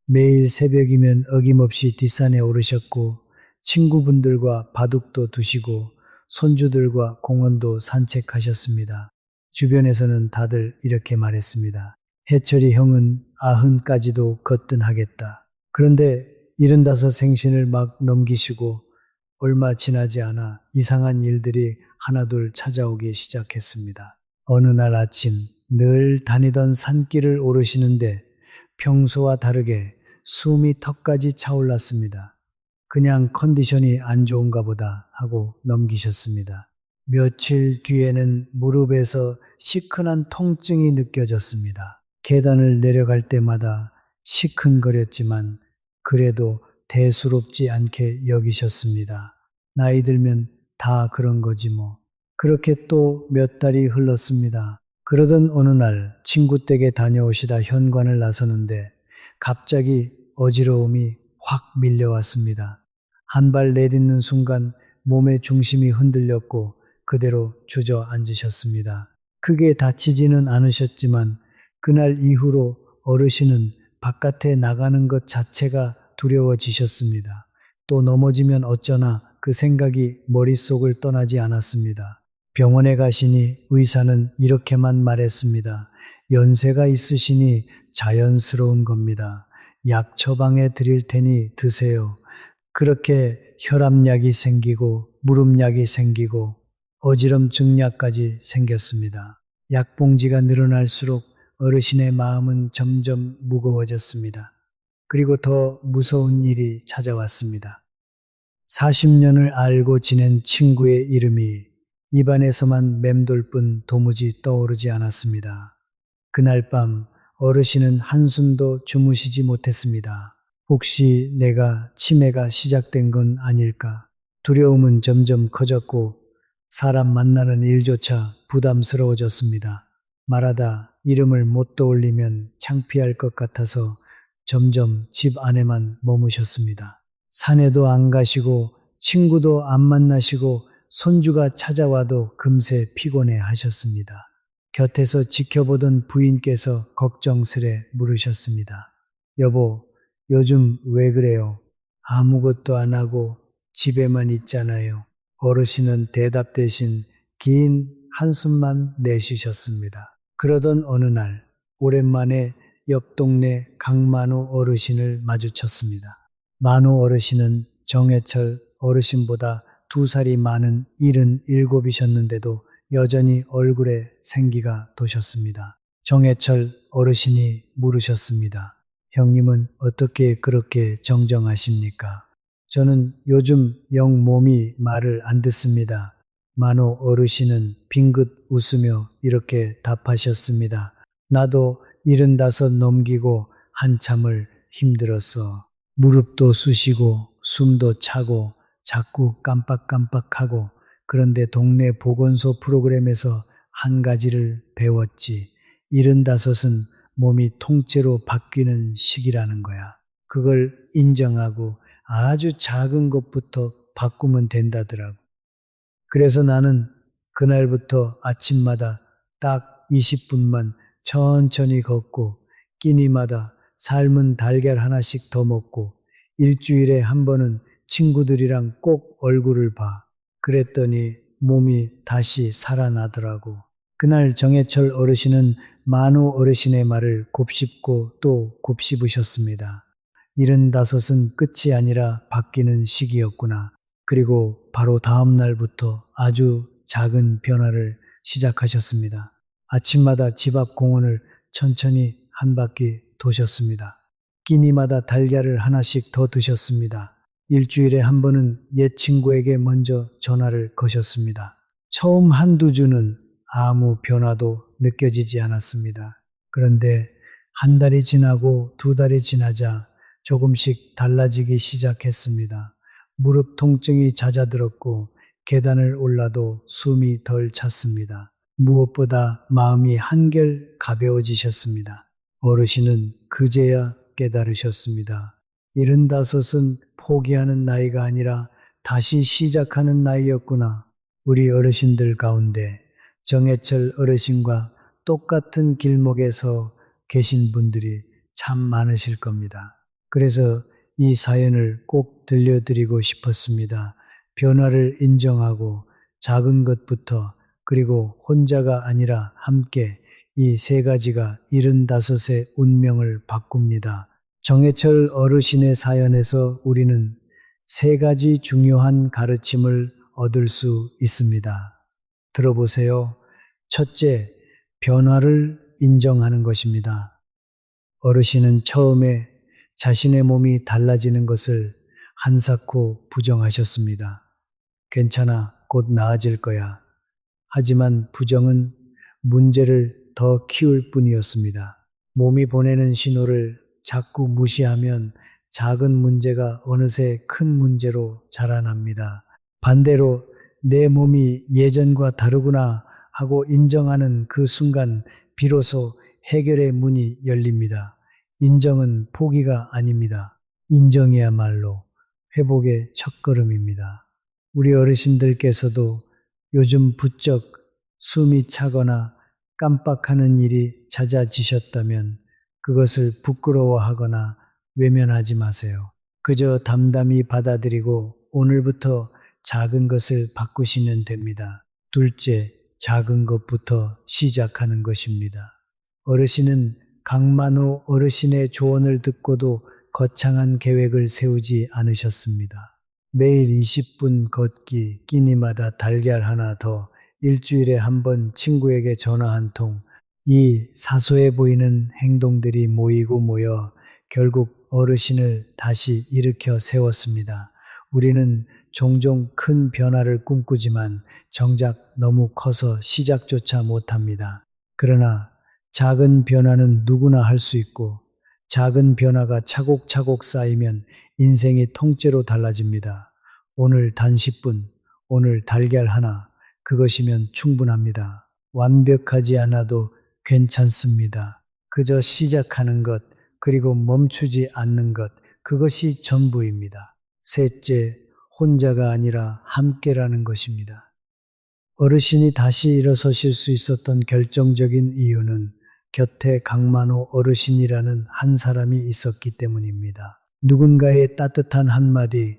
매일 새벽이면 어김없이 뒷산에 오르셨고 친구분들과 바둑도 두시고 손주들과 공원도 산책하셨습니다. 주변에서는 다들 이렇게 말했습니다. 해철이 형은 90까지도 거뜬하겠다. 그런데 75 생신을 막 넘기시고 얼마 지나지 않아 이상한 일들이 하나둘 찾아오기 시작했습니다. 어느 날 아침 늘 다니던 산길을 오르시는데 평소와 다르게 숨이 턱까지 차올랐습니다. 그냥 컨디션이 안 좋은가 보다 하고 넘기셨습니다. 며칠 뒤에는 무릎에서 시큰한 통증이 느껴졌습니다. 계단을 내려갈 때마다 시큰거렸지만 그래도 대수롭지 않게 여기셨습니다. 나이 들면 다 그런 거지 뭐. 그렇게 또 몇 달이 흘렀습니다. 그러던 어느 날 친구 댁에 다녀오시다 현관을 나서는데 갑자기 어지러움이 확 밀려왔습니다. 한 발 내딛는 순간 몸의 중심이 흔들렸고 그대로 주저앉으셨습니다. 크게 다치지는 않으셨지만 그날 이후로 어르신은 바깥에 나가는 것 자체가 두려워지셨습니다. 또 넘어지면 어쩌나 그 생각이 머릿속을 떠나지 않았습니다. 병원에 가시니 의사는 이렇게만 말했습니다. 연세가 있으시니 자연스러운 겁니다. 약 처방해 드릴 테니 드세요. 그렇게 혈압약이 생기고 무릎약이 생기고 어지럼 증약까지 생겼습니다. 약봉지가 늘어날수록 어르신의 마음은 점점 무거워졌습니다. 그리고 더 무서운 일이 찾아왔습니다. 40년을 알고 지낸 친구의 이름이 입안에서만 맴돌 뿐 도무지 떠오르지 않았습니다. 그날 밤 어르신은 한숨도 주무시지 못했습니다. 혹시 내가 치매가 시작된 건 아닐까? 두려움은 점점 커졌고 사람 만나는 일조차 부담스러워졌습니다. 말하다 이름을 못 떠올리면 창피할 것 같아서 점점 집 안에만 머무셨습니다. 산에도 안 가시고 친구도 안 만나시고 손주가 찾아와도 금세 피곤해 하셨습니다. 곁에서 지켜보던 부인께서 걱정스레 물으셨습니다. 여보, 요즘 왜 그래요? 아무것도 안 하고 집에만 있잖아요. 어르신은 대답 대신 긴 한숨만 내쉬셨습니다. 그러던 어느 날 오랜만에 옆 동네 강만우 어르신을 마주쳤습니다. 만우 어르신은 정해철 어르신보다 2살이 많은 77이셨는데도 여전히 얼굴에 생기가 도셨습니다. 정해철 어르신이 물으셨습니다. 형님은 어떻게 그렇게 정정하십니까? 저는 요즘 영 몸이 말을 안 듣습니다. 만호 어르신은 빙긋 웃으며 이렇게 답하셨습니다. 나도 75 넘기고 한참을 힘들었어. 무릎도 쑤시고 숨도 차고 자꾸 깜빡깜빡하고 그런데 동네 보건소 프로그램에서 한 가지를 배웠지. 75은 몸이 통째로 바뀌는 시기라는 거야. 그걸 인정하고 아주 작은 것부터 바꾸면 된다더라고. 그래서 나는 그날부터 아침마다 딱 20분만 천천히 걷고 끼니마다 삶은 달걀 하나씩 더 먹고 일주일에 한 번은 친구들이랑 꼭 얼굴을 봐. 그랬더니 몸이 다시 살아나더라고. 그날 정해철 어르신은 만우 어르신의 말을 곱씹고 또 곱씹으셨습니다. 75은 끝이 아니라 바뀌는 시기였구나. 그리고 바로 다음 날부터 아주 작은 변화를 시작하셨습니다. 아침마다 집 앞 공원을 천천히 한 바퀴 도셨습니다. 끼니마다 달걀을 하나씩 더 드셨습니다. 일주일에 한 번은 옛 친구에게 먼저 전화를 거셨습니다. 처음 한두 주는 아무 변화도 느껴지지 않았습니다. 그런데 한 달이 지나고 2달이 지나자 조금씩 달라지기 시작했습니다. 무릎 통증이 잦아들었고 계단을 올라도 숨이 덜 찼습니다. 무엇보다 마음이 한결 가벼워지셨습니다. 어르신은 그제야 깨달으셨습니다. 75은 포기하는 나이가 아니라 다시 시작하는 나이였구나. 우리 어르신들 가운데 정해철 어르신과 똑같은 길목에서 계신 분들이 참 많으실 겁니다. 그래서 이 사연을 꼭 들려드리고 싶었습니다. 변화를 인정하고 작은 것부터 그리고 혼자가 아니라 함께 이 3가지가 75의 운명을 바꿉니다. 정해철 어르신의 사연에서 우리는 3가지 중요한 가르침을 얻을 수 있습니다. 들어보세요. 첫째, 변화를 인정하는 것입니다. 어르신은 처음에 자신의 몸이 달라지는 것을 한사코 부정하셨습니다. 괜찮아, 곧 나아질 거야. 하지만 부정은 문제를 더 키울 뿐이었습니다. 몸이 보내는 신호를 자꾸 무시하면 작은 문제가 어느새 큰 문제로 자라납니다. 반대로 내 몸이 예전과 다르구나 하고 인정하는 그 순간 비로소 해결의 문이 열립니다. 인정은 포기가 아닙니다. 인정이야말로 회복의 첫걸음입니다. 우리 어르신들께서도 요즘 부쩍 숨이 차거나 깜빡하는 일이 잦아지셨다면 그것을 부끄러워하거나 외면하지 마세요. 그저 담담히 받아들이고 오늘부터 작은 것을 바꾸시면 됩니다. 둘째, 작은 것부터 시작하는 것입니다. 어르신은 강만호 어르신의 조언을 듣고도 거창한 계획을 세우지 않으셨습니다. 매일 20분 걷기, 끼니마다 달걀 하나 더, 일주일에 한 번 친구에게 전화 한 통, 이 사소해 보이는 행동들이 모이고 모여 결국 어르신을 다시 일으켜 세웠습니다. 우리는 종종 큰 변화를 꿈꾸지만 정작 너무 커서 시작조차 못합니다. 그러나 작은 변화는 누구나 할 수 있고 작은 변화가 차곡차곡 쌓이면 인생이 통째로 달라집니다. 오늘 단 10분, 오늘 달걀 하나, 그것이면 충분합니다. 완벽하지 않아도 괜찮습니다. 그저 시작하는 것, 그리고 멈추지 않는 것, 그것이 전부입니다. 셋째, 혼자가 아니라 함께라는 것입니다. 어르신이 다시 일어서실 수 있었던 결정적인 이유는 곁에 강만호 어르신이라는 한 사람이 있었기 때문입니다. 누군가의 따뜻한 한마디,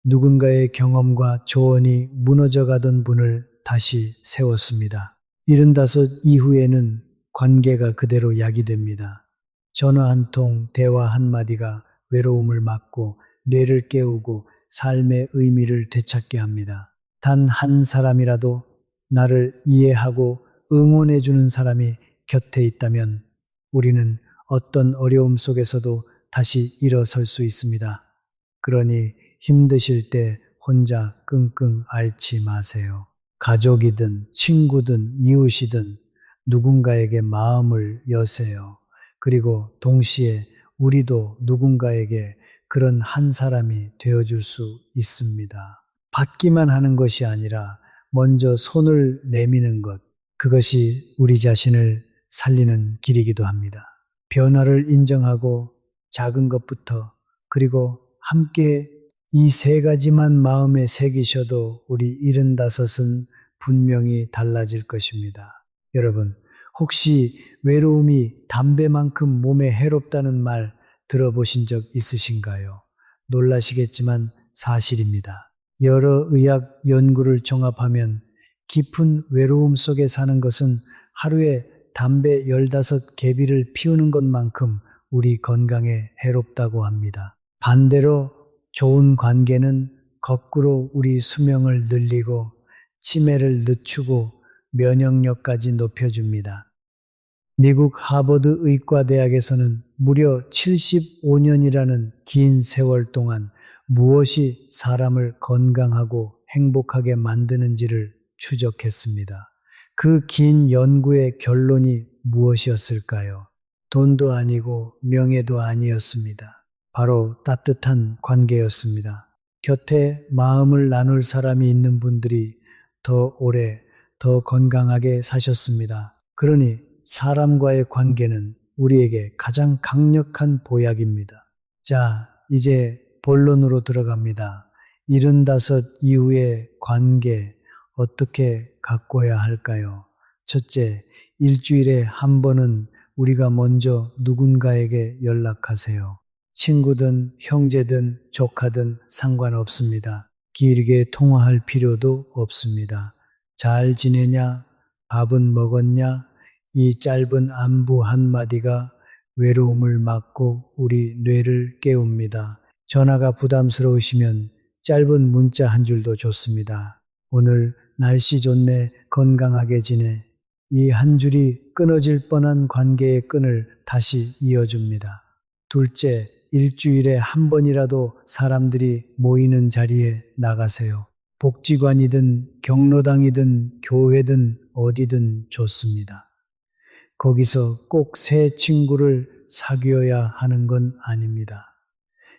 누군가의 경험과 조언이 무너져가던 분을 다시 세웠습니다. 75 이후에는 관계가 그대로 야기됩니다. 전화 한 통, 대화 한마디가 외로움을 막고 뇌를 깨우고 삶의 의미를 되찾게 합니다. 단 한 사람이라도 나를 이해하고 응원해주는 사람이 곁에 있다면 우리는 어떤 어려움 속에서도 다시 일어설 수 있습니다. 그러니 힘드실 때 혼자 끙끙 앓지 마세요. 가족이든 친구든 이웃이든 누군가에게 마음을 여세요. 그리고 동시에 우리도 누군가에게 그런 한 사람이 되어줄 수 있습니다. 받기만 하는 것이 아니라 먼저 손을 내미는 것, 그것이 우리 자신을 살리는 길이기도 합니다. 변화를 인정하고 작은 것부터, 그리고 함께 이 세 가지만 마음에 새기셔도 우리 75은 분명히 달라질 것입니다. 여러분, 혹시 외로움이 담배만큼 몸에 해롭다는 말 들어보신 적 있으신가요? 놀라시겠지만 사실입니다. 여러 의학 연구를 종합하면 깊은 외로움 속에 사는 것은 하루에 담배 15개비를 피우는 것만큼 우리 건강에 해롭다고 합니다. 반대로 좋은 관계는 거꾸로 우리 수명을 늘리고 치매를 늦추고 면역력까지 높여줍니다. 미국 하버드 의과대학에서는 무려 75년이라는 긴 세월 동안 무엇이 사람을 건강하고 행복하게 만드는지를 추적했습니다. 그 긴 연구의 결론이 무엇이었을까요? 돈도 아니고 명예도 아니었습니다. 바로 따뜻한 관계였습니다. 곁에 마음을 나눌 사람이 있는 분들이 더 오래, 더 건강하게 사셨습니다. 그러니 사람과의 관계는 우리에게 가장 강력한 보약입니다. 자, 이제 본론으로 들어갑니다. 75 이후의 관계 어떻게 가꿔야 할까요? 첫째, 일주일에 한 번은 우리가 먼저 누군가에게 연락하세요. 친구든 형제든 조카든 상관없습니다. 길게 통화할 필요도 없습니다. 잘 지내냐? 밥은 먹었냐? 이 짧은 안부 한마디가 외로움을 막고 우리 뇌를 깨웁니다. 전화가 부담스러우시면 짧은 문자 한 줄도 좋습니다. 오늘 날씨 좋네, 건강하게 지내. 이 한 줄이 끊어질 뻔한 관계의 끈을 다시 이어줍니다. 둘째, 일주일에 한 번이라도 사람들이 모이는 자리에 나가세요. 복지관이든 경로당이든 교회든 어디든 좋습니다. 거기서 꼭 새 친구를 사귀어야 하는 건 아닙니다.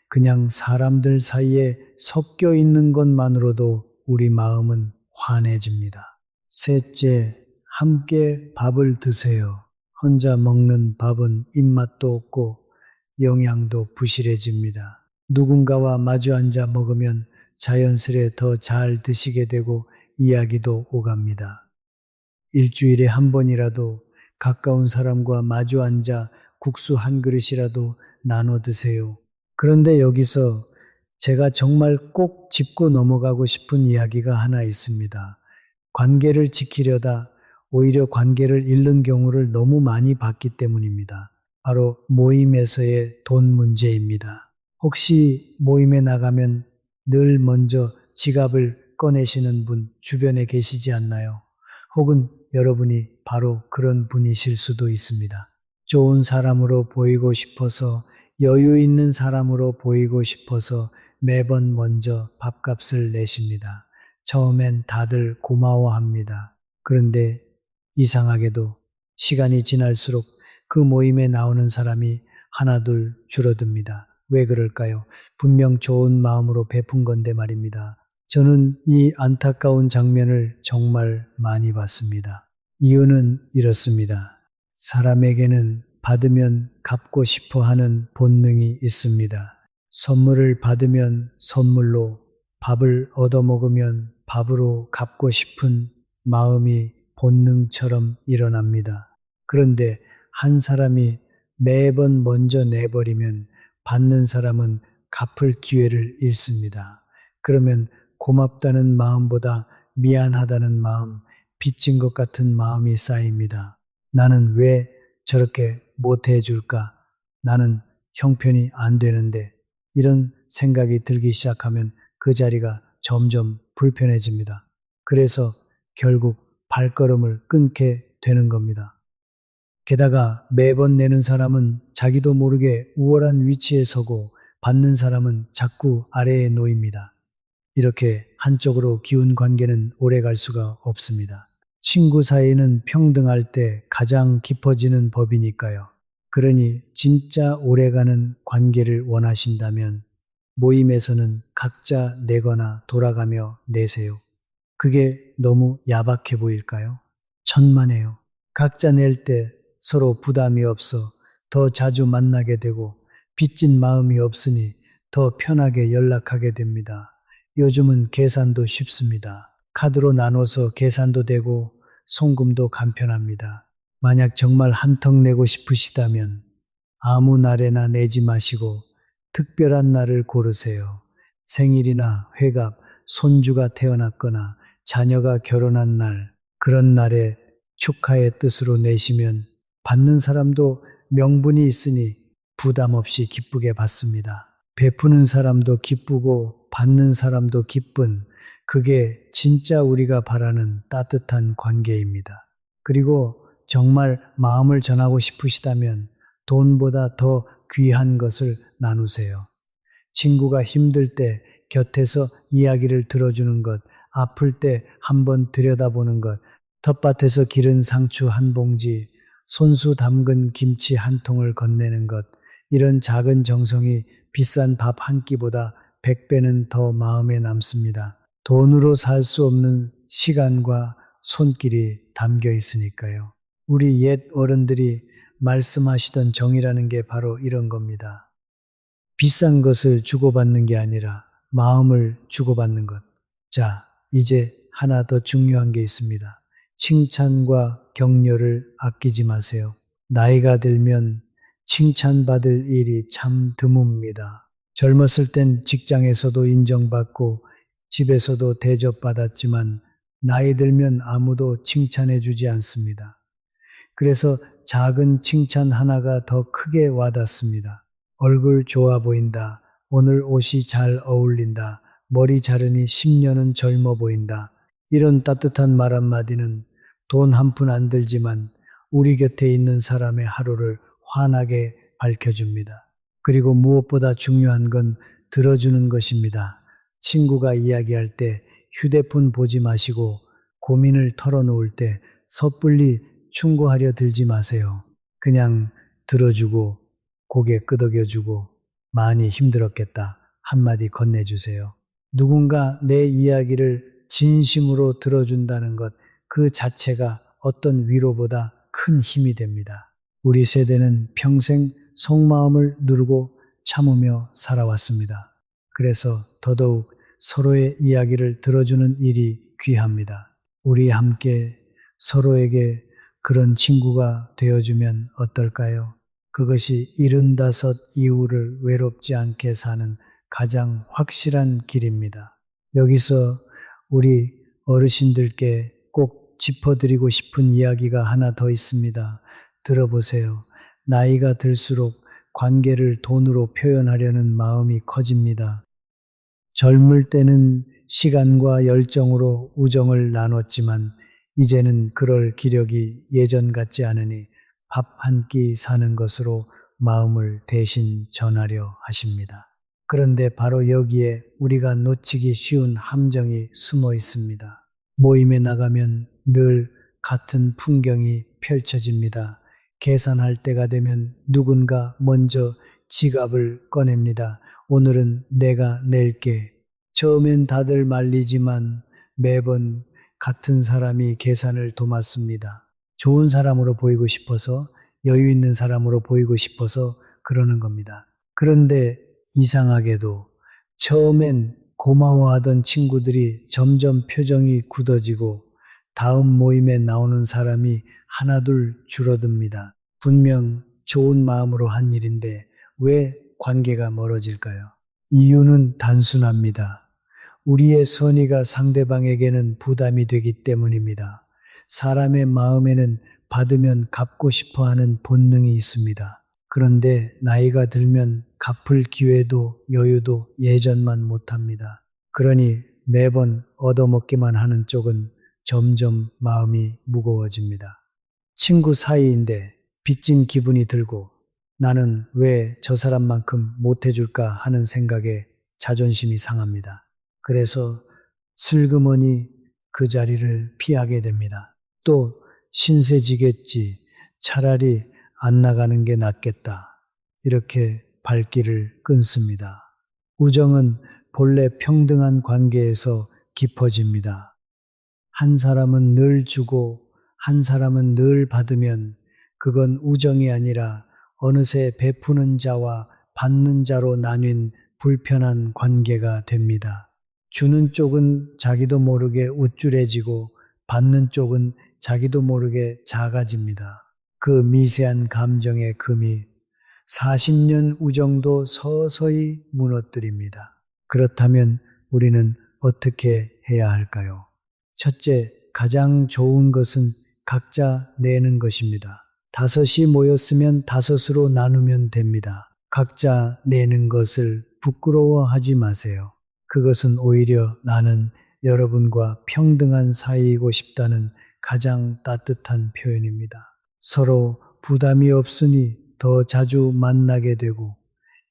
그냥 사람들 사이에 섞여 있는 것만으로도 우리 마음은 환해집니다. 셋째, 함께 밥을 드세요. 혼자 먹는 밥은 입맛도 없고 영양도 부실해집니다. 누군가와 마주 앉아 먹으면 자연스레 더 잘 드시게 되고 이야기도 오갑니다. 일주일에 한 번이라도 가까운 사람과 마주 앉아 국수 한 그릇이라도 나눠 드세요. 그런데 여기서 제가 정말 꼭 짚고 넘어가고 싶은 이야기가 하나 있습니다. 관계를 지키려다 오히려 관계를 잃는 경우를 너무 많이 봤기 때문입니다. 바로 모임에서의 돈 문제입니다. 혹시 모임에 나가면 늘 먼저 지갑을 꺼내시는 분 주변에 계시지 않나요? 혹은 여러분이 바로 그런 분이실 수도 있습니다. 좋은 사람으로 보이고 싶어서, 여유 있는 사람으로 보이고 싶어서 매번 먼저 밥값을 내십니다. 처음엔 다들 고마워합니다. 그런데 이상하게도 시간이 지날수록 그 모임에 나오는 사람이 하나둘 줄어듭니다. 왜 그럴까요? 분명 좋은 마음으로 베푼 건데 말입니다. 저는 이 안타까운 장면을 정말 많이 봤습니다. 이유는 이렇습니다. 사람에게는 받으면 갚고 싶어 하는 본능이 있습니다. 선물을 받으면 선물로, 밥을 얻어먹으면 밥으로 갚고 싶은 마음이 본능처럼 일어납니다. 그런데 한 사람이 매번 먼저 내버리면 받는 사람은 갚을 기회를 잃습니다. 그러면 고맙다는 마음보다 미안하다는 마음, 빚진 것 같은 마음이 쌓입니다. 나는 왜 저렇게 못해줄까? 나는 형편이 안 되는데, 이런 생각이 들기 시작하면 그 자리가 점점 불편해집니다. 그래서 결국 발걸음을 끊게 되는 겁니다. 게다가 매번 내는 사람은 자기도 모르게 우월한 위치에 서고 받는 사람은 자꾸 아래에 놓입니다. 이렇게 한쪽으로 기운 관계는 오래 갈 수가 없습니다. 친구 사이는 평등할 때 가장 깊어지는 법이니까요. 그러니 진짜 오래가는 관계를 원하신다면 모임에서는 각자 내거나 돌아가며 내세요. 그게 너무 야박해 보일까요? 천만에요. 각자 낼 때 서로 부담이 없어 더 자주 만나게 되고 빚진 마음이 없으니 더 편하게 연락하게 됩니다. 요즘은 계산도 쉽습니다. 카드로 나눠서 계산도 되고 송금도 간편합니다. 만약 정말 한턱 내고 싶으시다면 아무 날에나 내지 마시고 특별한 날을 고르세요. 생일이나 회갑, 손주가 태어났거나 자녀가 결혼한 날, 그런 날에 축하의 뜻으로 내시면 받는 사람도 명분이 있으니 부담 없이 기쁘게 받습니다. 베푸는 사람도 기쁘고 받는 사람도 기쁜, 그게 진짜 우리가 바라는 따뜻한 관계입니다. 그리고 정말 마음을 전하고 싶으시다면 돈보다 더 귀한 것을 나누세요. 친구가 힘들 때 곁에서 이야기를 들어주는 것, 아플 때 한번 들여다보는 것, 텃밭에서 기른 상추 한 봉지, 손수 담근 김치 한 통을 건네는 것, 이런 작은 정성이 비싼 밥 한 끼보다 100배는 더 마음에 남습니다. 돈으로 살 수 없는 시간과 손길이 담겨 있으니까요. 우리 옛 어른들이 말씀하시던 정이라는 게 바로 이런 겁니다. 비싼 것을 주고받는 게 아니라 마음을 주고받는 것. 자, 이제 하나 더 중요한 게 있습니다. 칭찬과 격려를 아끼지 마세요. 나이가 들면 칭찬받을 일이 참 드뭅니다. 젊었을 땐 직장에서도 인정받고 집에서도 대접받았지만 나이 들면 아무도 칭찬해주지 않습니다. 그래서 작은 칭찬 하나가 더 크게 와닿습니다. 얼굴 좋아 보인다. 오늘 옷이 잘 어울린다. 머리 자르니 10년은 젊어 보인다. 이런 따뜻한 말 한마디는 돈 한 푼 안 들지만 우리 곁에 있는 사람의 하루를 환하게 밝혀줍니다. 그리고 무엇보다 중요한 건 들어주는 것입니다. 친구가 이야기할 때 휴대폰 보지 마시고 고민을 털어놓을 때 섣불리 충고하려 들지 마세요. 그냥 들어주고 고개 끄덕여주고 많이 힘들었겠다 한마디 건네주세요. 누군가 내 이야기를 진심으로 들어준다는 것, 그 자체가 어떤 위로보다 큰 힘이 됩니다. 우리 세대는 평생 속마음을 누르고 참으며 살아왔습니다. 그래서 더더욱 서로의 이야기를 들어주는 일이 귀합니다. 우리 함께 서로에게 그런 친구가 되어주면 어떨까요? 그것이 75 이후를 외롭지 않게 사는 가장 확실한 길입니다. 여기서 우리 어르신들께 꼭 짚어드리고 싶은 이야기가 하나 더 있습니다. 들어보세요. 나이가 들수록 관계를 돈으로 표현하려는 마음이 커집니다. 젊을 때는 시간과 열정으로 우정을 나눴지만 이제는 그럴 기력이 예전 같지 않으니 밥 한 끼 사는 것으로 마음을 대신 전하려 하십니다. 그런데 바로 여기에 우리가 놓치기 쉬운 함정이 숨어 있습니다. 모임에 나가면 늘 같은 풍경이 펼쳐집니다. 계산할 때가 되면 누군가 먼저 지갑을 꺼냅니다. 오늘은 내가 낼게. 처음엔 다들 말리지만 매번 같은 사람이 계산을 도맡습니다. 좋은 사람으로 보이고 싶어서, 여유 있는 사람으로 보이고 싶어서 그러는 겁니다. 그런데 이상하게도 처음엔 고마워하던 친구들이 점점 표정이 굳어지고 다음 모임에 나오는 사람이 하나둘 줄어듭니다. 분명 좋은 마음으로 한 일인데 왜 관계가 멀어질까요? 이유는 단순합니다. 우리의 선의가 상대방에게는 부담이 되기 때문입니다. 사람의 마음에는 받으면 갚고 싶어 하는 본능이 있습니다. 그런데 나이가 들면 갚을 기회도 여유도 예전만 못합니다. 그러니 매번 얻어먹기만 하는 쪽은 점점 마음이 무거워집니다. 친구 사이인데 빚진 기분이 들고 나는 왜 저 사람만큼 못해줄까 하는 생각에 자존심이 상합니다. 그래서 슬그머니 그 자리를 피하게 됩니다. 또 신세지겠지. 차라리 안 나가는 게 낫겠다. 이렇게 발길을 끊습니다. 우정은 본래 평등한 관계에서 깊어집니다. 한 사람은 늘 주고 한 사람은 늘 받으면 그건 우정이 아니라 어느새 베푸는 자와 받는 자로 나뉜 불편한 관계가 됩니다. 주는 쪽은 자기도 모르게 우쭐해지고 받는 쪽은 자기도 모르게 작아집니다. 그 미세한 감정의 금이 40년 우정도 서서히 무너뜨립니다. 그렇다면 우리는 어떻게 해야 할까요? 첫째, 가장 좋은 것은 각자 내는 것입니다. 5이 모였으면 5으로 나누면 됩니다. 각자 내는 것을 부끄러워하지 마세요. 그것은 오히려 나는 여러분과 평등한 사이이고 싶다는 가장 따뜻한 표현입니다. 서로 부담이 없으니 더 자주 만나게 되고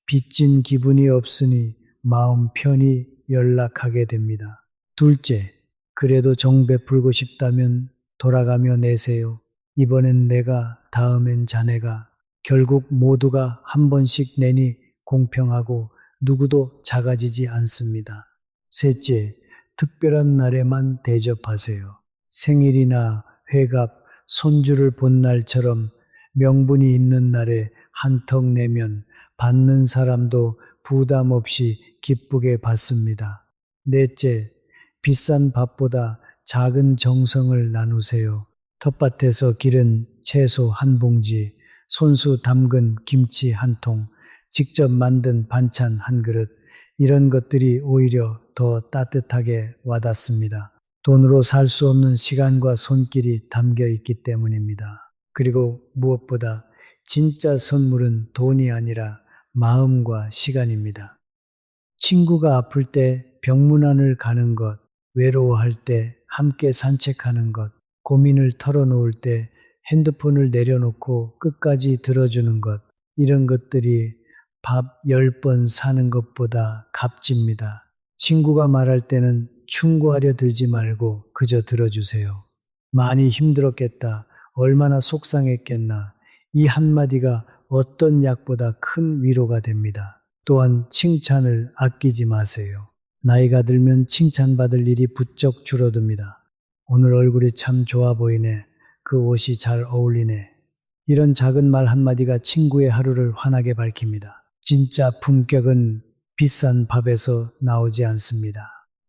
빚진 기분이 없으니 마음 편히 연락하게 됩니다. 둘째, 그래도 정 베풀고 싶다면 돌아가며 내세요. 이번엔 내가, 다음엔 자네가. 결국 모두가 한 번씩 내니 공평하고 누구도 작아지지 않습니다. 셋째, 특별한 날에만 대접하세요. 생일이나 회갑, 손주를 본 날처럼 명분이 있는 날에 한턱 내면 받는 사람도 부담 없이 기쁘게 받습니다. 넷째, 비싼 밥보다 작은 정성을 나누세요. 텃밭에서 기른 채소 한 봉지, 손수 담근 김치 한 통, 직접 만든 반찬 한 그릇, 이런 것들이 오히려 더 따뜻하게 와닿습니다. 돈으로 살 수 없는 시간과 손길이 담겨 있기 때문입니다. 그리고 무엇보다 진짜 선물은 돈이 아니라 마음과 시간입니다. 친구가 아플 때 병문안을 가는 것, 외로워할 때 함께 산책하는 것, 고민을 털어놓을 때 핸드폰을 내려놓고 끝까지 들어주는 것, 이런 것들이 밥 10번 사는 것보다 값집니다. 친구가 말할 때는 충고하려 들지 말고 그저 들어주세요. 많이 힘들었겠다. 얼마나 속상했겠나. 이 한마디가 어떤 약보다 큰 위로가 됩니다. 또한 칭찬을 아끼지 마세요. 나이가 들면 칭찬받을 일이 부쩍 줄어듭니다. 오늘 얼굴이 참 좋아 보이네. 그 옷이 잘 어울리네. 이런 작은 말 한마디가 친구의 하루를 환하게 밝힙니다. 진짜 품격은 비싼 밥에서 나오지 않습니다.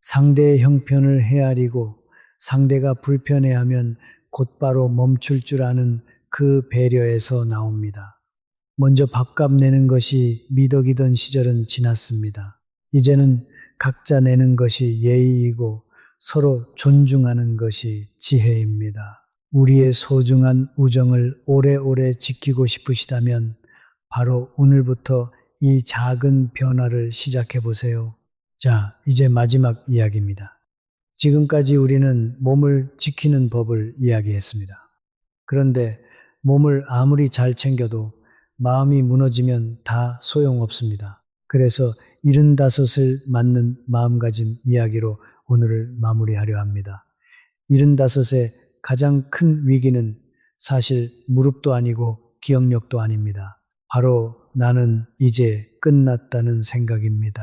상대의 형편을 헤아리고 상대가 불편해하면 곧바로 멈출 줄 아는 그 배려에서 나옵니다. 먼저 밥값 내는 것이 미덕이던 시절은 지났습니다. 이제는 각자 내는 것이 예의이고 서로 존중하는 것이 지혜입니다. 우리의 소중한 우정을 오래오래 지키고 싶으시다면 바로 오늘부터 이 작은 변화를 시작해 보세요. 자, 이제 마지막 이야기입니다. 지금까지 우리는 몸을 지키는 법을 이야기했습니다. 그런데 몸을 아무리 잘 챙겨도 마음이 무너지면 다 소용없습니다. 그래서 75을 맞는 마음가짐 이야기로 오늘을 마무리하려 합니다. 75의 가장 큰 위기는 사실 무릎도 아니고 기억력도 아닙니다. 바로 나는 이제 끝났다는 생각입니다.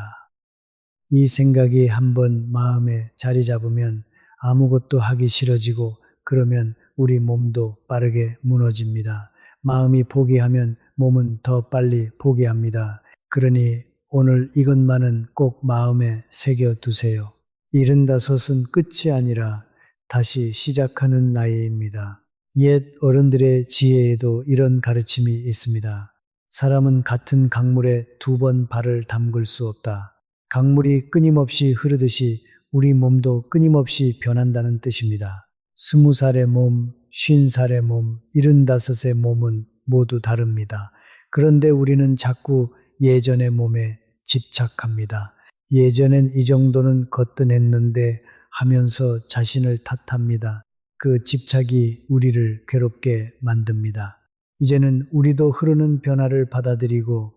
이 생각이 한번 마음에 자리 잡으면 아무것도 하기 싫어지고 그러면 우리 몸도 빠르게 무너집니다. 마음이 포기하면 몸은 더 빨리 포기합니다. 그러니 오늘 이것만은 꼭 마음에 새겨두세요. 75은 끝이 아니라 다시 시작하는 나이입니다. 옛 어른들의 지혜에도 이런 가르침이 있습니다. 사람은 같은 강물에 2번 발을 담글 수 없다. 강물이 끊임없이 흐르듯이 우리 몸도 끊임없이 변한다는 뜻입니다. 20살의 몸, 50살의 몸, 75의 몸은 모두 다릅니다. 그런데 우리는 자꾸 예전의 몸에 집착합니다. 예전엔 이 정도는 거뜬했는데 하면서 자신을 탓합니다. 그 집착이 우리를 괴롭게 만듭니다. 이제는 우리도 흐르는 변화를 받아들이고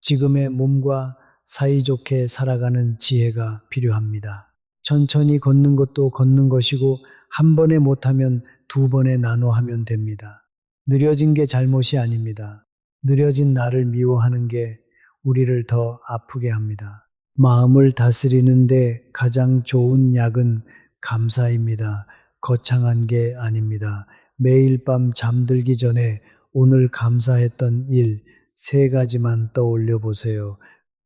지금의 몸과 사이좋게 살아가는 지혜가 필요합니다. 천천히 걷는 것도 걷는 것이고 한 번에 못하면 2번에 나눠 하면 됩니다. 느려진 게 잘못이 아닙니다. 느려진 나를 미워하는 게 우리를 더 아프게 합니다. 마음을 다스리는데 가장 좋은 약은 감사입니다. 거창한 게 아닙니다. 매일 밤 잠들기 전에 오늘 감사했던 일 3가지만 떠올려 보세요.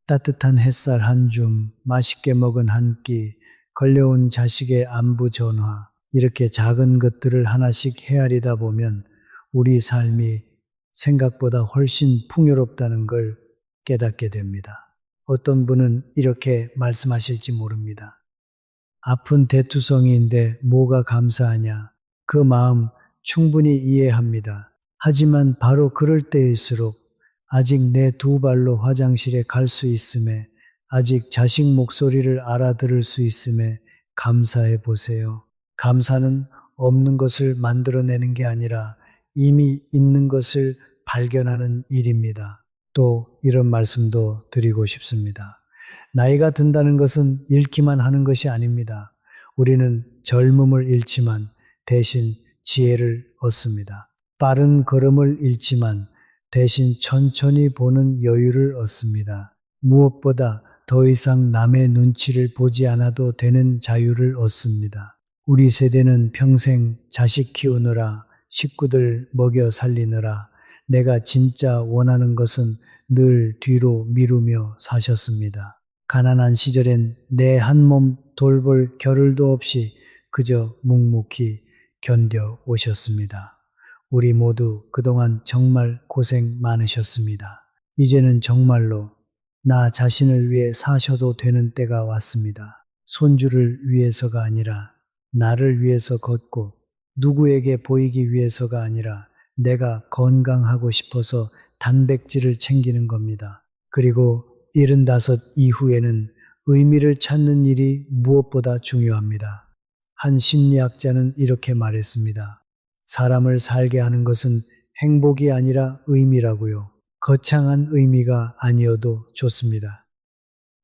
따뜻한 햇살 한 줌, 맛있게 먹은 한 끼, 걸려온 자식의 안부 전화, 이렇게 작은 것들을 하나씩 헤아리다 보면 우리 삶이 생각보다 훨씬 풍요롭다는 걸 깨닫게 됩니다. 어떤 분은 이렇게 말씀하실지 모릅니다. 아픈 대투성이인데 뭐가 감사하냐? 그 마음 충분히 이해합니다. 하지만 바로 그럴 때일수록 아직 내 2발로 화장실에 갈 수 있음에, 아직 자식 목소리를 알아들을 수 있음에 감사해 보세요. 감사는 없는 것을 만들어내는 게 아니라 이미 있는 것을 발견하는 일입니다. 또 이런 말씀도 드리고 싶습니다. 나이가 든다는 것은 잃기만 하는 것이 아닙니다. 우리는 젊음을 잃지만 대신 지혜를 얻습니다. 빠른 걸음을 잃지만 대신 천천히 보는 여유를 얻습니다. 무엇보다 더 이상 남의 눈치를 보지 않아도 되는 자유를 얻습니다. 우리 세대는 평생 자식 키우느라, 식구들 먹여 살리느라 내가 진짜 원하는 것은 늘 뒤로 미루며 사셨습니다. 가난한 시절엔 내 한 몸 돌볼 겨를도 없이 그저 묵묵히 견뎌 오셨습니다. 우리 모두 그동안 정말 고생 많으셨습니다. 이제는 정말로 나 자신을 위해 사셔도 되는 때가 왔습니다. 손주를 위해서가 아니라 나를 위해서 걷고 누구에게 보이기 위해서가 아니라 내가 건강하고 싶어서 단백질을 챙기는 겁니다. 그리고 75 이후에는 의미를 찾는 일이 무엇보다 중요합니다. 한 심리학자는 이렇게 말했습니다. 사람을 살게 하는 것은 행복이 아니라 의미라고요. 거창한 의미가 아니어도 좋습니다.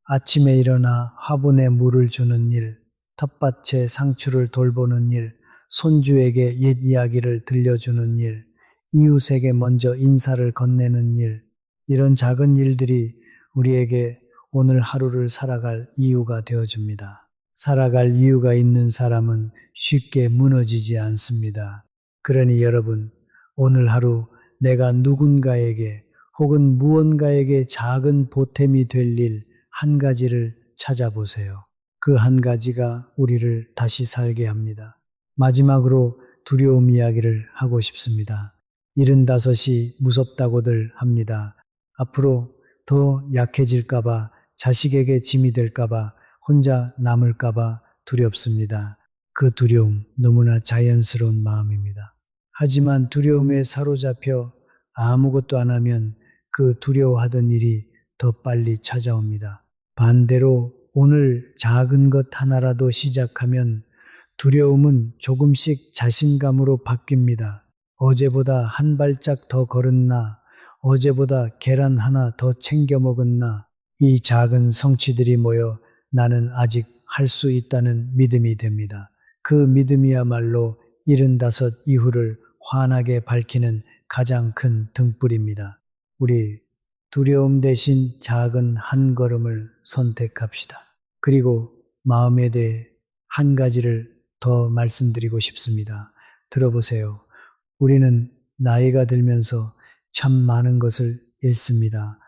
아침에 일어나 화분에 물을 주는 일, 텃밭에 상추를 돌보는 일, 손주에게 옛 이야기를 들려주는 일, 이웃에게 먼저 인사를 건네는 일, 이런 작은 일들이 우리에게 오늘 하루를 살아갈 이유가 되어줍니다. 살아갈 이유가 있는 사람은 쉽게 무너지지 않습니다. 그러니 여러분, 오늘 하루 내가 누군가에게 혹은 무언가에게 작은 보탬이 될 일 한 가지를 찾아보세요. 그 한 가지가 우리를 다시 살게 합니다. 마지막으로 두려움 이야기를 하고 싶습니다. 75이 무섭다고들 합니다. 앞으로 더 약해질까봐, 자식에게 짐이 될까봐, 혼자 남을까봐 두렵습니다. 그 두려움 너무나 자연스러운 마음입니다. 하지만 두려움에 사로잡혀 아무것도 안 하면 그 두려워하던 일이 더 빨리 찾아옵니다. 반대로 오늘 작은 것 하나라도 시작하면 두려움은 조금씩 자신감으로 바뀝니다. 어제보다 한 발짝 더 걸었나, 어제보다 계란 하나 더 챙겨 먹었나, 이 작은 성취들이 모여 나는 아직 할 수 있다는 믿음이 됩니다. 그 믿음이야말로 75 이후를 환하게 밝히는 가장 큰 등불입니다. 우리 두려움 대신 작은 한 걸음을 선택합시다. 그리고 마음에 대해 한 가지를 더 말씀드리고 싶습니다. 들어보세요. 우리는 나이가 들면서 참 많은 것을 잃습니다.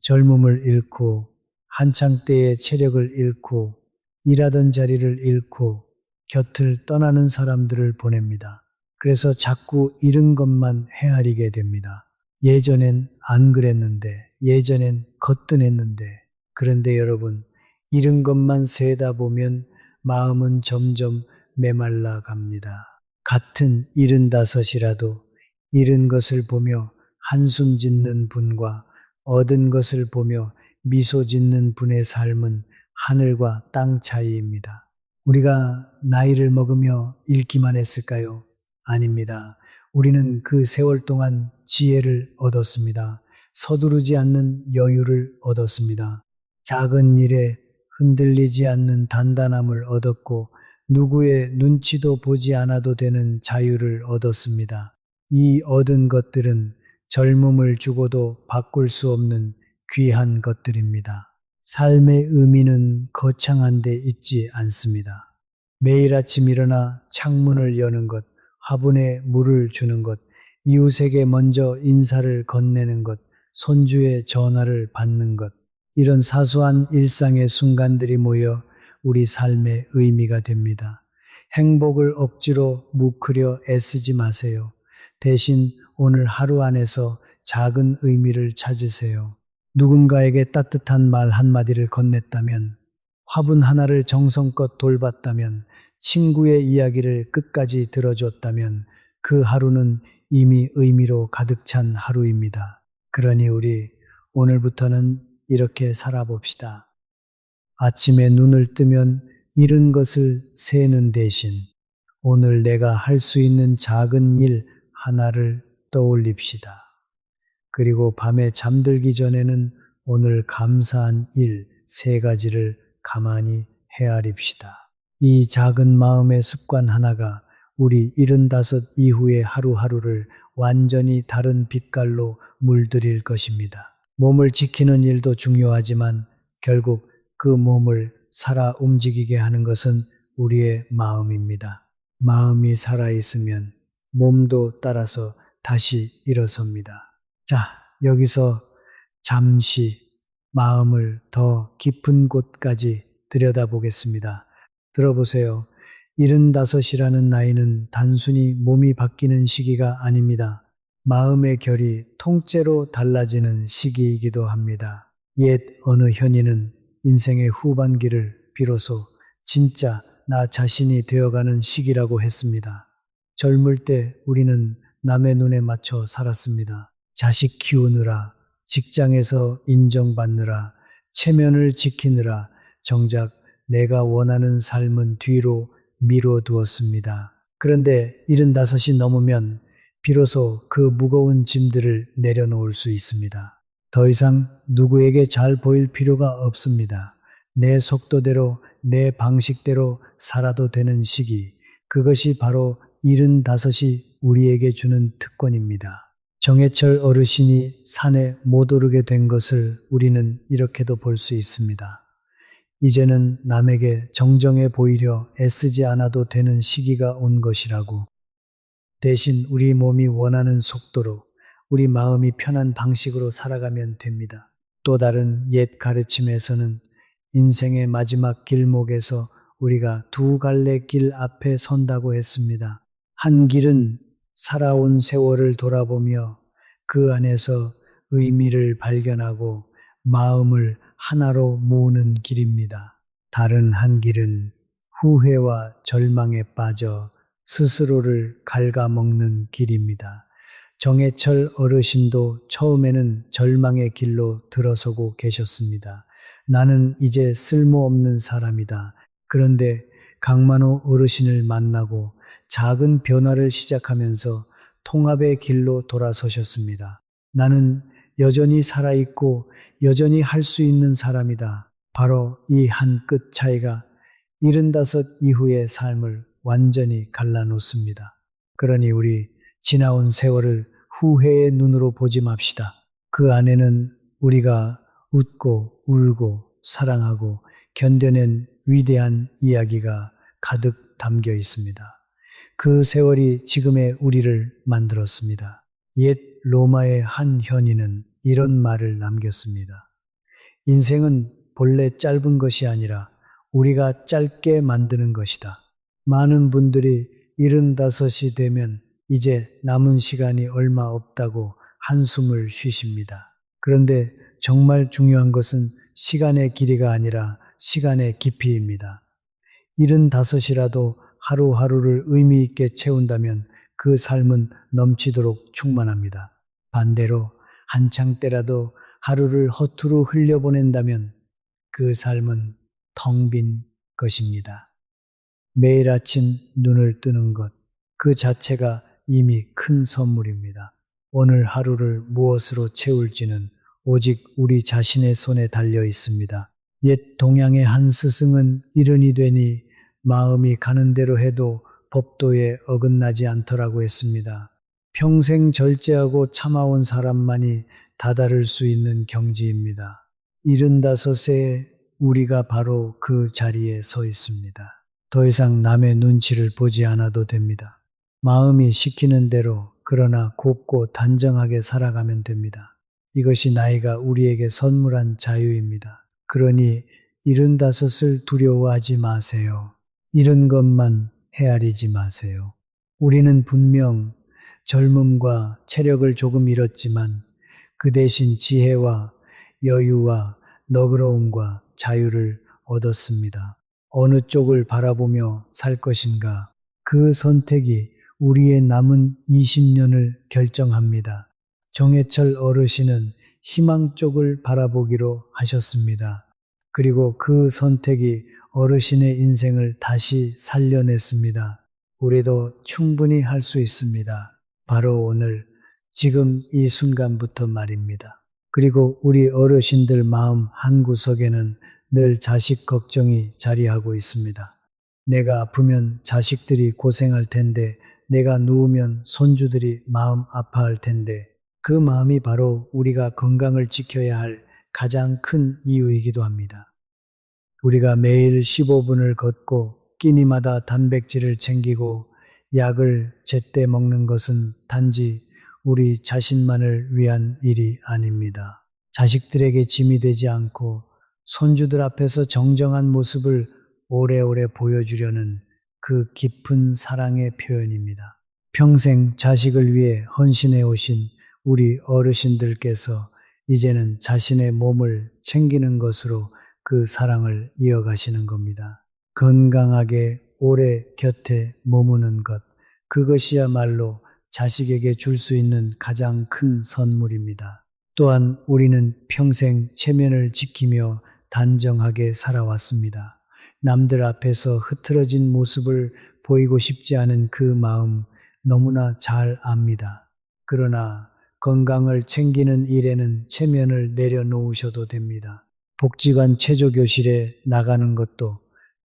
젊음을 잃고, 한창 때의 체력을 잃고, 일하던 자리를 잃고, 곁을 떠나는 사람들을 보냅니다. 그래서 자꾸 잃은 것만 헤아리게 됩니다. 예전엔 안 그랬는데, 예전엔 거뜬했는데, 그런데 여러분, 잃은 것만 세다 보면 마음은 점점 메말라 갑니다. 같은 75이라도 잃은 것을 보며 한숨 짓는 분과 얻은 것을 보며 미소 짓는 분의 삶은 하늘과 땅 차이입니다. 우리가 나이를 먹으며 잃기만 했을까요? 아닙니다. 우리는 그 세월 동안 지혜를 얻었습니다. 서두르지 않는 여유를 얻었습니다. 작은 일에 흔들리지 않는 단단함을 얻었고 누구의 눈치도 보지 않아도 되는 자유를 얻었습니다. 이 얻은 것들은 젊음을 주고도 바꿀 수 없는 귀한 것들입니다. 삶의 의미는 거창한 데 있지 않습니다. 매일 아침 일어나 창문을 여는 것, 화분에 물을 주는 것, 이웃에게 먼저 인사를 건네는 것, 손주의 전화를 받는 것, 이런 사소한 일상의 순간들이 모여 우리 삶의 의미가 됩니다. 행복을 억지로 묵으려 애쓰지 마세요. 대신 오늘 하루 안에서 작은 의미를 찾으세요. 누군가에게 따뜻한 말 한마디를 건넸다면, 화분 하나를 정성껏 돌봤다면, 친구의 이야기를 끝까지 들어줬다면 그 하루는 이미 의미로 가득 찬 하루입니다. 그러니 우리 오늘부터는 이렇게 살아봅시다. 아침에 눈을 뜨면 잃은 것을 세는 대신 오늘 내가 할 수 있는 작은 일 하나를 떠올립시다. 그리고 밤에 잠들기 전에는 오늘 감사한 일 3가지를 가만히 헤아립시다. 이 작은 마음의 습관 하나가 우리 75 이후의 하루하루를 완전히 다른 빛깔로 물들일 것입니다. 몸을 지키는 일도 중요하지만 결국 그 몸을 살아 움직이게 하는 것은 우리의 마음입니다. 마음이 살아있으면 몸도 따라서 다시 일어섭니다. 자, 여기서 잠시 마음을 더 깊은 곳까지 들여다보겠습니다. 들어보세요. 75이라는 나이는 단순히 몸이 바뀌는 시기가 아닙니다. 마음의 결이 통째로 달라지는 시기이기도 합니다. 옛 어느 현인은 인생의 후반기를 비로소 진짜 나 자신이 되어가는 시기라고 했습니다. 젊을 때 우리는 남의 눈에 맞춰 살았습니다. 자식 키우느라, 직장에서 인정받느라, 체면을 지키느라 정작 내가 원하는 삶은 뒤로 미뤄두었습니다. 그런데 75이 넘으면 비로소 그 무거운 짐들을 내려놓을 수 있습니다. 더 이상 누구에게 잘 보일 필요가 없습니다. 내 속도대로, 내 방식대로 살아도 되는 시기, 그것이 바로 75이 우리에게 주는 특권입니다. 정해철 어르신이 산에 못 오르게 된 것을 우리는 이렇게도 볼 수 있습니다. 이제는 남에게 정정해 보이려 애쓰지 않아도 되는 시기가 온 것이라고. 대신 우리 몸이 원하는 속도로, 우리 마음이 편한 방식으로 살아가면 됩니다. 또 다른 옛 가르침에서는 인생의 마지막 길목에서 우리가 두 갈래 길 앞에 선다고 했습니다. 한 길은 살아온 세월을 돌아보며 그 안에서 의미를 발견하고 마음을 하나로 모으는 길입니다. 다른 한 길은 후회와 절망에 빠져 스스로를 갉아먹는 길입니다. 정해철 어르신도 처음에는 절망의 길로 들어서고 계셨습니다. 나는 이제 쓸모없는 사람이다. 그런데 강만호 어르신을 만나고 작은 변화를 시작하면서 통합의 길로 돌아서셨습니다. 나는 여전히 살아있고 여전히 할 수 있는 사람이다. 바로 이 한 끗 차이가 75 이후의 삶을 완전히 갈라놓습니다. 그러니 우리 지나온 세월을 후회의 눈으로 보지 맙시다. 그 안에는 우리가 웃고 울고 사랑하고 견뎌낸 위대한 이야기가 가득 담겨 있습니다. 그 세월이 지금의 우리를 만들었습니다. 옛 로마의 한 현인은 이런 말을 남겼습니다. 인생은 본래 짧은 것이 아니라 우리가 짧게 만드는 것이다. 많은 분들이 75이 되면 이제 남은 시간이 얼마 없다고 한숨을 쉬십니다. 그런데 정말 중요한 것은 시간의 길이가 아니라 시간의 깊이입니다. 75이라도 하루하루를 의미 있게 채운다면 그 삶은 넘치도록 충만합니다. 반대로 한창 때라도 하루를 허투루 흘려보낸다면 그 삶은 텅 빈 것입니다. 매일 아침 눈을 뜨는 것, 그 자체가 이미 큰 선물입니다. 오늘 하루를 무엇으로 채울지는 오직 우리 자신의 손에 달려 있습니다. 옛 동양의 한 스승은 이른이 되니 마음이 가는 대로 해도 법도에 어긋나지 않더라고 했습니다. 평생 절제하고 참아온 사람만이 다다를 수 있는 경지입니다. 75세에 우리가 바로 그 자리에 서 있습니다. 더 이상 남의 눈치를 보지 않아도 됩니다. 마음이 시키는 대로 그러나 곱고 단정하게 살아가면 됩니다. 이것이 나이가 우리에게 선물한 자유입니다. 그러니 75을 두려워하지 마세요. 이런 것만 헤아리지 마세요. 우리는 분명 젊음과 체력을 조금 잃었지만 그 대신 지혜와 여유와 너그러움과 자유를 얻었습니다. 어느 쪽을 바라보며 살 것인가? 그 선택이 우리의 남은 20년을 결정합니다. 정해철 어르신은 희망 쪽을 바라보기로 하셨습니다. 그리고 그 선택이 어르신의 인생을 다시 살려냈습니다. 우리도 충분히 할 수 있습니다. 바로 오늘, 지금 이 순간부터 말입니다. 그리고 우리 어르신들 마음 한구석에는 늘 자식 걱정이 자리하고 있습니다. 내가 아프면 자식들이 고생할 텐데, 내가 누우면 손주들이 마음 아파할 텐데, 그 마음이 바로 우리가 건강을 지켜야 할 가장 큰 이유이기도 합니다. 우리가 매일 15분을 걷고 끼니마다 단백질을 챙기고 약을 제때 먹는 것은 단지 우리 자신만을 위한 일이 아닙니다. 자식들에게 짐이 되지 않고 손주들 앞에서 정정한 모습을 오래오래 보여주려는 그 깊은 사랑의 표현입니다. 평생 자식을 위해 헌신해 오신 우리 어르신들께서 이제는 자신의 몸을 챙기는 것으로 그 사랑을 이어가시는 겁니다. 건강하게 오래 곁에 머무는 것, 그것이야말로 자식에게 줄 수 있는 가장 큰 선물입니다. 또한 우리는 평생 체면을 지키며 단정하게 살아왔습니다. 남들 앞에서 흐트러진 모습을 보이고 싶지 않은 그 마음 너무나 잘 압니다. 그러나 건강을 챙기는 일에는 체면을 내려놓으셔도 됩니다. 복지관 체조교실에 나가는 것도,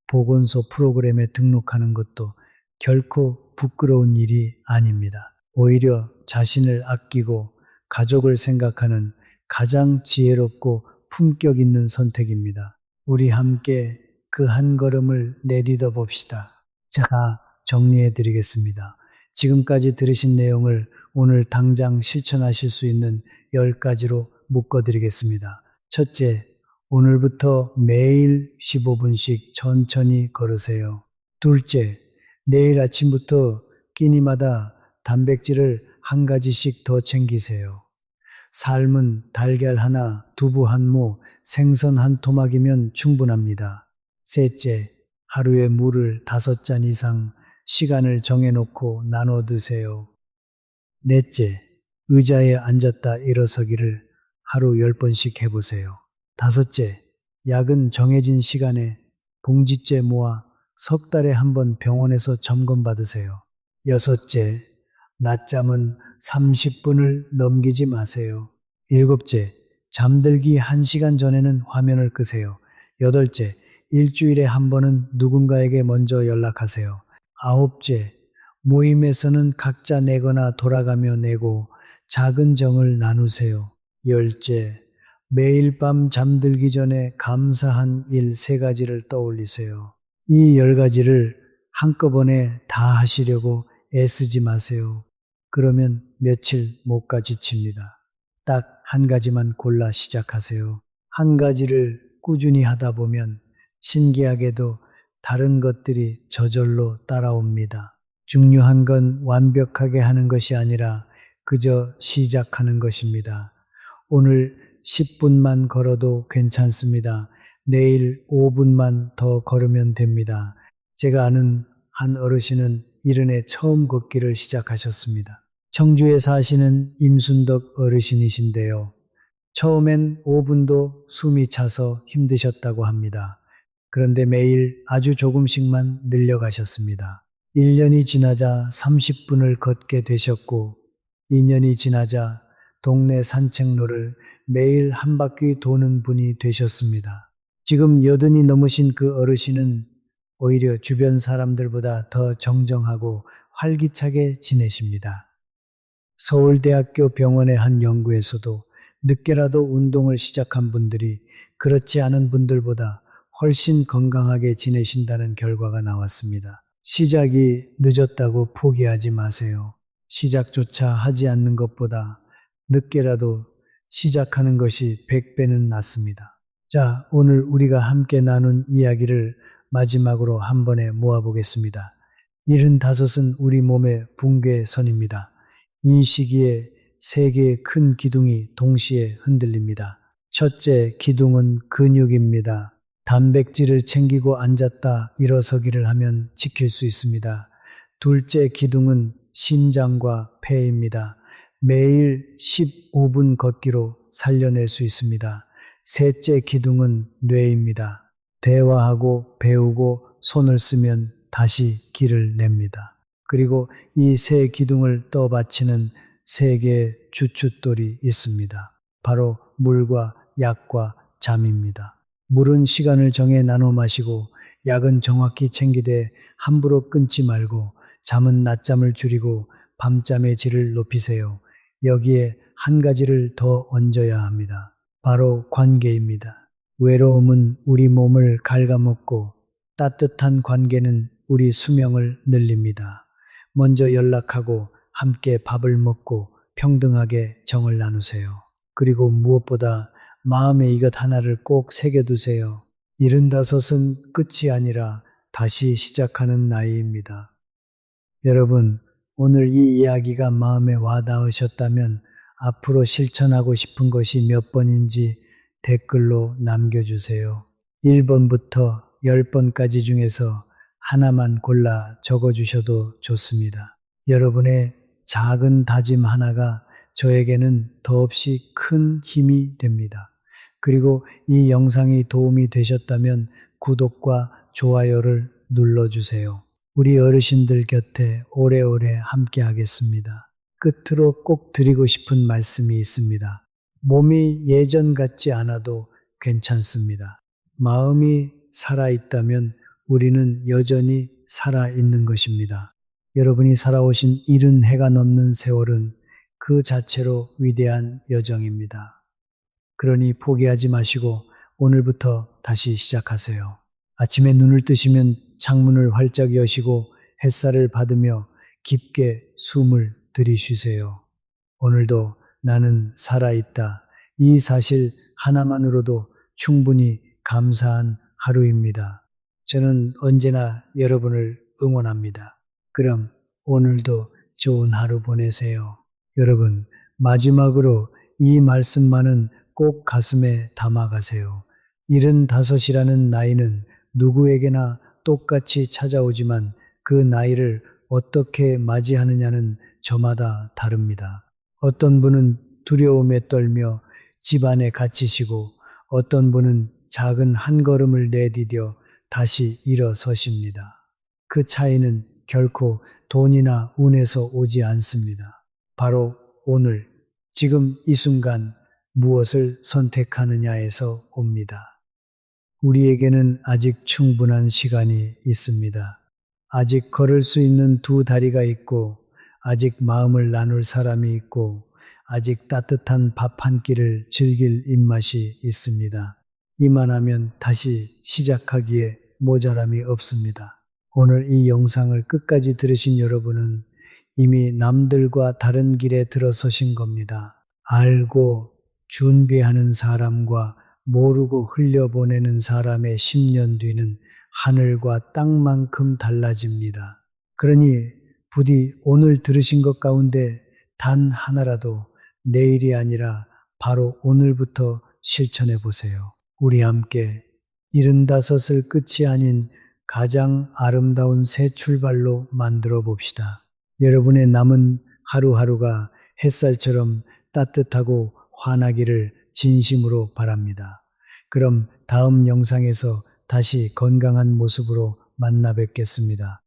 보건소 프로그램에 등록하는 것도 결코 부끄러운 일이 아닙니다. 오히려 자신을 아끼고 가족을 생각하는 가장 지혜롭고 품격 있는 선택입니다. 우리 함께 그 한 걸음을 내딛어 봅시다. 자, 정리해 드리겠습니다. 지금까지 들으신 내용을 오늘 당장 실천하실 수 있는 10가지로 묶어 드리겠습니다. 첫째, 오늘부터 매일 15분씩 천천히 걸으세요. 둘째, 내일 아침부터 끼니마다 단백질을 한 가지씩 더 챙기세요. 삶은 달걀 하나, 두부 한 모, 생선 한 토막이면 충분합니다. 셋째, 하루에 물을 5잔 이상 시간을 정해놓고 나눠 드세요. 넷째, 의자에 앉았다 일어서기를 하루 10번씩 해보세요. 다섯째, 약은 정해진 시간에 봉지째 모아 석 달에 한 번 병원에서 점검받으세요. 여섯째, 낮잠은 30분을 넘기지 마세요. 일곱째, 잠들기 1시간 전에는 화면을 끄세요. 여덟째, 일주일에 한 번은 누군가에게 먼저 연락하세요. 아홉째, 모임에서는 각자 내거나 돌아가며 내고 작은 정을 나누세요. 열째, 매일 밤 잠들기 전에 감사한 일 3가지를 떠올리세요. 이 10가지를 한꺼번에 다 하시려고 애쓰지 마세요. 그러면 며칠 못 가 지칩니다. 딱 한 가지만 골라 시작하세요. 한 가지를 꾸준히 하다 보면 신기하게도 다른 것들이 저절로 따라옵니다. 중요한 건 완벽하게 하는 것이 아니라 그저 시작하는 것입니다. 오늘 10분만 걸어도 괜찮습니다. 내일 5분만 더 걸으면 됩니다. 제가 아는 한 어르신은 이른에 처음 걷기를 시작하셨습니다. 청주에 사시는 임순덕 어르신이신데요. 처음엔 5분도 숨이 차서 힘드셨다고 합니다. 그런데 매일 아주 조금씩만 늘려가셨습니다. 1년이 지나자 30분을 걷게 되셨고, 2년이 지나자 동네 산책로를 매일 한 바퀴 도는 분이 되셨습니다. 지금 80이 넘으신 그 어르신은 오히려 주변 사람들보다 더 정정하고 활기차게 지내십니다. 서울대학교 병원의 한 연구에서도 늦게라도 운동을 시작한 분들이 그렇지 않은 분들보다 훨씬 건강하게 지내신다는 결과가 나왔습니다. 시작이 늦었다고 포기하지 마세요. 시작조차 하지 않는 것보다 늦게라도 시작하는 것이 100배는 낫습니다. 자, 오늘 우리가 함께 나눈 이야기를 마지막으로 한 번에 모아보겠습니다. 75은 우리 몸의 붕괴선입니다. 이 시기에 3개의 큰 기둥이 동시에 흔들립니다. 첫째 기둥은 근육입니다. 단백질을 챙기고 앉았다 일어서기를 하면 지킬 수 있습니다. 둘째 기둥은 심장과 폐입니다. 매일 15분 걷기로 살려낼 수 있습니다. 셋째 기둥은 뇌입니다. 대화하고 배우고 손을 쓰면 다시 길을 냅니다. 그리고 이 3 기둥을 떠받치는 3개의 주춧돌이 있습니다. 바로 물과 약과 잠입니다. 물은 시간을 정해 나눠 마시고 약은 정확히 챙기되 함부로 끊지 말고 잠은 낮잠을 줄이고 밤잠의 질을 높이세요. 여기에 한 가지를 더 얹어야 합니다. 바로 관계입니다. 외로움은 우리 몸을 갉아먹고 따뜻한 관계는 우리 수명을 늘립니다. 먼저 연락하고 함께 밥을 먹고 평등하게 정을 나누세요. 그리고 무엇보다 마음의 이것 하나를 꼭 새겨두세요. 75은 끝이 아니라 다시 시작하는 나이입니다. 여러분, 오늘 이 이야기가 마음에 와닿으셨다면 앞으로 실천하고 싶은 것이 몇 번인지 댓글로 남겨주세요. 1번부터 10번까지 중에서 하나만 골라 적어주셔도 좋습니다. 여러분의 작은 다짐 하나가 저에게는 더없이 큰 힘이 됩니다. 그리고 이 영상이 도움이 되셨다면 구독과 좋아요를 눌러주세요. 우리 어르신들 곁에 오래오래 함께 하겠습니다. 끝으로 꼭 드리고 싶은 말씀이 있습니다. 몸이 예전 같지 않아도 괜찮습니다. 마음이 살아있다면 우리는 여전히 살아있는 것입니다. 여러분이 살아오신 70해가 넘는 세월은 그 자체로 위대한 여정입니다. 그러니 포기하지 마시고 오늘부터 다시 시작하세요. 아침에 눈을 뜨시면 창문을 활짝 여시고 햇살을 받으며 깊게 숨을 들이쉬세요. 오늘도 나는 살아있다. 이 사실 하나만으로도 충분히 감사한 하루입니다. 저는 언제나 여러분을 응원합니다. 그럼 오늘도 좋은 하루 보내세요. 여러분, 마지막으로 이 말씀만은 꼭 가슴에 담아가세요. 75이라는 나이는 누구에게나 똑같이 찾아오지만 그 나이를 어떻게 맞이하느냐는 저마다 다릅니다. 어떤 분은 두려움에 떨며 집안에 갇히시고 어떤 분은 작은 한 걸음을 내디뎌 다시 일어서십니다. 그 차이는 결코 돈이나 운에서 오지 않습니다. 바로 오늘, 지금 이 순간 무엇을 선택하느냐에서 옵니다. 우리에게는 아직 충분한 시간이 있습니다. 아직 걸을 수 있는 두 다리가 있고, 아직 마음을 나눌 사람이 있고, 아직 따뜻한 밥 한 끼를 즐길 입맛이 있습니다. 이만하면 다시 시작하기에 모자람이 없습니다. 오늘 이 영상을 끝까지 들으신 여러분은 이미 남들과 다른 길에 들어서신 겁니다. 알고 준비하는 사람과 모르고 흘려보내는 사람의 10년 뒤는 하늘과 땅만큼 달라집니다. 그러니 부디 오늘 들으신 것 가운데 단 하나라도 내일이 아니라 바로 오늘부터 실천해 보세요. 우리 함께 75을 끝이 아닌 가장 아름다운 새 출발로 만들어 봅시다. 여러분의 남은 하루하루가 햇살처럼 따뜻하고 환하기를 진심으로 바랍니다. 그럼 다음 영상에서 다시 건강한 모습으로 만나 뵙겠습니다.